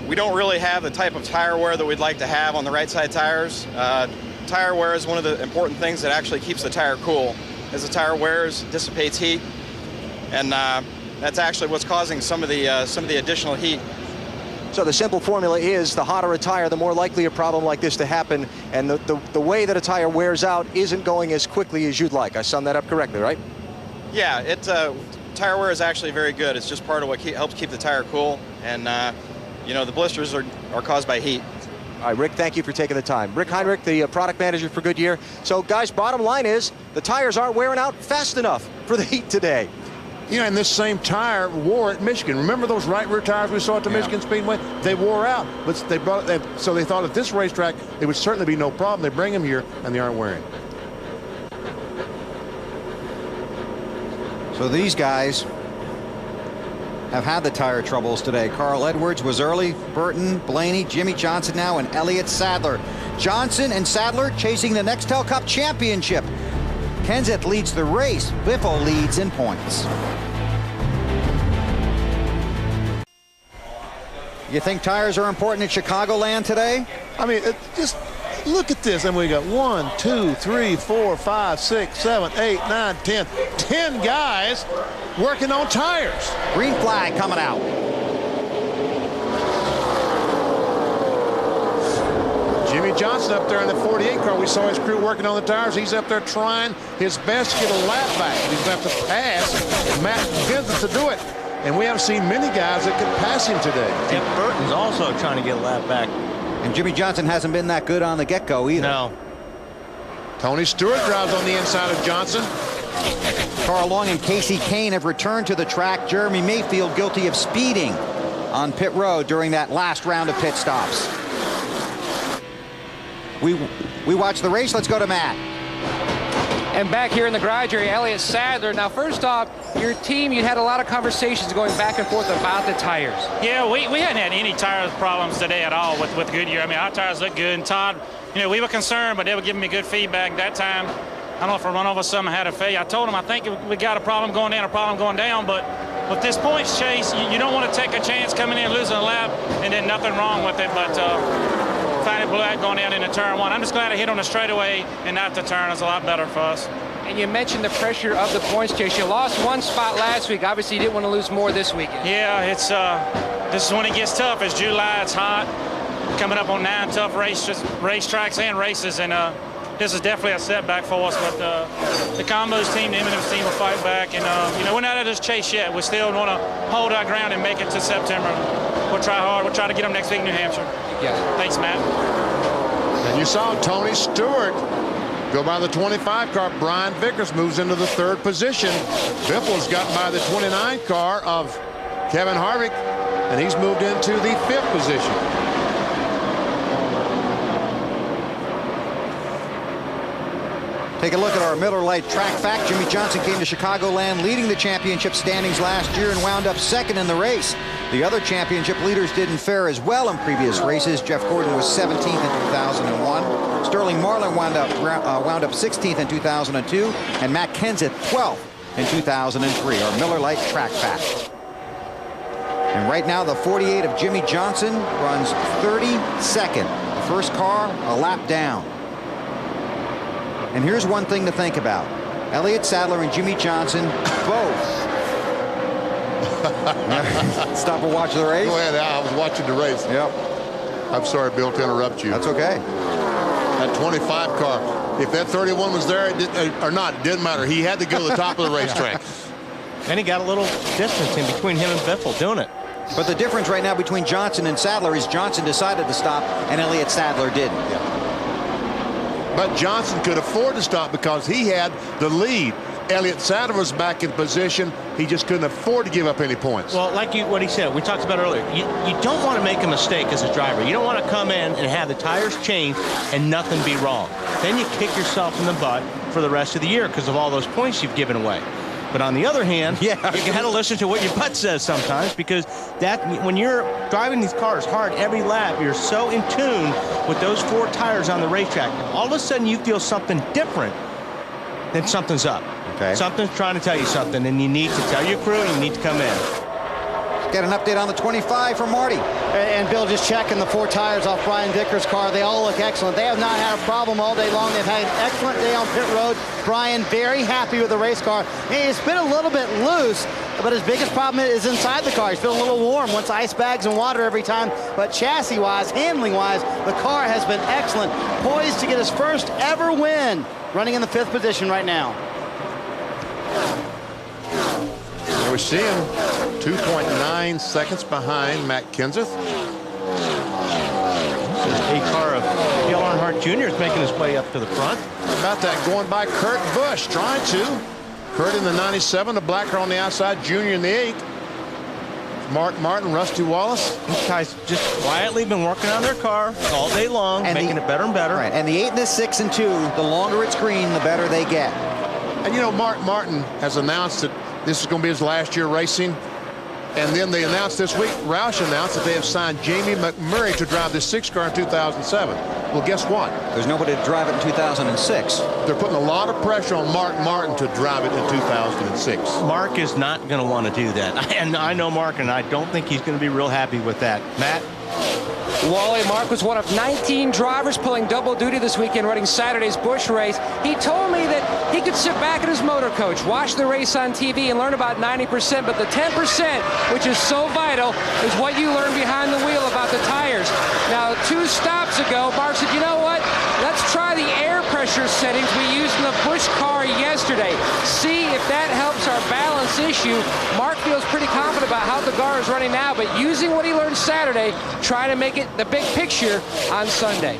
We don't really have the type of tire wear that we'd like to have on the right side tires. Tire wear is one of the important things that actually keeps the tire cool. As the tire wears, it dissipates heat, and that's actually what's causing some of the additional heat. So the simple formula is the hotter a tire, the more likely a problem like this to happen, and the way that a tire wears out isn't going as quickly as you'd like. I summed that up correctly, right? Yeah, tire wear is actually very good. It's just part of what helps keep the tire cool, and you know, the blisters are caused by heat. All right, Rick, thank you for taking the time. Rick Heinrich, the product manager for Goodyear. So, guys, bottom line is the tires aren't wearing out fast enough for the heat today. and this same tire wore at Michigan. Remember those right rear tires we saw at the Michigan Speedway? They wore out, but so they thought at this racetrack it would certainly be no problem. They bring them here, and they aren't wearing. So these guys have had the tire troubles today. Carl Edwards was early, Burton, Blaney, Jimmy Johnson now, and Elliott Sadler. Johnson and Sadler chasing the Nextel Cup championship. Kenseth leads the race. Biffle leads in points. You think tires are important in Chicagoland today? I mean, just look at this. And we got 1, 2, 3, 4, 5, 6, 7, 8, 9, 10. 10 guys working on tires. Green flag coming out. Jimmy Johnson up there in the 48 car. We saw his crew working on the tires. He's up there trying his best to get a lap back. He's going to have to pass Matt Kenseth to do it. And we haven't seen many guys that could pass him today. Jeff Burton's also trying to get a lap back. And Jimmy Johnson hasn't been that good on the get-go either. No. Tony Stewart drives on the inside of Johnson. Carl Long and Casey Kane have returned to the track. Jeremy Mayfield guilty of speeding on pit road during that last round of pit stops. We watch the race. Let's go to Matt. And back here in the garage area, Elliott Sadler. Now, first off, your team, you had a lot of conversations going back and forth about the tires. Yeah, we hadn't had any tire problems today at all with Goodyear. I mean, our tires look good. And Todd, we were concerned, but they were giving me good feedback that time. I don't know if I run over something, had a failure. I told them I think we got a problem going in, a problem going down, but with this points chase, you don't want to take a chance coming in, losing a lap, and then nothing wrong with it. But finally blew out going down into turn one. I'm just glad I hit on the straightaway and not the turn. It's a lot better for us. And you mentioned the pressure of the points chase. You lost one spot last week. Obviously, you didn't want to lose more this weekend. Yeah, it's this is when it gets tough. It's July. It's hot. Coming up on 9 tough racetracks and races, and this is definitely a setback for us. But the Combos team, the M&M's team will fight back, and we're not at this chase yet. We still want to hold our ground and make it to September. We'll try hard. We'll try to get them next week in New Hampshire. Yes. Thanks, Matt. And you saw Tony Stewart go by the 25 car. Brian Vickers moves into the 3rd position. Biffle's gotten by the 29 car of Kevin Harvick, and he's moved into the 5th position. Take a look at our Miller Lite track fact. Jimmy Johnson came to Chicagoland leading the championship standings last year and wound up 2nd in the race. The other championship leaders didn't fare as well in previous races. Jeff Gordon was 17th in 2001. Sterling Marlin wound up 16th in 2002. And Matt Kenseth 12th in 2003. Our Miller Lite track fact. And right now the 48 of Jimmy Johnson runs 32nd. The first car a lap down. And here's one thing to think about. Elliott Sadler and Jimmy Johnson both. Stop and watch the race? Go ahead, Al. I was watching the race. Yep. I'm sorry, Bill, to interrupt you. That's okay. That 25 car, if that 31 was there or not, it didn't matter. He had to go to the top of the racetrack. And he got a little distance in between him and Biffle doing it. But the difference right now between Johnson and Sadler is Johnson decided to stop and Elliott Sadler didn't. Yeah. But Johnson could afford to stop because he had the lead. Elliott Sadler was back in position. He just couldn't afford to give up any points. Well, like what he said, we talked about earlier, you don't want to make a mistake as a driver. You don't want to come in and have the tires change and nothing be wrong. Then you kick yourself in the butt for the rest of the year because of all those points you've given away. But on the other hand, you got to listen to what your butt says sometimes, because when you're driving these cars hard every lap, you're so in tune with those 4 tires on the racetrack. All of a sudden, you feel something different, then something's up. Okay. Something's trying to tell you something, and you need to tell your crew, and you need to come in. Get an update on the 25 from Marty. And Bill, just checking the 4 tires off Brian Vickers' car. They all look excellent. They have not had a problem all day long. They've had an excellent day on pit road. Brian very happy with the race car. It's been a little bit loose, but his biggest problem is inside the car. He's been a little warm, wants ice bags and water every time. But chassis-wise, handling-wise, the car has been excellent. Poised to get his first ever win. Running in the 5th position right now. There we see him 2.9 seconds behind Matt Kenseth. A car of Dale Earnhardt Jr. is making his way up to the front. About that, going by Kurt Busch, trying to Kurt in the 97, the black car on the outside, Junior in the 8. Mark Martin, Rusty Wallace. These guys just quietly been working on their car all day long, and making it better and better. Right, and the 8 and the 6 and 2, the longer it's green, the better they get. And you know, Mark Martin has announced that this is going to be his last year racing. And then they announced this week, Roush announced that they have signed Jamie McMurray to drive the 6 car in 2007. Well, guess what? There's nobody to drive it in 2006. They're putting a lot of pressure on Mark Martin to drive it in 2006. Mark is not going to want to do that. And I know Mark, and I don't think he's going to be real happy with that. Matt? Wally, Mark was one of 19 drivers pulling double duty this weekend running Saturday's Busch race. He told me that he could sit back at his motor coach, watch the race on TV, and learn about 90%, but the 10%, which is so vital, is what you learn behind the wheel about the tires. Now, 2 stops ago, Mark said, you know what? Let's try the air pressure settings we used in the Busch car yesterday. See if that helps our balance issue. Mark feels pretty confident about how the car is running now, but using what he learned Saturday, trying to make it the big picture on Sunday.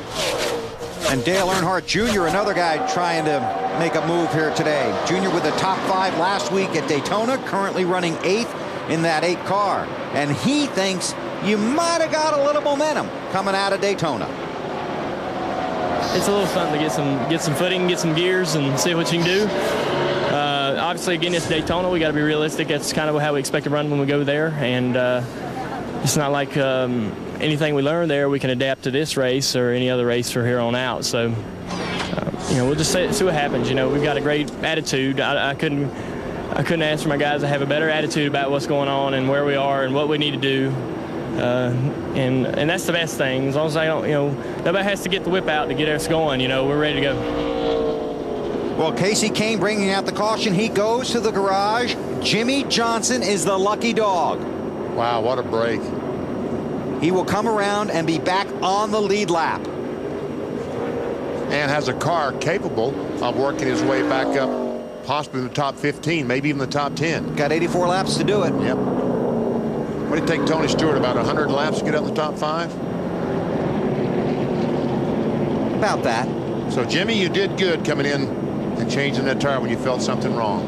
And Dale Earnhardt Jr., another guy trying to make a move here today. Jr. with the top 5 last week at Daytona, currently running 8th in that 8 car. And he thinks you might have got a little momentum coming out of Daytona. It's a little fun to get some footing, get some gears, and see what you can do. Obviously, again, it's Daytona. We got to be realistic. That's kind of how we expect to run when we go there. And it's not like anything we learn there we can adapt to this race or any other race from here on out. So, you know, we'll just see what happens. You know, we've got a great attitude. I couldn't ask for my guys to have a better attitude about what's going on and where we are and what we need to do. And that's the best thing. As long as I don't, you know, nobody has to get the whip out to get us going. You know, we're ready to go. Well, Casey Kane bringing out the caution. He goes to the garage. Jimmy Johnson is the lucky dog. Wow, what a break. He will come around and be back on the lead lap. And has a car capable of working his way back up, possibly in the top 15, maybe even the top 10. Got 84 laps to do it. Yep. What did it take Tony Stewart, about 100 laps to get up in the top 5? About that. So, Jimmy, you did good coming in and changing that tire when you felt something wrong.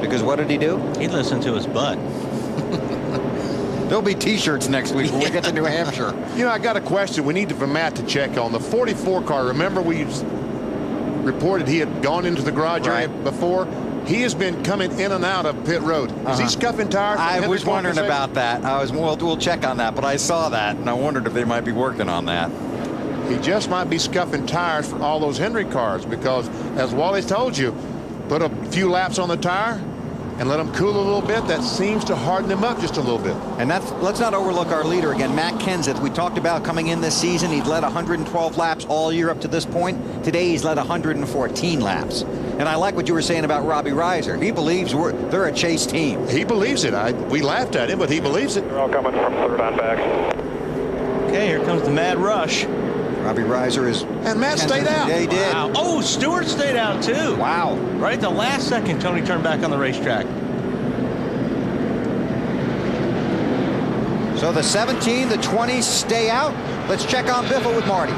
Because what did he do? He listened to his butt. There'll be T-shirts next week when we get to New Hampshire. You know, I got a question we need for Matt to check on. The 44 car, remember we reported he had gone into the garage area before? He has been coming in and out of pit road. Is he scuffing tires? I was wondering about that. We'll check on that, but I saw that, and I wondered if they might be working on that. He just might be scuffing tires for all those Henry cars because, as Wally told you, put a few laps on the tire and let them cool a little bit. That seems to harden them up just a little bit. And let's not overlook our leader again, Matt Kenseth. We talked about coming in this season. He'd led 112 laps all year up to this point. Today he's led 114 laps. And I like what you were saying about Robbie Reiser. He believes they're a chase team. He believes it. We laughed at him, but he believes it. They're all coming from third on back. Okay, here comes the mad rush. Robbie Reiser is... And Matt stayed out. Yeah, he did. Wow. Oh, Stewart stayed out, too. Wow. Right at the last second, Tony turned back on the racetrack. So the 17, the 20 stay out. Let's check on Biffle with Marty.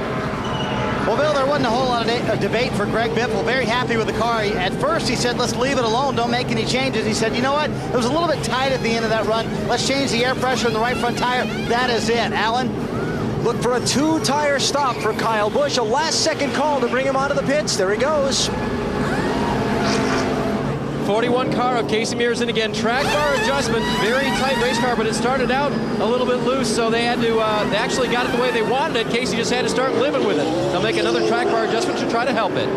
Well, Bill, there wasn't a whole lot of debate for Greg Biffle. Very happy with the car. At first, he said, let's leave it alone. Don't make any changes. He said, you know what? It was a little bit tight at the end of that run. Let's change the air pressure in the right front tire. That is it. Alan? Look for a 2-tire stop for Kyle Busch. A last-second call to bring him onto the pits. There he goes. 41 car of Casey Mears in again. Track bar adjustment, very tight race car, but it started out a little bit loose, so they had to, they actually got it the way they wanted it. Casey just had to start living with it. They'll make another track bar adjustment to try to help it.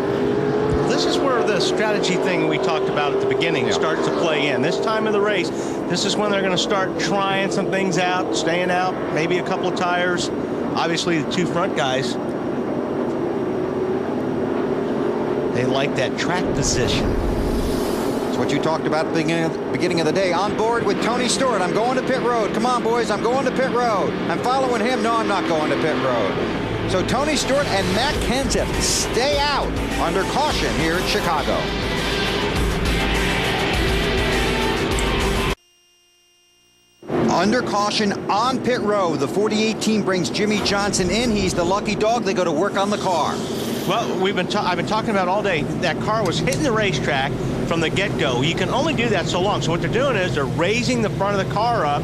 This is where the strategy thing we talked about at the beginning starts to play in. This time of the race, this is when they're going to start trying some things out, staying out, maybe a couple of tires. Obviously, the 2 front guys, they like that track position. It's what you talked about at the beginning of the day. On board with Tony Stewart. I'm going to pit road. Come on, boys. I'm going to pit road. I'm following him. No, I'm not going to pit road. So Tony Stewart and Matt Kenseth stay out under caution here in Chicago. Under caution on pit road. The 48 team brings Jimmy Johnson in. He's the lucky dog. They go to work on the car. Well, I've been talking about all day. That car was hitting the racetrack. from the get-go. You can only do that so long. So what they're doing is they're raising the front of the car up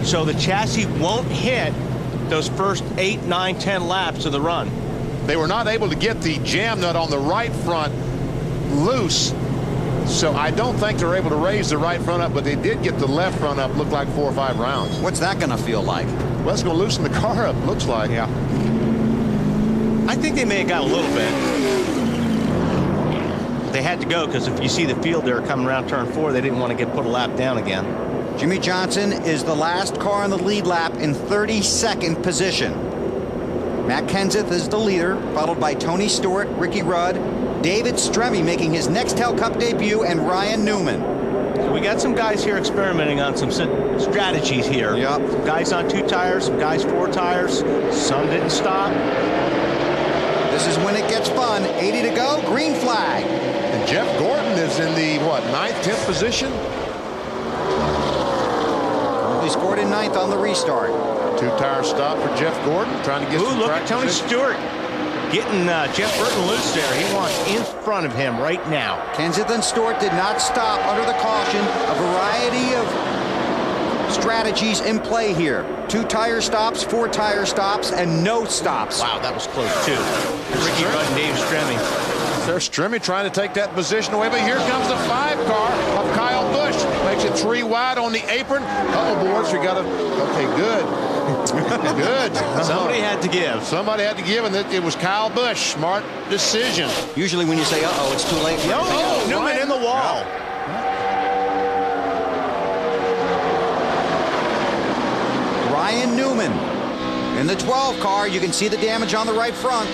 so the chassis won't hit those first 8, 9, 10 laps of the run. They were not able to get the jam nut on the right front loose, so I don't think they're able to raise the right front up, but they did get the left front up. Looked like 4 or 5 rounds. What's that going to feel like? Well, it's going to loosen the car up, looks like. Yeah. I think they may have got a little bit. They had to go because if you see the field there coming around turn 4, they didn't want to get put a lap down again. Jimmy Johnson is the last car in the lead lap in 32nd position. Matt Kenseth is the leader, followed by Tony Stewart, Ricky Rudd, David Stremme making his Nextel Cup debut, and Ryan Newman. So we got some guys here experimenting on some strategies here. Yep. Some guys on 2 tires, some guys 4 tires. Some didn't stop. This is when it gets fun. 80 to go, green flag. And Jeff Gordon is in the, 9th, 10th position? He scored in 9th on the restart. 2-tire stop for Jeff Gordon, trying to get some look track at Tony position. Stewart getting Jeff Burton loose there. He wants in front of him right now. Kenseth and Stewart did not stop under the caution. A variety of strategies in play here. 2 tire stops, 4 tire stops, and no stops. Wow, that was close too. Ricky Rudd and Dave Stremme. There's Stremme trying to take that position away, but here comes the 5 car of Kyle Busch. Makes it 3 wide on the apron. Boards, we got to, okay, good. Good. Somebody had to give. Somebody had to give, and it was Kyle Busch. Smart decision. Usually when you say, uh-oh, it's too late. Newman in the wall. Yeah. Ryan Newman in the 12 car. You can see the damage on the right front.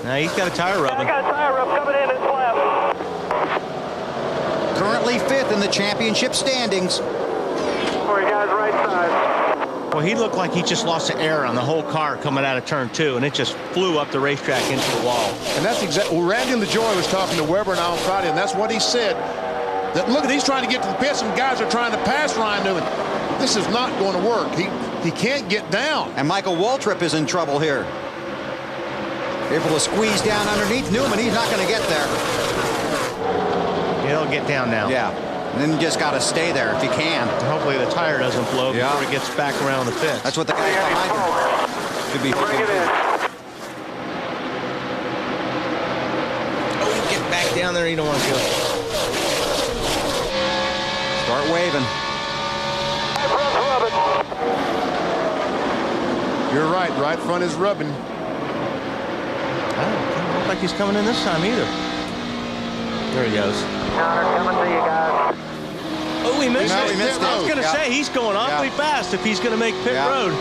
Now he's got a tire rubbing. Got a tire rub coming in his left. Currently 5th in the championship standings. For you guys right side. Well, he looked like he just lost the air on the whole car coming out of turn 2, and it just flew up the racetrack into the wall. And that's exactly, well, Randy LaJoie was talking to Weber and I on Friday, and that's what he said. That look, he's trying to get to the pit. Some guys are trying to pass Ryan Newman. This is not going to work. He can't get down. And Michael Waltrip is in trouble here. Able to squeeze down underneath Newman. He's not going to get there. He'll get down now. Yeah. And then you just got to stay there if you can. Hopefully the tire doesn't blow before it gets back around the pit. That's what the guy behind him should be. Bring it in. Oh, get back down there. You don't want to go. Start waving. You're right. Right front is rubbing. Doesn't look like he's coming in this time either. There he goes. Connor, coming to you guys. Oh, he missed No, it. he missed I was it. going to say, he's going awfully fast if he's going to make pit road.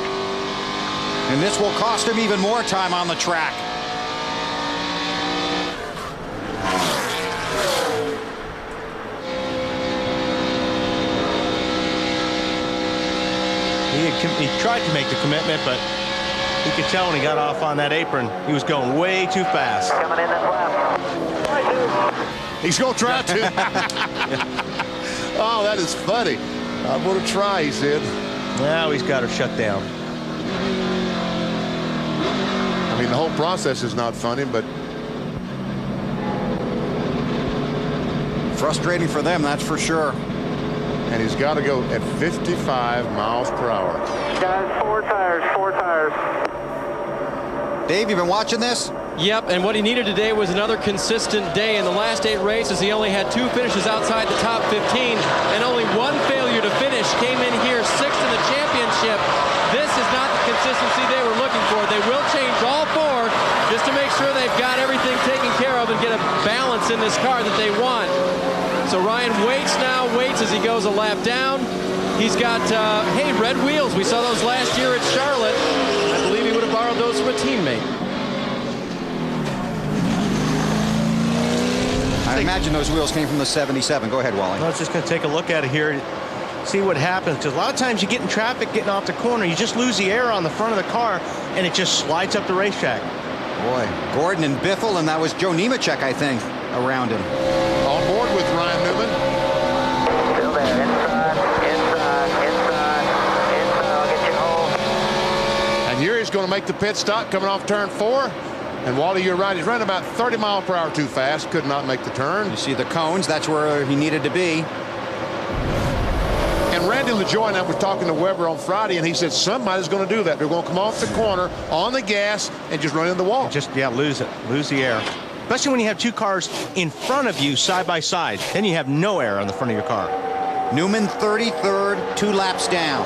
And this will cost him even more time on the track. He tried to make the commitment, but you could tell when he got off on that apron, he was going way too fast. Coming in this lap. He's going to try to. Oh, that is funny. I'm going to try, he said. Now he's got her shut down. I mean, the whole process is not funny, but frustrating for them, that's for sure. And he's got to go at 55 miles per hour. Guys, 4 tires, 4 tires. Dave, you been watching this? Yep, and what he needed today was another consistent day. In the last 8 races, he only had 2 finishes outside the top 15, and only 1 failure to finish. Came in here 6th in the championship. This is not the consistency they were looking for. They will change all 4 just to make sure they've got everything taken care of and get a balance in this car that they want. So Ryan waits as he goes a lap down. He's got, hey, red wheels. We saw those last year at Charlotte. I believe he would have borrowed those from a teammate. I imagine those wheels came from the 77. Go ahead, Wally. I was just going to take a look at it here, see what happens. Because a lot of times you get in traffic getting off the corner, you just lose the air on the front of the car, and it just slides up the racetrack. Boy, Gordon and Biffle, and that was Joe Nemechek, I think, around him. On board with Ryan Newman. Still there, inside. And here he's going to make the pit stop coming off turn 4. And Wally, you're right. He's running about 30 miles per hour too fast. Could not make the turn. You see the cones. That's where he needed to be. And Randy LaJoy and I were talking to Weber on Friday, and he said somebody's going to do that. They're going to come off the corner on the gas and just run into the wall. Just, yeah, lose the air. Especially when you have two cars in front of you side by side. Then you have no air on the front of your car. Newman 33rd, 2 laps down.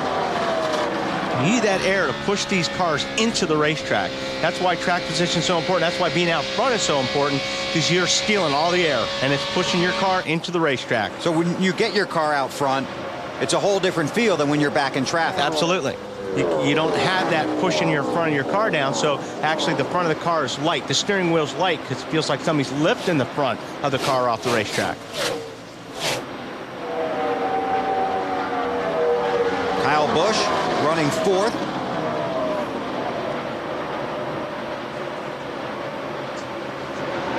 You need that air to push these cars into the racetrack. That's why track position is so important. That's why being out front is so important, because you're stealing all the air, and it's pushing your car into the racetrack. So when you get your car out front, it's a whole different feel than when you're back in traffic. Absolutely. You don't have that pushing your front of your car down, so actually the front of the car is light. The steering wheel's light because it feels like somebody's lifting the front of the car off the racetrack. Kyle Busch running 4th.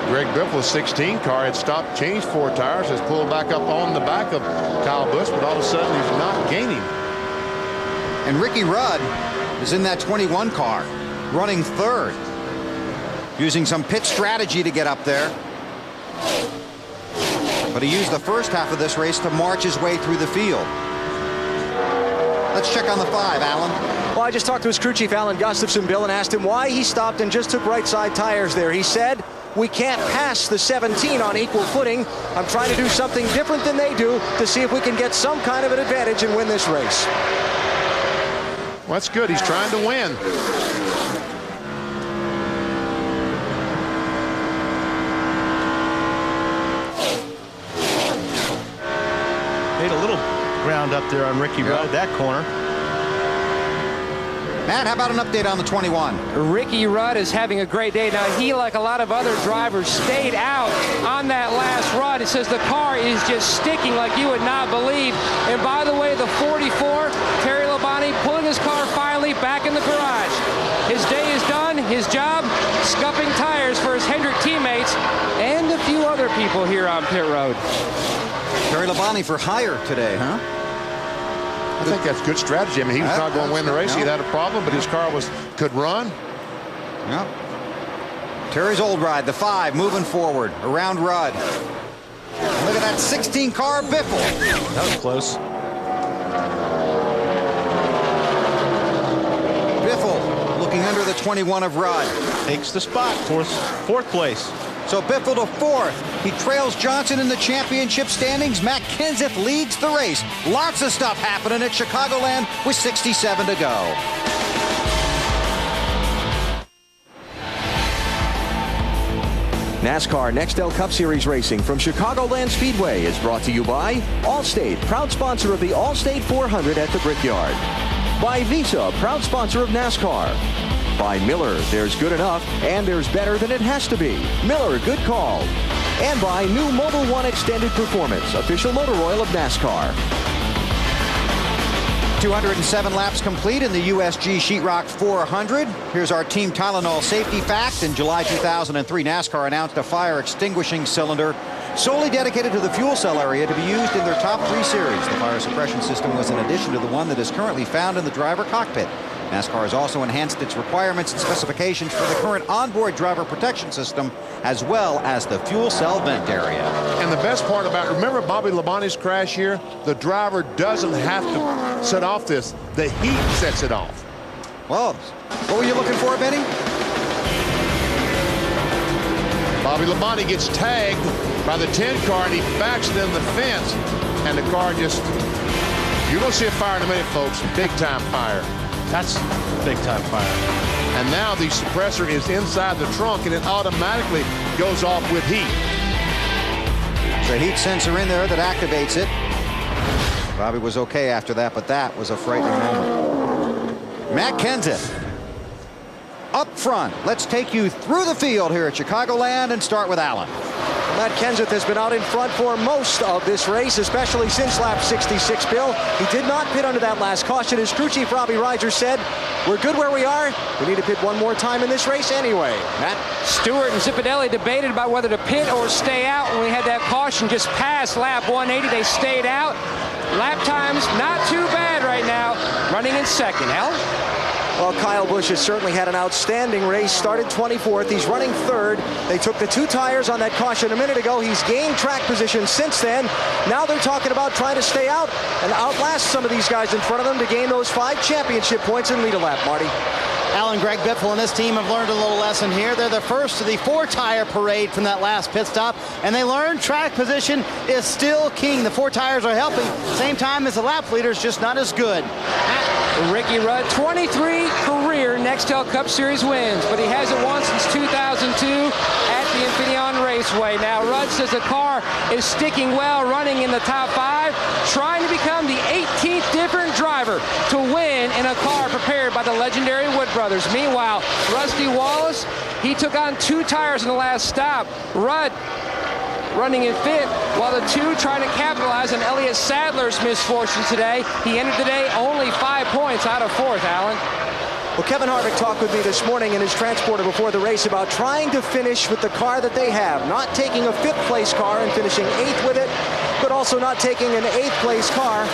Greg Biffle's 16 car had stopped, changed 4 tires, has pulled back up on the back of Kyle Busch, but all of a sudden he's not gaining. And Ricky Rudd is in that 21 car, running 3rd, using some pit strategy to get up there. But he used the first half of this race to march his way through the field. Let's check on the 5, Alan. Well, I just talked to his crew chief, Alan Gustafson, Bill, and asked him why he stopped and just took right side tires there. He said, we can't pass the 17 on equal footing. I'm trying to do something different than they do to see if we can get some kind of an advantage and win this race. Well, that's good. He's trying to win. Made a little ground up there on Ricky Rudd, that corner. Matt, how about an update on the 21? Ricky Rudd is having a great day. Now, he, like a lot of other drivers, stayed out on that last run. It says the car is just sticking like you would not believe. And by the way, the 44, Terry Labonte, pulling his car finally back in the garage. His day is done. His job, scuffing tires for his Hendrick teammates and a few other people here on pit road. Terry Labonte for hire today, huh? I think that's good strategy. I mean, he was not going to win the race. He had a problem, but his car could run. Yeah. Terry's old ride, the 5, moving forward around Rudd. Look at that 16 car, Biffle. That was close. Biffle looking under the 21 of Rudd. Takes the spot, fourth place. So Biffle to 4th. He trails Johnson in the championship standings. Matt Kenseth leads the race. Lots of stuff happening at Chicagoland with 67 to go. NASCAR Nextel Cup Series racing from Chicagoland Speedway is brought to you by Allstate, proud sponsor of the Allstate 400 at the Brickyard. By Visa, proud sponsor of NASCAR. By Miller, there's good enough, and there's better than it has to be. Miller, good call. And by new Mobil 1 Extended Performance, official motor oil of NASCAR. 207 laps complete in the USG Sheetrock 400. Here's our Team Tylenol safety fact. In July 2003, NASCAR announced a fire extinguishing cylinder solely dedicated to the fuel cell area to be used in their top 3 series. The fire suppression system was in addition to the one that is currently found in the driver cockpit. NASCAR has also enhanced its requirements and specifications for the current onboard driver protection system, as well as the fuel cell vent area. And the best part about, remember Bobby Labonte's crash here? The driver doesn't have to set off this. The heat sets it off. Well, what were you looking for, Benny? Bobby Labonte gets tagged by the 10 car, and he backs it in the fence, and the car just, you're going to see a fire in a minute, folks. Big time fire. That's big time fire. And now the suppressor is inside the trunk, and it automatically goes off with heat. There's a heat sensor in there that activates it. Bobby was okay after that, but that was a frightening moment. Matt Kenseth up front. Let's take you through the field here at Chicagoland and start with Allen. Matt Kenseth has been out in front for most of this race, especially since lap 66, Bill. He did not pit under that last caution. His crew chief, Robbie Reiser, said, we're good where we are. We need to pit one more time in this race anyway. Matt Stewart and Zipadelli debated about whether to pit or stay out when we had that caution just past lap 180. They stayed out. Lap times not too bad right now. Running in second. Al? Well, Kyle Busch has certainly had an outstanding race. Started 24th. He's running third. They took the 2 tires on that caution a minute ago. He's gained track position since then. Now they're talking about trying to stay out and outlast some of these guys in front of them to gain those 5 championship points and lead a lap, Marty. Alan, Greg Biffle and his team have learned a little lesson here. They're the first of the 4-tire parade from that last pit stop, and they learned track position is still king. The 4 tires are helping. Same time as the lap leaders, just not as good. Ricky Rudd, 23 career Nextel Cup Series wins, but he hasn't won since 2002 at the Infineon Raceway. Now, Rudd says the car is sticking well, running in the top 5, trying to become the 18th different driver to win in a car prepared by the legendary Wood Brothers. Meanwhile, Rusty Wallace, he took on 2 tires in the last stop. Rudd running in 5th, while the 2 trying to capitalize on Elliott Sadler's misfortune today. He ended the day only 5 points out of 4th, Alan. Well, Kevin Harvick talked with me this morning in his transporter before the race about trying to finish with the car that they have, not taking a 5th place car and finishing 8th with it, but also not taking an 8th place car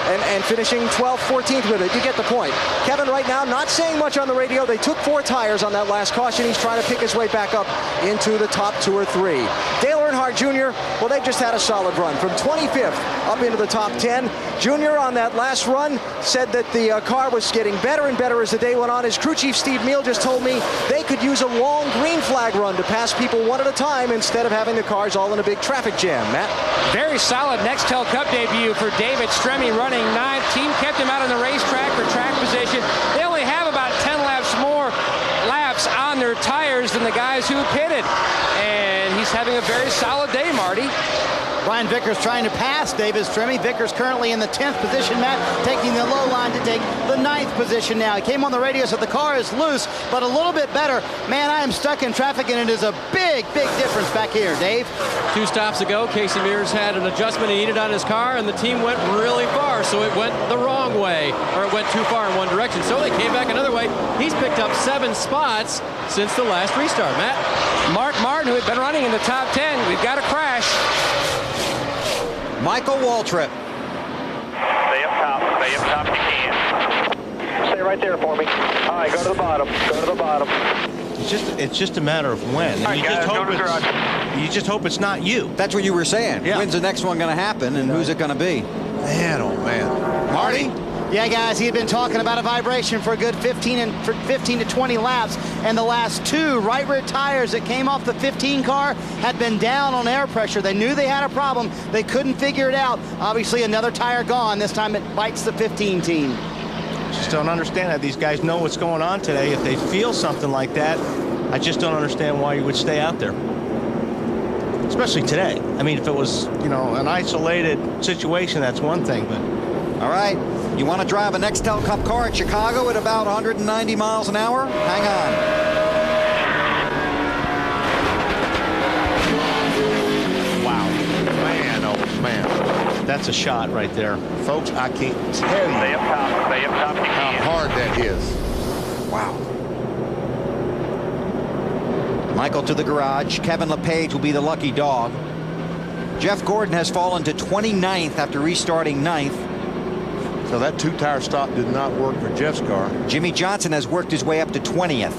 and finishing 12th, 14th with it. You get the point. Kevin right now not saying much on the radio. They took 4 tires on that last caution. He's trying to pick his way back up into the top 2 or 3. Dale Earnhardt Jr., well, they've just had a solid run from 25th up into the top 10. Jr. on that last run said that the car was getting better and better as the day went on. His crew chief Steve Meal just told me they could use a long green flag run to pass people one at a time instead of having the cars all in a big traffic jam. Matt? Very solid Nextel Cup debut for David Stremme, running 9th. Team kept him out on the racetrack for track position. They only have about 10 laps more laps on their tires than the guys who pitted. And he's having a very solid day, Marty. Brian Vickers trying to pass David Stremme. Vickers currently in the 10th position, Matt, taking the low line to take the 9th position now. He came on the radio, said the car is loose, but a little bit better. Man, I am stuck in traffic, and it is a big, big difference back here, Dave. 2 stops ago, Casey Mears had an adjustment he needed on his car, and the team went really far, so it went the wrong way, or it went too far in one direction, so they came back another way. He's picked up 7 spots since the last restart. Matt? Mark Martin, who had been running in the top 10, we've got a crash. Michael Waltrip. Stay up top if you can. Stay right there for me. All right, go to the bottom, It's just a matter of when. All right, You just hope it's not you. That's what you were saying. Yeah. When's the next one going to happen, and who's it going to be? Man, oh man. Marty? Yeah, guys, he had been talking about a vibration for a good 15 to 20 laps, and the last 2 right rear tires that came off the 15 car had been down on air pressure. They knew they had a problem. They couldn't figure it out. Obviously, another tire gone. This time it bites the 15 team. Just don't understand that. These guys know what's going on today. If they feel something like that, I just don't understand why you would stay out there. Especially today. I mean, if it was, an isolated situation, that's one thing, but... All right. You want to drive a Nextel Cup car at Chicago at about 190 miles an hour? Hang on. Wow. Man, oh man. That's a shot right there. Folks, I can't tell you Stay up top if you how can. hard that is. Wow. Michael to the garage. Kevin LePage will be the lucky dog. Jeff Gordon has fallen to 29th after restarting 9th. So that 2-tire stop did not work for Jeff's car. Jimmy Johnson has worked his way up to 20th.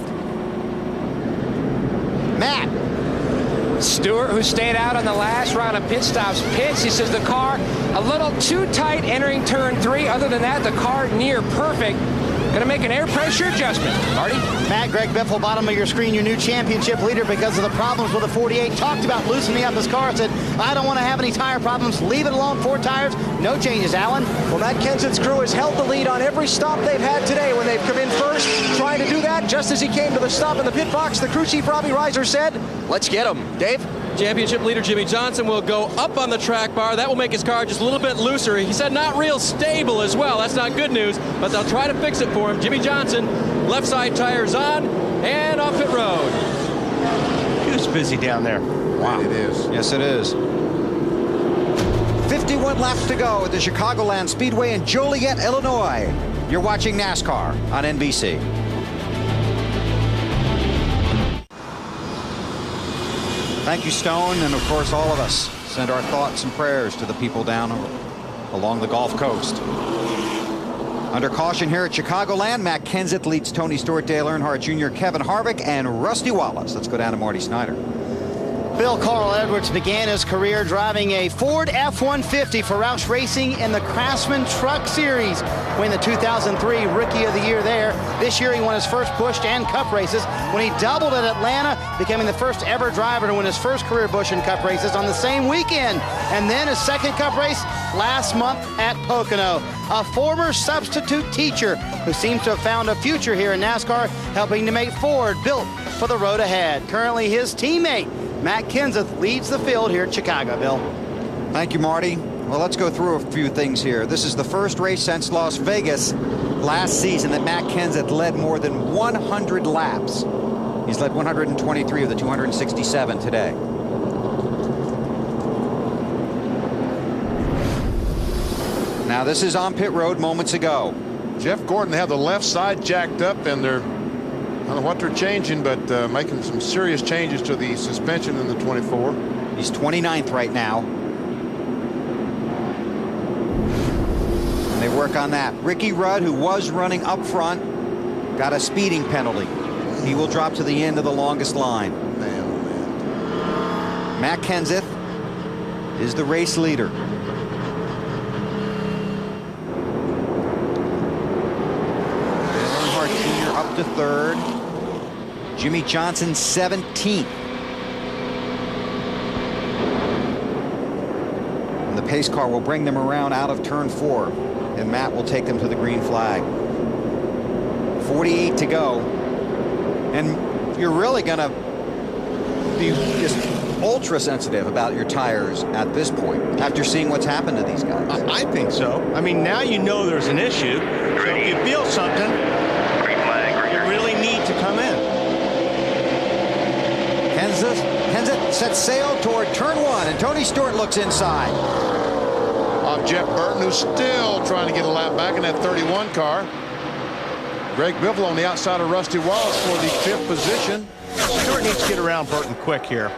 Matt. Stewart, who stayed out on the last round of pit stops, pits. He says the car a little too tight entering turn 3. Other than that, the car near perfect. Going to make an air pressure adjustment. Marty? Matt, Greg Biffle, bottom of your screen, your new championship leader because of the problems with the 48. Talked about loosening up his car. Said, I don't want to have any tire problems. Leave it alone. 4 tires. No changes, Alan. Well, Matt Kenseth's crew has held the lead on every stop they've had today when they've come in first. Trying to do that just as he came to the stop in the pit box. The crew chief, Robbie Reiser, said, let's get him. Dave? Championship leader Jimmy Johnson will go up on the track bar. That will make his car just a little bit looser. He said not real stable as well. That's not good news, but they'll try to fix it for him. Jimmy Johnson, left side tires on and off pit road. He was busy down there. Wow. It is. Yes, it is. 51 laps to go at the Chicagoland Speedway in Joliet, Illinois. You're watching NASCAR on NBC. Thank you, Stone, and of course all of us send our thoughts and prayers to the people down along the Gulf Coast. Under caution here at Chicagoland, Matt Kenseth leads Tony Stewart, Dale Earnhardt Jr., Kevin Harvick, and Rusty Wallace. Let's go down to Marty Snyder. Bill Carl Edwards began his career driving a Ford F-150 for Roush Racing in the Craftsman Truck Series. Winning the 2003 Rookie of the Year there. This year he won his first Busch and Cup races when he doubled at Atlanta, becoming the first ever driver to win his first career Busch and Cup races on the same weekend. And then his second Cup race last month at Pocono. A former substitute teacher who seems to have found a future here in NASCAR, helping to make Ford built for the road ahead. Currently his teammate, Matt Kenseth, leads the field here at Chicago, Bill. Thank you, Marty. Well, let's go through a few things here. This is the first race since Las Vegas last season that Matt Kenseth led more than 100 laps. He's led 123 of the 267 today. Now, this is on pit road moments ago. Jeff Gordon had the left side jacked up, and they're, I don't know what they're changing, but making some serious changes to the suspension in the 24. He's 29th right now. And they work on that. Ricky Rudd, who was running up front, got a speeding penalty. He will drop to the end of the longest line. Man. Matt Kenseth is the race leader. Earnhardt Jr. up to third. Jimmy Johnson 17th. And the pace car will bring them around out of turn 4, and Matt will take them to the green flag. 48 to go, and you're really going to be just ultra sensitive about your tires at this point after seeing what's happened to these guys. I think so. I mean, now you know there's an issue. So if you feel something, you really need to come in. Kenseth sets sail toward turn 1, and Tony Stewart looks inside. Jeff Burton, who's still trying to get a lap back in that 31 car. Greg Biffle on the outside of Rusty Wallace for the 5th position. Stewart needs to get around Burton quick here. He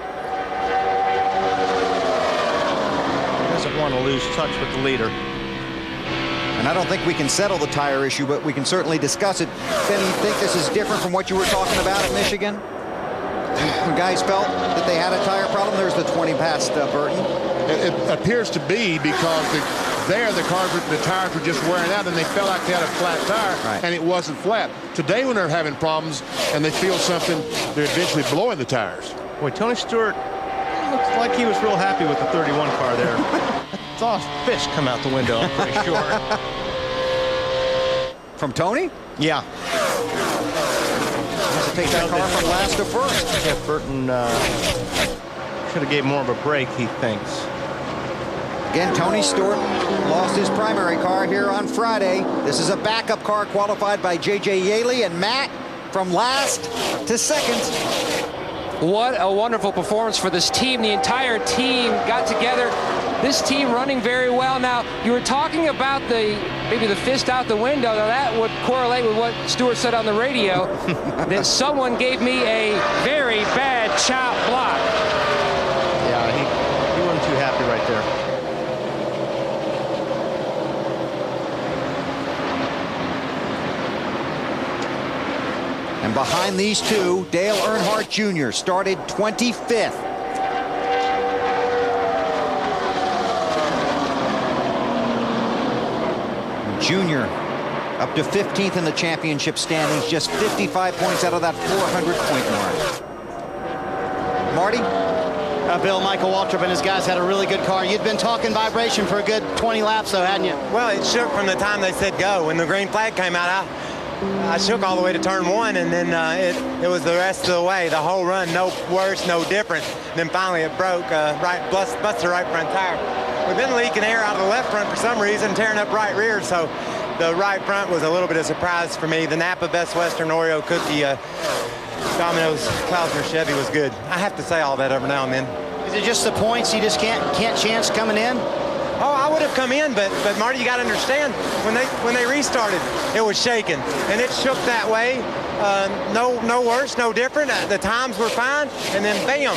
doesn't want to lose touch with the leader. And I don't think we can settle the tire issue, but we can certainly discuss it. Ben, you think this is different from what you were talking about at Michigan? When guys felt that they had a tire problem? There's the 20 past Burton. It appears to be because the tires were just wearing out, and they felt like they had a flat tire, and it wasn't flat. Today, when they're having problems and they feel something, they're eventually blowing the tires. Boy, Tony Stewart looks like he was real happy with the 31 car there. I saw a fish come out the window, I'm pretty sure. From Tony? Yeah. To take that car from last to first. Jeff Burton should have gave more of a break, he thinks. Again, Tony Stewart lost his primary car here on Friday. This is a backup car qualified by J.J. Yaley, and Matt from last to second. What a wonderful performance for this team. The entire team got together. This team running very well. Now, you were talking about maybe the fist out the window. Now, that would correlate with what Stewart said on the radio, that someone gave me a very bad chop block. Yeah, he wasn't too happy right there. And behind these two, Dale Earnhardt Jr. started 25th. Jr. up to 15th in the championship standings, just 55 points out of that 400-point mark. Marty? Bill, Michael Waltrip and his guys had a really good car. You'd been talking vibration for a good 20 laps, though, hadn't you? Well, it shook from the time they said go. When the green flag came out, I shook all the way to turn 1, and then it was the rest of the way. The whole run, no worse, no different. Then finally it broke, busted the right front tire. We've been leaking air out of the left front for some reason, tearing up right rear, so the right front was a little bit of a surprise for me. The Napa Best Western Oreo Cookie Domino's Klausner Chevy was good. I have to say all that every now and then. Is it just the points you just can't chance coming in? Oh, I would have come in, but Marty, you got to understand, when they restarted, it was shaking, and it shook that way. No worse, no different. The times were fine, and then bam,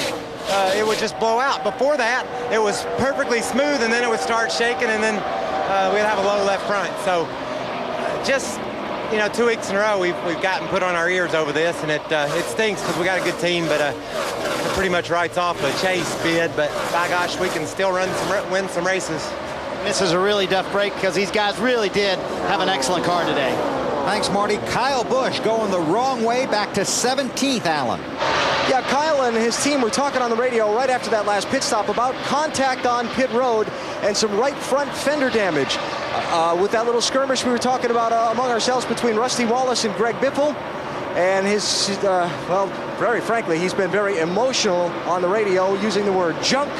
it would just blow out. Before that, it was perfectly smooth, and then it would start shaking, and then we'd have a low left front. So just, you know, 2 weeks in a row we've gotten put on our ears over this, and it stinks because we got a good team, but it pretty much writes off a chase bid. But by gosh, we can still win some races. This is a really tough break because these guys really did have an excellent car today. Thanks, Marty. Kyle Busch going the wrong way back to 17th, Alan. Yeah, Kyle and his team were talking on the radio right after that last pit stop about contact on pit road and some right front fender damage. With that little skirmish we were talking about among ourselves between Rusty Wallace and Greg Biffle. And his, well, very frankly, he's been very emotional on the radio using the word junk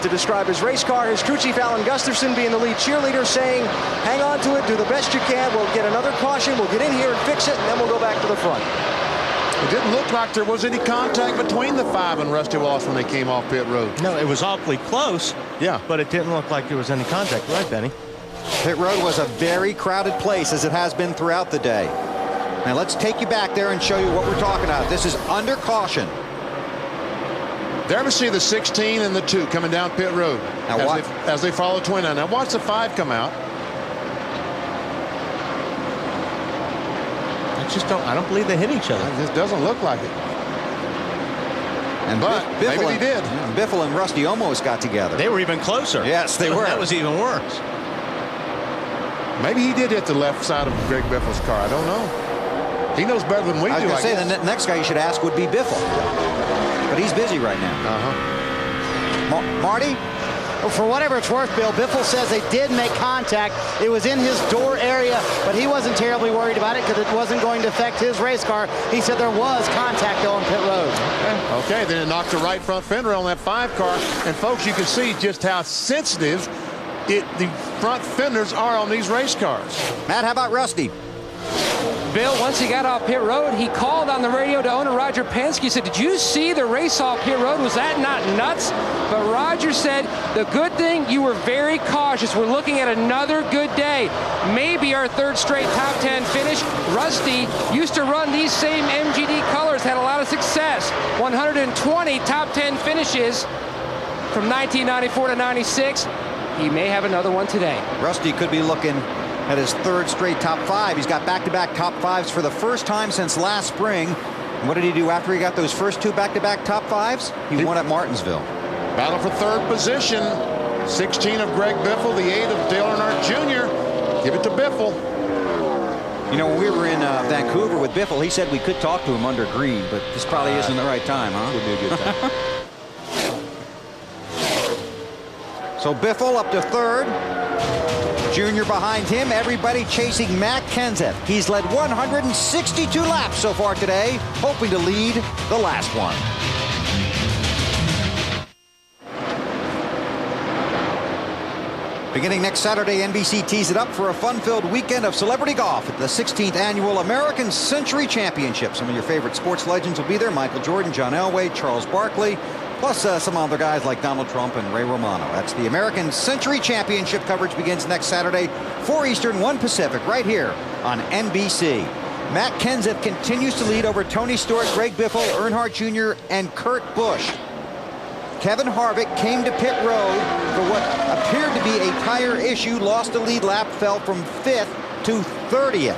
to describe his race car. His crew chief, Alan Gustafson, being the lead cheerleader, saying, hang on to it, do the best you can. We'll get another caution. We'll get in here and fix it, and then we'll go back to the front. It didn't look like there was any contact between the 5 and Rusty Wallace when they came off pit road. No, it was awfully close. Yeah. But it didn't look like there was any contact. Right, Benny? Pit road was a very crowded place, as it has been throughout the day. Now let's take you back there and show you what we're talking about. This is under caution. There we see the 16 and the 2 coming down pit road now as they follow 29. Now watch the 5 come out. I don't believe they hit each other. It just doesn't look like it. And but maybe he did. Biffle and Rusty almost got together. They were even closer. Yes, they were. That was even worse. Maybe he did hit the left side of Greg Biffle's car. I don't know. He knows better than we do. I was going to say the next guy you should ask would be Biffle. But he's busy right now. Marty? Well, for whatever it's worth, Bill, Biffle says they did make contact. It was in his door area, but he wasn't terribly worried about it because it wasn't going to affect his race car. He said there was contact on pit road. Okay, then it knocked the right front fender on that 5 car. And folks, you can see just how sensitive the front fenders are on these race cars. Matt, how about Rusty? Bill, once he got off pit road, he called on the radio to owner Roger Penske. He said, did you see the race off pit road? Was that not nuts? But Roger said, the good thing, you were very cautious. We're looking at another good day. Maybe our 3rd straight top 10 finish. Rusty used to run these same MGD colors, had a lot of success. 120 top 10 finishes from 1994 to 96. He may have another one today. Rusty could be looking at his 3rd straight top 5. He's got back-to-back top 5s for the first time since last spring. And what did he do after he got those first 2 back-to-back top 5s? He won at Martinsville. Battle for 3rd position. 16 of Greg Biffle, the 8 of Dale Earnhardt Jr. Give it to Biffle. You know, when we were in Vancouver with Biffle, he said we could talk to him under green, but this probably isn't the right time, huh? Would be a good time. So Biffle up to 3rd. Junior behind him, everybody chasing Matt Kenseth. He's led 162 laps so far today, hoping to lead the last one. Beginning next Saturday, NBC tees it up for a fun-filled weekend of celebrity golf at the 16th Annual American Century Championship. Some of your favorite sports legends will be there. Michael Jordan, John Elway, Charles Barkley, plus some other guys like Donald Trump and Ray Romano. That's the American Century Championship. Coverage begins next Saturday, 4 Eastern, 1 Pacific, right here on NBC. Matt Kenseth continues to lead over Tony Stewart, Greg Biffle, Earnhardt Jr., and Kurt Busch. Kevin Harvick came to pit road for what appeared to be a tire issue, lost a lead lap, fell from 5th to 30th.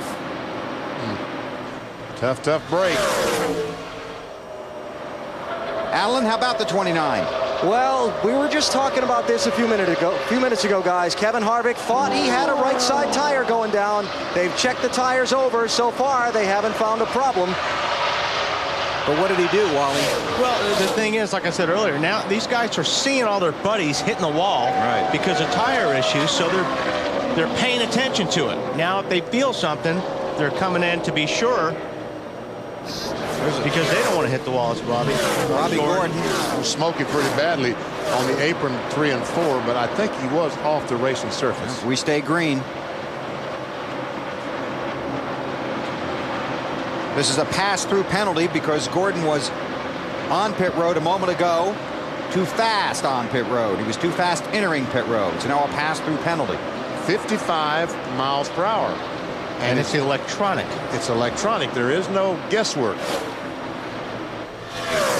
Tough break. Alan, how about the 29? Well, we were just talking about this a few minutes ago, guys. Kevin Harvick thought he had a right side tire going down. They've checked the tires over. So far, they haven't found a problem. But what did he do, Wally? Well, the thing is, like I said earlier, now these guys are seeing all their buddies hitting the wall because of tire issues, so they're paying attention to it. Now, if they feel something, they're coming in to be sure. Because they don't want to hit the walls, Robbie Gordon was smoking pretty badly on the apron 3 and 4, but I think he was off the racing surface. We stay green. This is a pass-through penalty because Gordon was on pit road a moment ago. Too fast on pit road. He was too fast entering pit road. So now a pass-through penalty. 55 miles per hour. And it's electronic. It's electronic. There is no guesswork.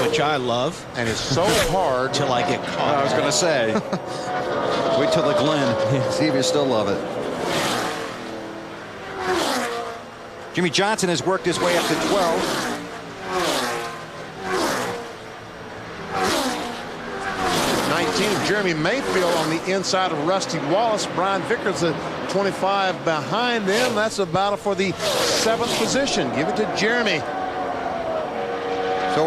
Which I love. And it's so hard. Till I get caught. I was going to say. Wait till the Glen. See if you still love it. Jimmy Johnson has worked his way up to 12. Jeremy Mayfield on the inside of Rusty Wallace. Brian Vickers at 25 behind them. That's a battle for the 7th position. Give it to Jeremy. So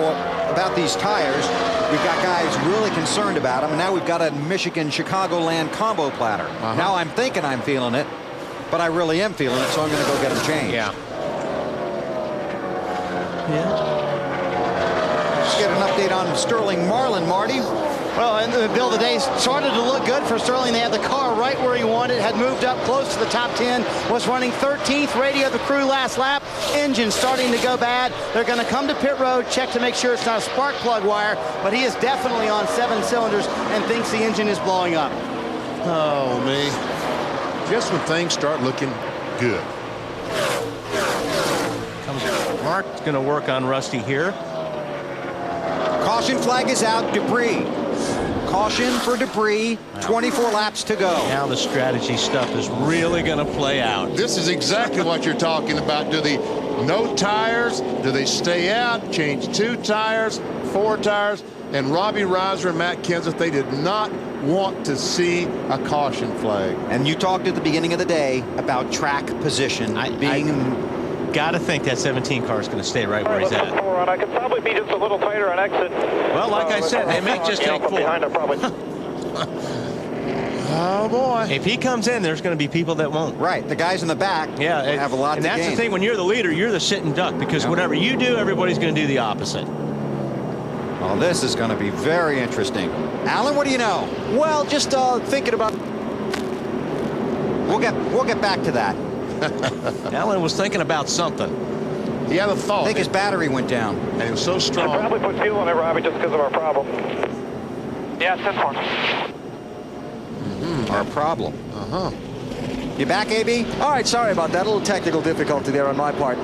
about these tires, we've got guys really concerned about them. And now we've got a Michigan Chicagoland combo platter. Now I'm thinking I'm feeling it, but I really am feeling it, so I'm going to go get them changed. Yeah. Let's get an update on Sterling Marlin, Marty. Well, and Bill, the day started to look good for Sterling. They had the car right where he wanted, had moved up close to the top 10, was running 13th, radio the crew last lap. Engine starting to go bad. They're going to come to pit road, check to make sure it's not a spark plug wire, but he is definitely on 7 cylinders and thinks the engine is blowing up. Oh, me. Just when things start looking good. Mark's going to work on Rusty here. Caution flag is out. Debris. Caution for debris. 24 laps to go. Now the strategy stuff is really going to play out. This is exactly what you're talking about. Do they no tires? Do they stay out? Change 2 tires, 4 tires? And Robbie Reiser and Matt Kenseth, they did not want to see a caution flag. And you talked at the beginning of the day about track position being... Got to think that 17 car is going to stay right where he's at. I could probably be just a little tighter on exit. Well, like I said, they may just take 4. Behind her, probably. Oh, boy. If he comes in, there's going to be people that won't. Right. The guys in the back have a lot to gain. And that's the thing. When you're the leader, you're the sitting duck, because whatever you do, everybody's going to do the opposite. Well, this is going to be very interesting. Alan, what do you know? Well, just thinking about... We'll get back to that. Alan was thinking about something. He had a thought. I think his battery went down. And he was so strong. I probably put fuel in it, Robbie, just because of our problem. Yeah, it's this one. Our problem. You back, AB? All right, sorry about that. A little technical difficulty there on my part.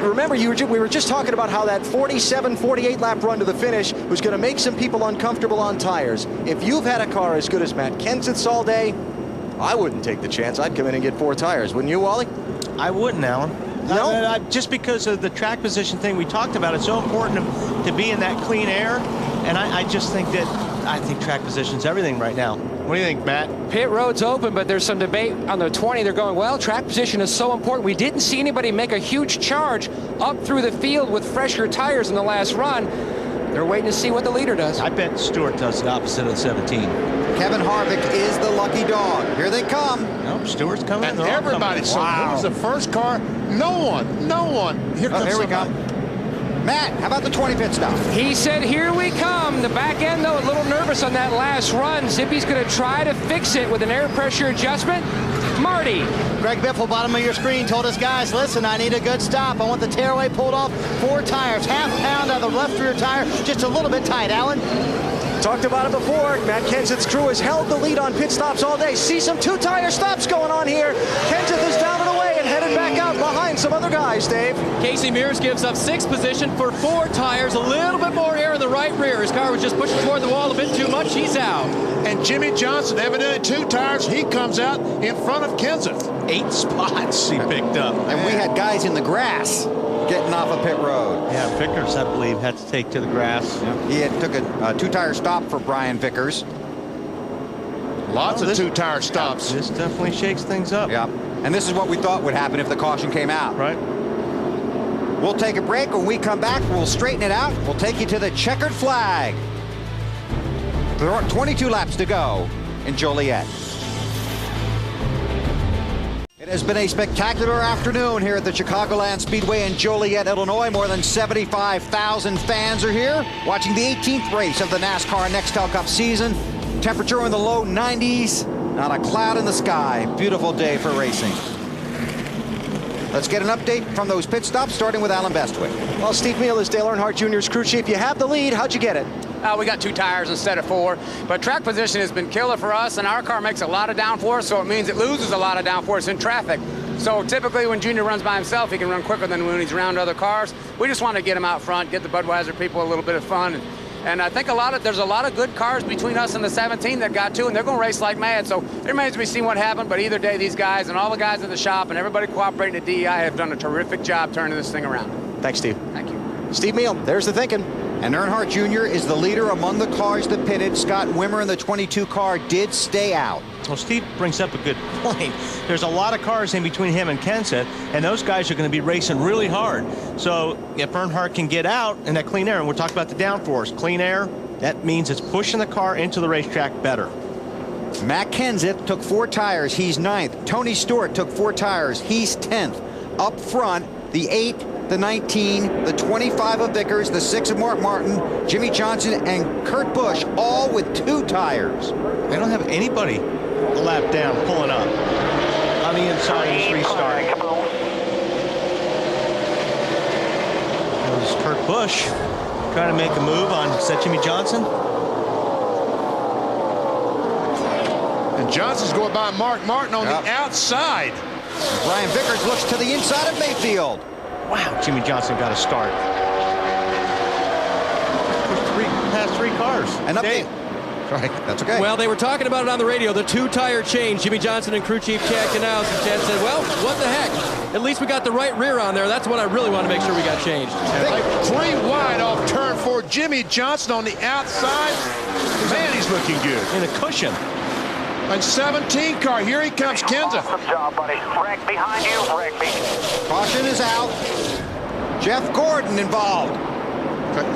Remember, we were just talking about how that 47, 48 lap run to the finish was going to make some people uncomfortable on tires. If you've had a car as good as Matt Kenseth's all day, I wouldn't take the chance. I'd come in and get 4 tires. Wouldn't you, Wally? I wouldn't, Alan. No? Just because of the track position thing we talked about, it's so important to be in that clean air. And I just think that track position's everything right now. What do you think, Matt? Pit road's open, but there's some debate on the 20. They're going, well, track position is so important. We didn't see anybody make a huge charge up through the field with fresher tires in the last run. They're waiting to see what the leader does. I bet Stewart does the opposite of 17. Kevin Harvick is the lucky dog. Here they come. No, Stewart's coming. And everybody saw who was the first car. No one. Here we come. Matt, how about the 20 pit stop? He said, here we come. The back end, though, a little nervous on that last run. Zippy's going to try to fix it with an air pressure adjustment. Marty. Greg Biffle, bottom of your screen, told us, guys, listen, I need a good stop. I want the tearaway pulled off. 4 tires, half pound out of the left rear tire, just a little bit tight. Alan? Talked about it before. Matt Kenseth's crew has held the lead on pit stops all day. See some 2-tire stops going on here. Kenseth is down and away and headed back out behind some other guys, Dave. Casey Mears gives up 6th position for 4 tires, a little bit more air in the right rear. His car was just pushing toward the wall a bit too much. He's out. And Jimmy Johnson, evidently 2 tires. He comes out in front of Kenseth. 8 spots he picked up. And we had guys in the grass getting off of pit road. Yeah, Vickers, I believe, had to take to the grass. Yeah. He took a 2-tire stop for Brian Vickers. Lots of 2-tire stops. This definitely shakes things up. Yeah. And this is what we thought would happen if the caution came out. Right. We'll take a break. When we come back, we'll straighten it out. We'll take you to the checkered flag. There are 22 laps to go in Joliet. It has been a spectacular afternoon here at the Chicagoland Speedway in Joliet, Illinois. More than 75,000 fans are here watching the 18th race of the NASCAR Nextel Cup season. Temperature in the low 90s, not a cloud in the sky. Beautiful day for racing. Let's get an update from those pit stops, starting with Alan Bestwick. Well, Steve Meal is Dale Earnhardt Jr.'s crew chief. You have the lead. How'd you get it? We got 2 tires instead of 4, but track position has been killer for us, and our car makes a lot of downforce, so it means it loses a lot of downforce in traffic. So typically when Junior runs by himself, he can run quicker than when he's around other cars. We just want to get him out front, get the Budweiser people a little bit of fun, and And I think there's a lot of good cars between us and the 17 that got to, and they're going to race like mad. So it remains to be seen what happened, but either day, these guys and all the guys in the shop and everybody cooperating at DEI have done a terrific job turning this thing around. Thanks, Steve. Thank you. Steve Meal, there's the thinking. And Earnhardt Jr. is the leader among the cars that pitted. Scott Wimmer in the 22 car did stay out. Well, Steve brings up a good point. There's a lot of cars in between him and Kenseth, and those guys are going to be racing really hard. So if Earnhardt can get out in that clean air, and we're talking about the downforce, clean air, that means it's pushing the car into the racetrack better. Matt Kenseth took 4 tires. He's 9th. Tony Stewart took 4 tires. He's 10th. Up front, the 8, the 19, the 25 of Vickers, the 6 of Mark Martin, Jimmy Johnson, and Kurt Busch, all with 2 tires. They don't have anybody a lap down pulling up on the inside of this restart. That was Kurt Busch trying to make a move on, is that Jimmy Johnson? And Johnson's going by Mark Martin on the outside. Brian Vickers looks to the inside of Mayfield. Wow, Jimmy Johnson got a start. Past 3 cars. And up Dave. Sorry, that's okay. Well, they were talking about it on the radio, the 2-tire change. Jimmy Johnson and crew chief Chad announced, and Chad said, well, what the heck? At least we got the right rear on there. That's what I really want to make sure we got changed. Like 3 wide off turn 4. Jimmy Johnson on the outside. Man, he's looking good. In a cushion. And 17 car. Here he comes, Kenseth. Awesome job, buddy. Wreck behind you. Wreck me. Caution is out. Jeff Gordon involved.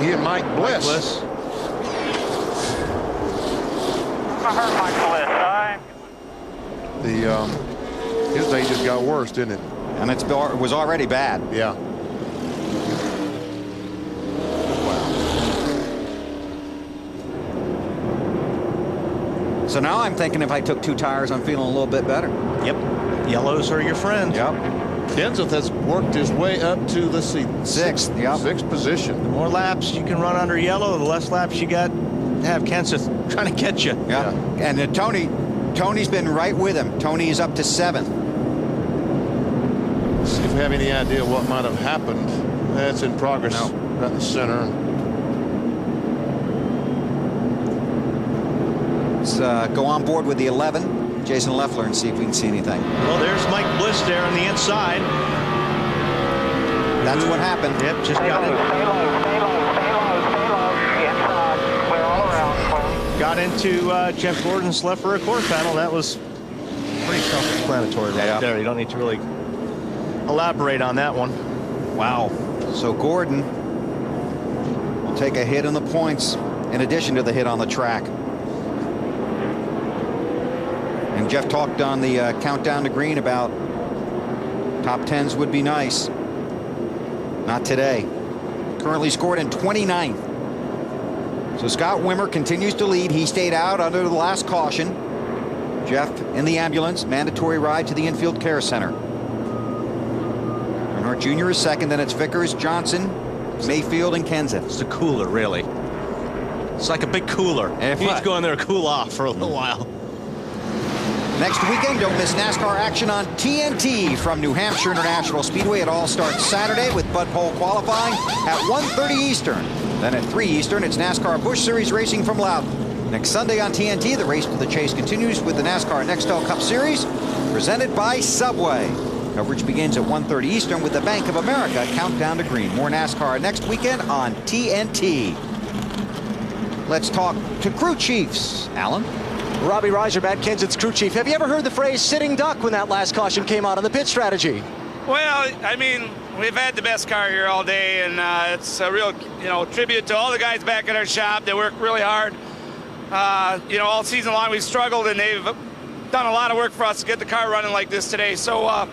He and Mike Bliss. I heard Mike Bliss. His day just got worse, didn't it? And it was already bad. Yeah. So now I'm thinking if I took 2 tires, I'm feeling a little bit better. Yep. Yellows are your friend. Yep. Kenseth has worked his way up to, let's see, 6th. Yep. 6th position. The more laps you can run under yellow, the less laps you got to have Kenseth trying to catch you. Yeah. And Tony's been right with him. Tony is up to 7th. See if we have any idea what might have happened. That's in progress. No. Right in the center. Let's go on board with the 11, Jason Leffler, and see if we can see anything. Well, there's Mike Bliss there on the inside. That's what happened. Yep, just got it. Got into Jeff Gordon's left rear quarter panel. That was pretty self-explanatory right there. You don't need to really elaborate on that one. Wow. So Gordon will take a hit on the points in addition to the hit on the track. And Jeff talked on the countdown to green about top 10s would be nice. Not today. Currently scored in 29th. So Scott Wimmer continues to lead. He stayed out under the last caution. Jeff in the ambulance. Mandatory ride to the infield care center. Earnhardt Jr. is 2nd. Then it's Vickers, Johnson, Mayfield, and Kenseth. It's a cooler, really. It's like a big cooler. You need to go in there and cool off for a little while. Next weekend, don't miss NASCAR action on TNT from New Hampshire International Speedway. It all starts Saturday with Bud Pole qualifying at 1:30 Eastern. Then at 3 Eastern, it's NASCAR Busch Series racing from Loudon. Next Sunday on TNT, the race to the chase continues with the NASCAR Nextel Cup Series, presented by Subway. Coverage begins at 1:30 Eastern with the Bank of America countdown to green. More NASCAR next weekend on TNT. Let's talk to crew chiefs. Alan? Robbie Reiser, Matt Kenseth's crew chief. Have you ever heard the phrase sitting duck when that last caution came out on the pit strategy? Well, I mean, we've had the best car here all day, and it's a real, tribute to all the guys back in our shop. They work really hard. All season long we've struggled, and they've done a lot of work for us to get the car running like this today. So,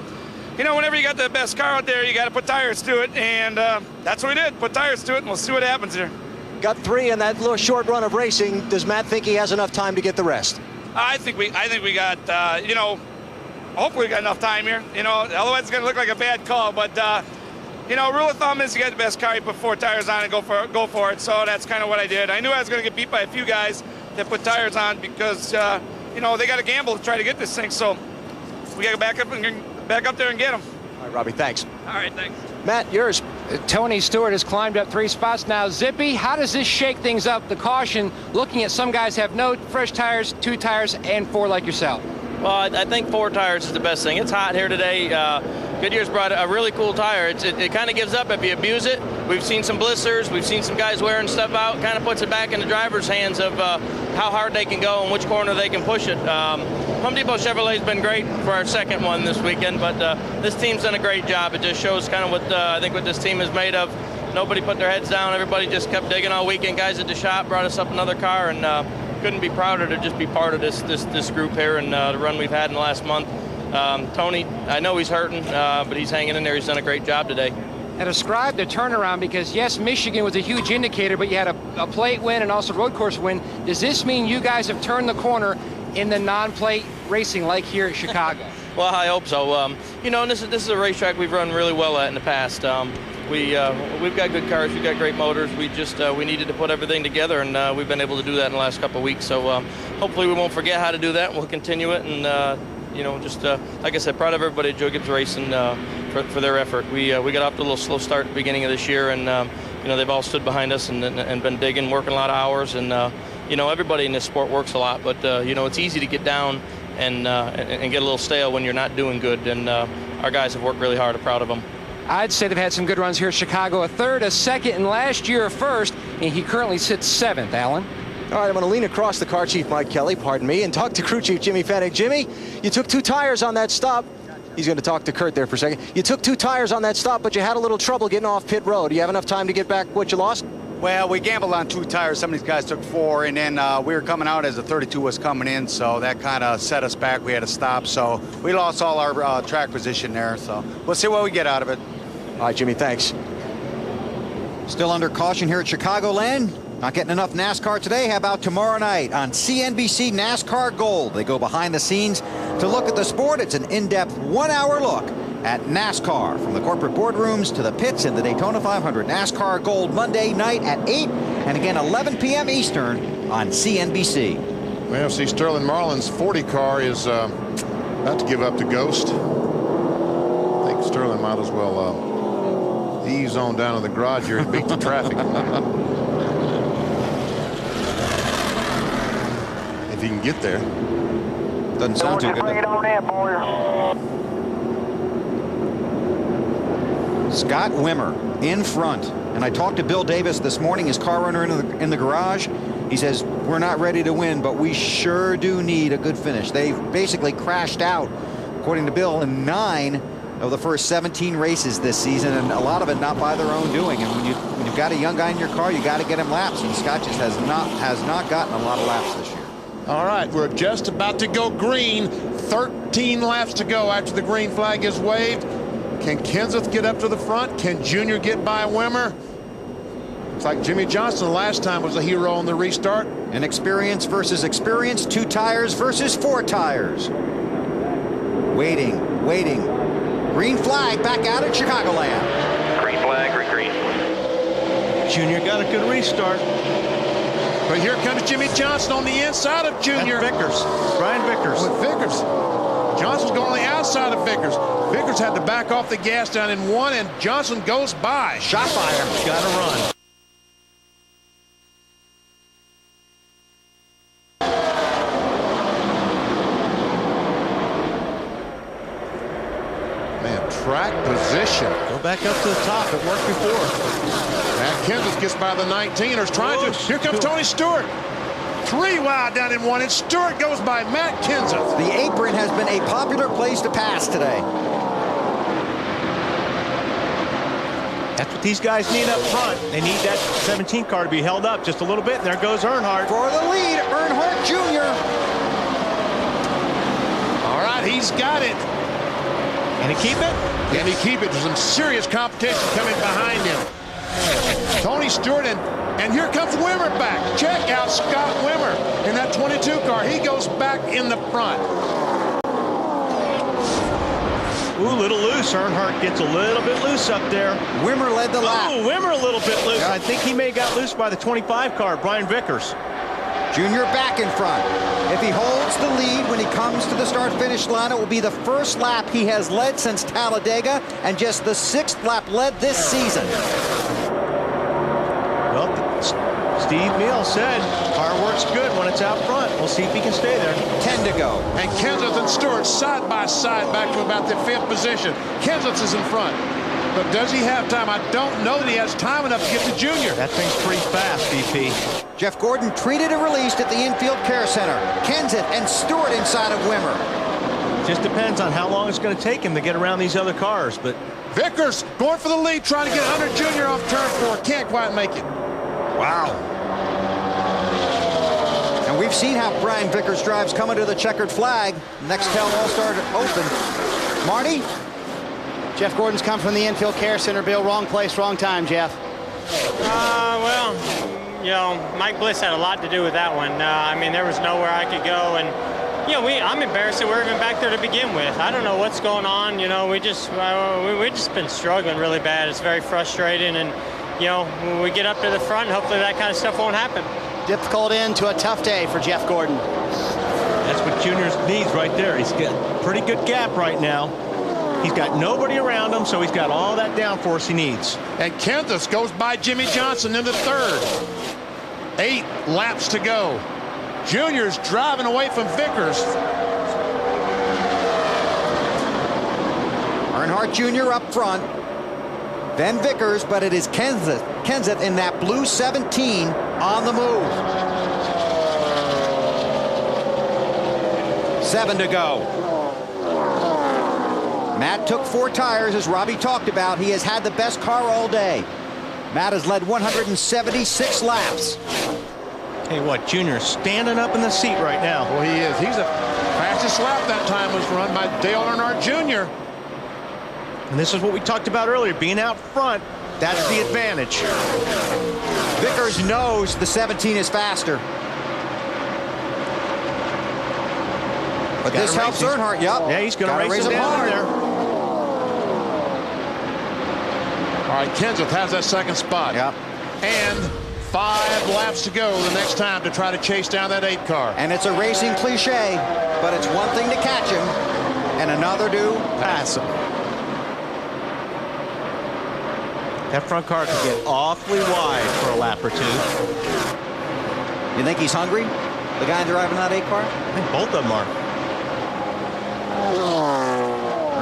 whenever you got the best car out there, you got to put tires to it, and that's what we did. Put tires to it, and we'll see what happens here. Got 3 in that little short run of racing. Does Matt think he has enough time to get the rest? I think we got, hopefully we got enough time here. Otherwise it's going to look like a bad call. But, rule of thumb is you get the best car, you put 4 tires on and go for it. So that's kind of what I did. I knew I was going to get beat by a few guys that put tires on because, they got to gamble to try to get this thing. So we got to back up there and get them. All right, Robbie, thanks. All right, thanks. Matt, yours. Tony Stewart has climbed up 3 spots now. Zippy, how does this shake things up, the caution, looking at some guys have no fresh tires, 2 tires, and 4 like yourself? Well, I think 4 tires is the best thing. It's hot here today. Goodyear's brought a really cool tire. It kind of gives up if you abuse it. We've seen some blisters. We've seen some guys wearing stuff out. Kind of puts it back in the driver's hands of how hard they can go and which corner they can push it. Home Depot Chevrolet's been great for our second one this weekend, but this team's done a great job. It just shows kind of what I think what this team is made of. Nobody put their heads down. Everybody just kept digging all weekend. Guys at the shop brought us up another car, and couldn't be prouder to just be part of this group here and the run we've had in the last month. Tony, I know he's hurting, but he's hanging in there. He's done a great job today. And describe the turnaround, because yes, Michigan was a huge indicator, but you had a plate win and also road course win. Does this mean you guys have turned the corner in the non-plate racing like here at Chicago? Well, I hope so. You know, this is a racetrack we've run really well at in the past. We've got good cars, we've got great motors. We just we needed to put everything together, and we've been able to do that in the last couple of weeks. So hopefully we won't forget how to do that. We'll continue it, and you know, just like I said, proud of everybody at Joe Gibbs Racing for their effort. We got off to a little slow start at the beginning of this year, and you know, they've all stood behind us and been digging, working a lot of hours, and you know, everybody in this sport works a lot, but you know, it's easy to get down and get a little stale when you're not doing good, and our guys have worked really hard. I'm proud of them. I'd say they've had some good runs here at Chicago, a 3rd, a 2nd, and last year a 1st, and he currently sits 7th, Alan. All right, I'm going to lean across the car chief, Mike Kelly, pardon me, and talk to crew chief Jimmy Fennick. Jimmy, you took 2 tires on that stop. He's going to talk to Kurt there for a second. You took 2 tires on that stop, but you had a little trouble getting off pit road. Do you have enough time to get back what you lost? Well, we gambled on 2 tires. Some of these guys took 4, and then we were coming out as the 32 was coming in, so that kind of set us back. We had to stop, so we lost all our track position there. So we'll see what we get out of it. All right, Jimmy, thanks. Still under caution here at Chicagoland. Not getting enough NASCAR today. How about tomorrow night on CNBC NASCAR Gold? They go behind the scenes to look at the sport. It's an in-depth 1-hour look at NASCAR, from the corporate boardrooms to the pits in the Daytona 500. NASCAR Gold Monday night at 8, and again 11 p.m. Eastern on CNBC. Well, see, Sterling Marlin's 40 car is about to give up to Ghost. I think Sterling might as well ease on down to the garage here and beat the traffic. If he can get there. Doesn't sound too good. Bring it on in, boy. Scott Wimmer in front, and I talked to Bill Davis this morning, his car runner in the garage. He says, we're not ready to win, but we sure do need a good finish. They've basically crashed out, according to Bill, in 9 of the first 17 races this season, and a lot of it not by their own doing. And when you've got a young guy in your car, you got to get him laps, and Scott just has not gotten a lot of laps this year. All right, we're just about to go green. 13 laps to go after the green flag is waved. Can Kenseth get up to the front? Can Junior get by Wimmer? It's like Jimmy Johnson last time was a hero on the restart. And experience versus experience, 2 tires versus 4 tires. Waiting. Green flag back out at Chicagoland. Green flag, green. Junior got a good restart. But here comes Jimmy Johnson on the inside of Junior. That's Vickers. Brian Vickers. With Vickers. Johnson's going on the outside of Vickers. Vickers had to back off the gas down in 1, and Johnson goes by. Shot fire. Got to run. Man, track position. Go back up to the top. It worked before. Matt Kenseth gets by the 19ers, trying to. Here comes Tony Stewart. 3 wide down in 1, and Stewart goes by Matt Kenseth. The apron has been a popular place to pass today. That's what these guys need up front. They need that 17 car to be held up just a little bit, and there goes Earnhardt. For the lead, Earnhardt Jr. All right, he's got it. Can he keep it? Can he keep it? There's some serious competition coming behind him. Tony Stewart, and here comes Wimmer back. Check out Scott Wimmer in that 22 car. He goes back in the front. Ooh, a little loose. Earnhardt gets a little bit loose up there. Wimmer led the lap. Oh, Wimmer a little bit loose. I think he may have got loose by the 25 car, Brian Vickers. Junior back in front. If he holds the lead when he comes to the start-finish line, it will be the first lap he has led since Talladega and just the 6th lap led this season. Well, Steve Neal said car works good when it's out front. We'll see if he can stay there. 10 to go. And Kenseth and Stewart side by side back to about the 5th position. Kenseth is in front. But does he have time? I don't know that he has time enough to get to Junior. That thing's pretty fast, VP. Jeff Gordon treated and released at the infield care center. Kenseth and Stewart inside of Wimmer. Just depends on how long it's going to take him to get around these other cars. But Vickers going for the lead, trying to get under Junior off turn 4. Can't quite make it. Wow. And we've seen how Brian Vickers drives coming to the checkered flag. Nextel All-Star Open. Marty? Jeff Gordon's come from the infield care center, Bill. Wrong place, wrong time, Jeff. Well, you know, Mike Bliss had a lot to do with that one. I mean, there was nowhere I could go, and you know, I'm embarrassed that we're even back there to begin with. I don't know what's going on. You know, we've just been struggling really bad. It's very frustrating, and you know, when we get up to the front, hopefully that kind of stuff won't happen. Difficult end to a tough day for Jeff Gordon. That's what Junior's needs right there. He's got a pretty good gap right now. He's got nobody around him, so he's got all that downforce he needs. And Kenseth goes by Jimmy Johnson into 3rd. 8 laps to go. Junior's driving away from Vickers. Earnhardt Jr. up front. Then Vickers, but it is Kenseth in that blue 17 on the move. 7 to go. Matt took 4 tires, as Robbie talked about. He has had the best car all day. Matt has led 176 laps. Hey, what, Junior's standing up in the seat right now. Well, he is. He's the fastest lap that time was run by Dale Earnhardt Jr. And this is what we talked about earlier, being out front. That's the advantage. Vickers knows the 17 is faster. But this helps Earnhardt. Yep. Yeah, he's going to race him down there. All right, Kenseth has that 2nd spot. Yep. And 5 laps to go the next time to try to chase down that 8 car. And it's a racing cliche, but it's one thing to catch him and another to pass him. That front car could get awfully wide for a lap or 2. You think he's hungry? The guy driving that 8 car? I think both of them are.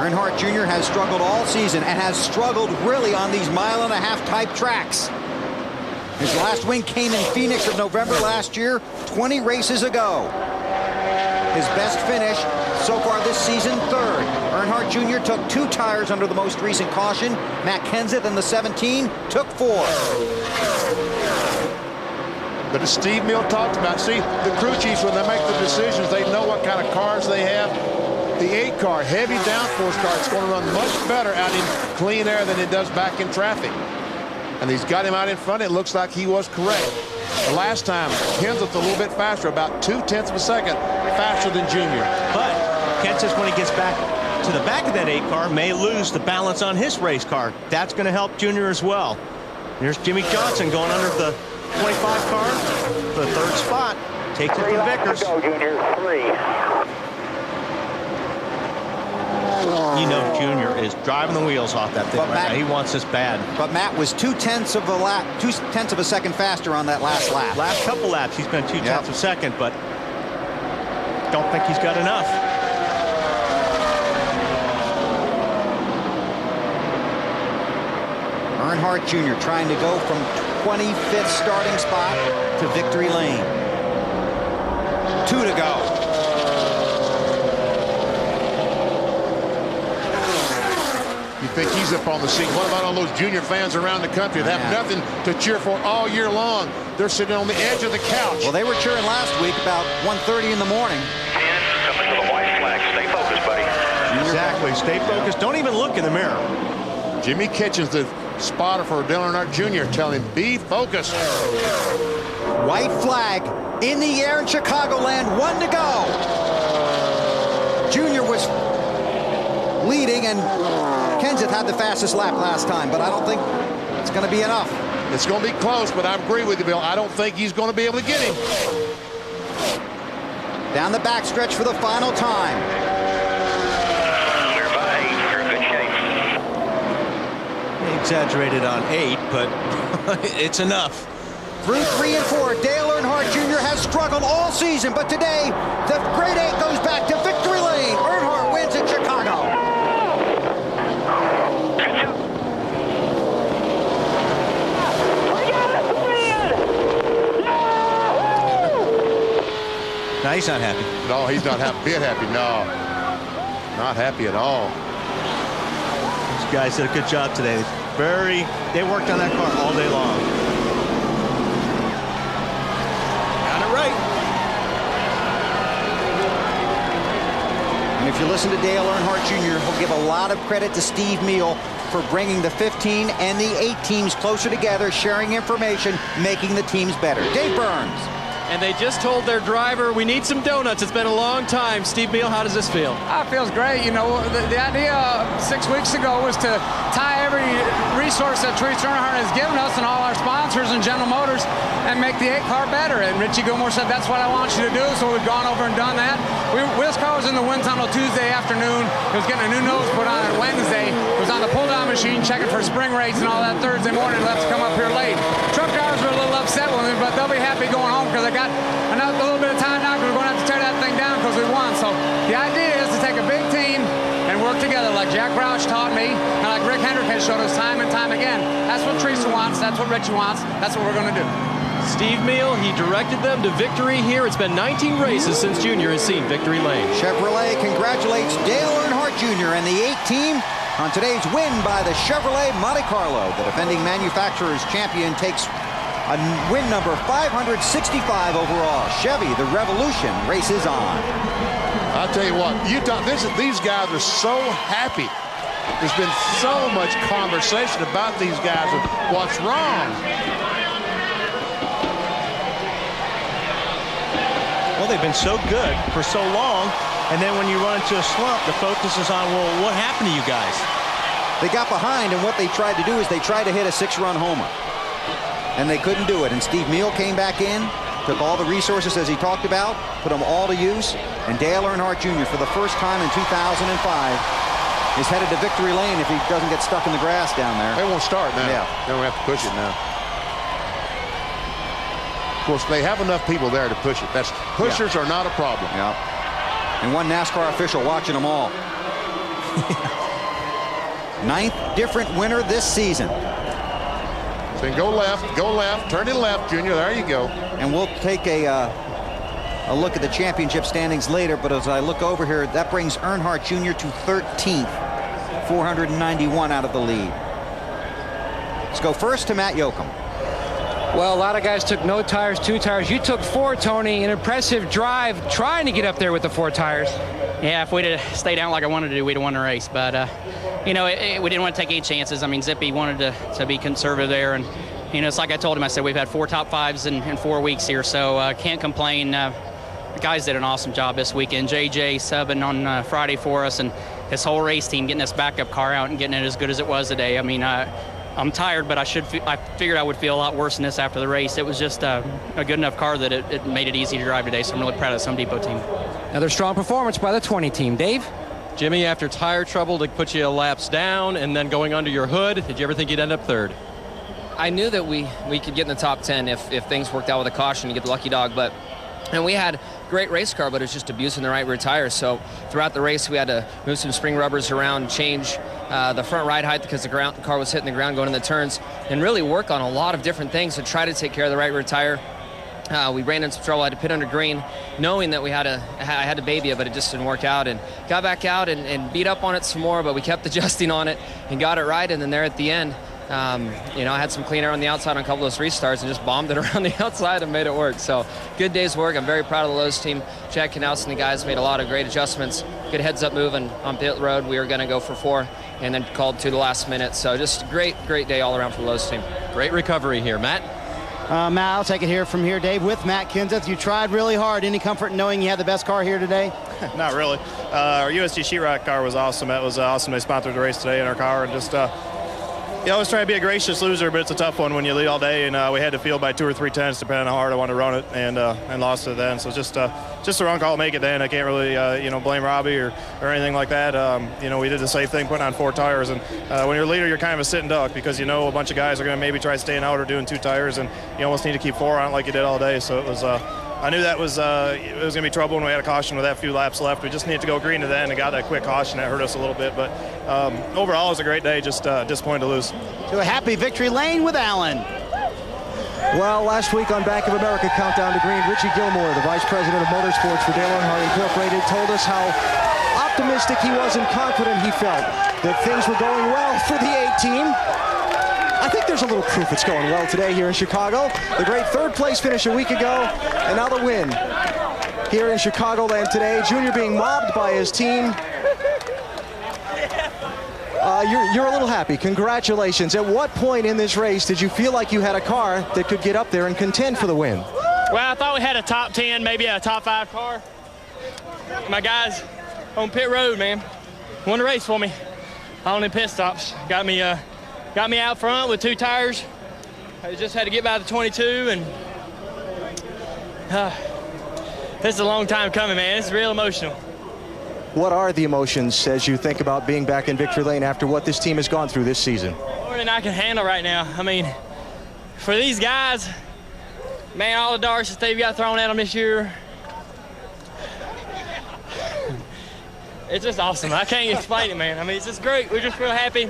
Earnhardt Jr. has struggled all season and has struggled really on these 1.5-mile type tracks. His last win came in Phoenix of November last year, 20 races ago. His best finish so far this season, 3rd. Earnhardt Jr. took 2 tires under the most recent caution. Matt Kenseth in the 17 took 4. But as Steve Neal talked about, see, the crew chiefs, when they make the decisions, they know what kind of cars they have. The 8 car, heavy downforce car, it's going to run much better out in clean air than it does back in traffic. And he's got him out in front. It looks like he was correct. The last time, Kenseth a little bit faster, about 0.2 of a second faster than Junior. But Kenseth, when he gets back to the back of that 8 car, may lose the balance on his race car. That's going to help Junior as well. There's Jimmy Johnson going under the 25 car for the 3rd spot. Takes it from Vickers. Go, Junior. 3. You know Junior is driving the wheels off that thing right now. He wants this bad. But Matt was 0.2 of a lap, 0.2 of a second faster on that last lap. Last couple laps, he's been 0.2 of a second, but don't think he's got enough. Earnhardt Jr. trying to go from 25th starting spot to victory lane. 2 to go. You think he's up on the seat. What about all those Junior fans around the country that have nothing to cheer for all year long? They're sitting on the edge of the couch. Well, they were cheering last week about 1:30 in the morning. 10, coming to the white flag. Stay focused, buddy. Exactly. Stay focused. Don't even look in the mirror. Jimmy Kitchens, the spotter for Dale Earnhardt Jr., telling him, be focused. White flag in the air in Chicagoland. 1 to go. Junior was leading, and Kenseth had the fastest lap last time, but I don't think it's going to be enough. It's going to be close, but I agree with you, Bill. I don't think he's going to be able to get him. Down the backstretch for the final time. Exaggerated on 8, but it's enough. Through 3 and 4, Dale Earnhardt Jr. has struggled all season, but today, the Great 8 goes back to victory lane. Earnhardt wins in Chicago. No, he's not happy. No, he's not happy. Bit happy. No, not happy at all. These guys did a good job today. They worked on that car all day long. Got it right. And if you listen to Dale Earnhardt Jr., he'll give a lot of credit to Steve Meal for bringing the 15 and the 8 teams closer together, sharing information, making the teams better. Dave Burns. And they just told their driver, we need some donuts. It's been a long time. Steve Meal, how does this feel? It feels great. You know, the idea 6 weeks ago was to tie every resource that Therese Earnhardt has given us and all our sponsors and General Motors and make the 8 car better. And Richie Gilmore said, that's what I want you to do. So we've gone over and done that. This car was in the wind tunnel Tuesday afternoon. It was getting a new nose put on it Wednesday. It was on the pull-down machine checking for spring rates and all that Thursday morning. Let's come up here late. Truck drivers were a little upset with me, but they'll be happy going home because I got a little bit of time now because we're going to have to tear that thing down because we won. So the idea is to take a big team and work together like Jack Roush taught me and like Rick Hendrick has showed us time and time again. That's what Teresa wants. That's what Richie wants. That's what we're going to do. Steve Meal, he directed them to victory here. It's been 19 races since Junior has seen victory lane. Chevrolet congratulates Dale Earnhardt Jr. and the 8 team on today's win by the Chevrolet Monte Carlo. The defending manufacturer's champion takes a win number 565 overall. Chevy, the revolution, races on. I'll tell you what, these guys are so happy. There's been so much conversation about these guys and what's wrong. Well, they've been so good for so long, and then when you run into a slump, the focus is on, well, what happened to you guys? They got behind, and what they tried to do is they tried to hit a 6-run homer. And they couldn't do it. And Steve Meal came back in, took all the resources as he talked about, put them all to use. And Dale Earnhardt Jr. for the first time in 2005 is headed to victory lane if he doesn't get stuck in the grass down there. They won't start now. Yeah. They don't have to push it now. Of course, they have enough people there to push it. Pushers are not a problem. Yeah. And one NASCAR official watching them all. 9th different winner this season. Then go left, turn it left, Junior. There you go. And we'll take a look at the championship standings later, but as I look over here, that brings Earnhardt Jr. to 13th, 491 out of the lead. Let's go first to Matt Yoakum. Well, a lot of guys took no tires, 2 tires. You took 4, Tony. An impressive drive trying to get up there with the 4 tires. Yeah, if we'd have stayed down like I wanted to do, we'd have won the race. But, you know, we didn't want to take any chances. I mean, Zippy wanted to be conservative there. And, you know, it's like I told him, I said, we've had 4 top 5s in 4 weeks here, so can't complain. The guys did an awesome job this weekend. JJ subbing on Friday for us, and his whole race team getting this backup car out and getting it as good as it was today. I mean, I'm tired, but I figured I would feel a lot worse than this after the race. It was just a good enough car that it made it easy to drive today, so I'm really proud of the Some Depot team. Another strong performance by the 20 team. Dave? Jimmy, after tire trouble to put you laps down and then going under your hood, did you ever think you'd end up 3rd? I knew that we could get in the top 10 if things worked out with a caution to get the lucky dog, and we had great race car, but it was just abusing the right rear tires. So throughout the race, we had to move some spring rubbers around, change the front ride height because the car was hitting the ground going in the turns, and really work on a lot of different things to try to take care of the right rear tire. We ran into some trouble. I had to pit under green, knowing that I had to baby it, but it just didn't work out. And got back out and beat up on it some more, but we kept adjusting on it and got it right. And then there at the end, you know, I had some clean air on the outside on a couple of those restarts and just bombed it around the outside and made it work. So good day's work. I'm very proud of the Lowe's team. Chad Knaus and the guys made a lot of great adjustments. Good heads-up move, and on pit road we were going to go for 4 and then called 2 the last minute. So just great day all around for the Lowe's team. Great recovery here. Matt? Matt, I'll take it here from here, Dave, with Matt Kenseth. You tried really hard. Any comfort in knowing you had the best car here today? Not really. Our USG Sheetrock car was awesome. It was awesome. They sponsored the race today in our car, and just You always try to be a gracious loser, but it's a tough one when you lead all day, and we had to field by 2 or 3 tenths, depending on how hard I wanted to run it, and lost it then. So just the wrong call to make it then. I can't really blame Robbie or anything like that. We did the safe thing, putting on 4 tires, and when you're a leader, you're kind of a sitting duck because a bunch of guys are going to maybe try staying out or doing 2 tires, and you almost need to keep 4 on it like you did all day. So it was. I knew that was it was going to be trouble when we had a caution with that few laps left. We just needed to go green to the end and got that quick caution. That hurt us a little bit, but overall it was a great day. Just disappointed to lose. To a happy victory lane with Allen. Well, last week on Bank of America Countdown to Green, Richie Gilmore, the Vice President of Motorsports for Dale Earnhardt Incorporated, told us how optimistic he was and confident he felt that things were going well for the 8 team. I think there's a little proof it's going well today here in Chicago. The great 3rd place finish a week ago, and now the win here in Chicagoland today. Junior being mobbed by his team. You're a little happy. Congratulations. At what point in this race did you feel like you had a car that could get up there and contend for the win? Well, I thought we had a top 10, maybe a top 5 car. My guys on pit road, man, won the race for me. On the pit stops, got me out front with 2 tires. I just had to get by the 22, and this is a long time coming, man. It's real emotional. What are the emotions as you think about being back in victory lane after what this team has gone through this season? More than I can handle right now. I mean, for these guys, man, all the darts that they've got thrown at them this year, it's just awesome. I can't explain it, man. I mean, it's just great. We're just real happy.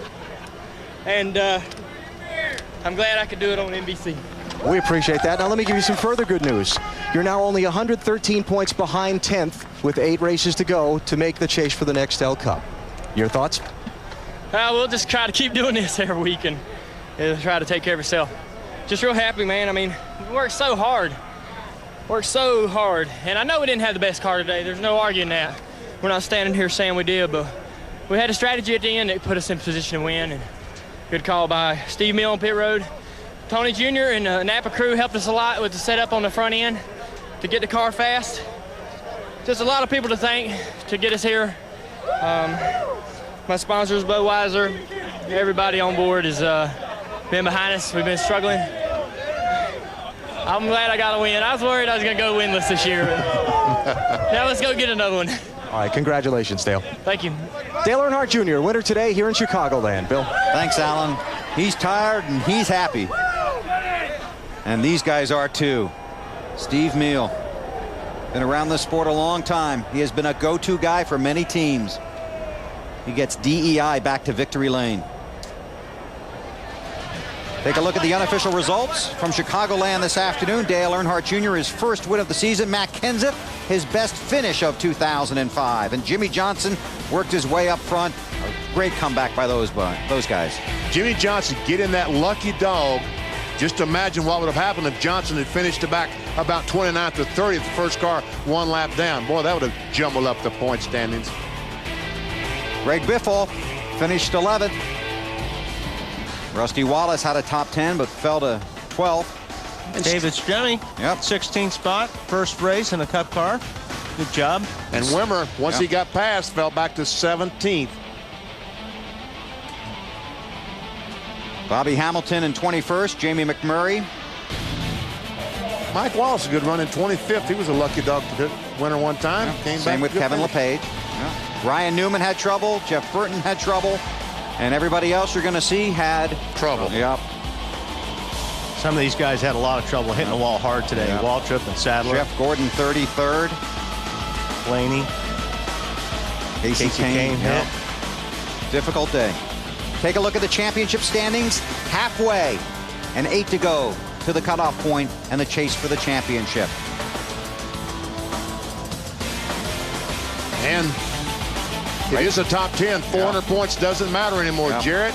And I'm glad I could do it on NBC. We appreciate that. Now let me give you some further good news. You're now only 113 points behind 10th with 8 races to go to make the chase for the Nextel Cup. Your thoughts? We'll just try to keep doing this every week and try to take care of yourself. Just real happy, man. I mean, we worked so hard. And I know we didn't have the best car today. There's no arguing that. We're not standing here saying we did, but we had a strategy at the end that put us in position to win. And good call by Steve Mill on pit road. Tony Jr. and the Napa crew helped us a lot with the setup on the front end to get the car fast. Just a lot of people to thank to get us here. My sponsors, Budweiser, everybody on board has been behind us. We've been struggling. I'm glad I got a win. I was worried I was going to go winless this year. Now let's go get another one. All right, congratulations, Dale. Thank you. Dale Earnhardt Jr., winner today here in Chicagoland. Bill? Thanks, Alan. He's tired and he's happy. And these guys are too. Steve Meal, been around this sport a long time. He has been a go-to guy for many teams. He gets DEI back to victory lane. Take a look at the unofficial results from Chicagoland this afternoon. Dale Earnhardt Jr. his first win of the season. Matt Kenseth his best finish of 2005. And Jimmy Johnson worked his way up front. A great comeback by those guys. Jimmy Johnson getting that lucky dog. Just imagine what would have happened if Johnson had finished about 29th or 30th, the first car 1 lap down. Boy, that would have jumbled up the point standings. Greg Biffle finished 11th. Rusty Wallace had a top 10 but fell to 12th. David Stremme, 16th spot, first race in a Cup car. Good job. And Wimmer, once he got past, fell back to 17th. Bobby Hamilton in 21st, Jamie McMurray. Mike Wallace, a good run in 25th. He was a lucky dog to winner one time. Same with Kevin LePage. Ryan Newman had trouble. Jeff Burton had trouble. And everybody else you're going to see had trouble. Yep. Some of these guys had a lot of trouble hitting the wall hard today. Waltrip and Sadler. Jeff Gordon 33rd. Blaney. Casey Kane. Yep. Difficult day. Take a look at the championship standings. Halfway and 8 to go to the cutoff point and the chase for the championship. And it is a top 10. 400 points doesn't matter anymore. Jarrett,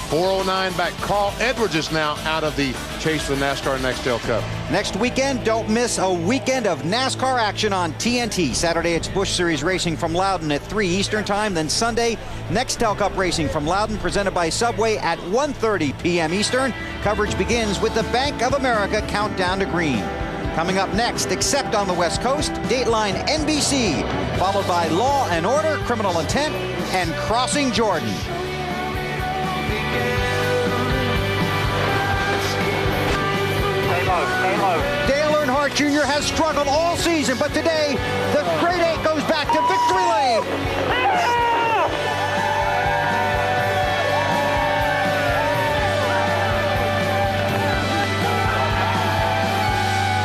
409 back. Carl Edwards is now out of the chase for the NASCAR Nextel Cup. Next weekend, don't miss a weekend of NASCAR action on TNT. Saturday, it's Busch Series racing from Loudon at 3 Eastern Time. Then Sunday, Nextel Cup racing from Loudon, presented by Subway at 1:30 p.m. Eastern. Coverage begins with the Bank of America Countdown to Green. Coming up next, except on the West Coast, Dateline NBC, followed by Law and Order, Criminal Intent, and Crossing Jordan. Dale Earnhardt Jr. has struggled all season, but today the Great 8 goes back to victory lane.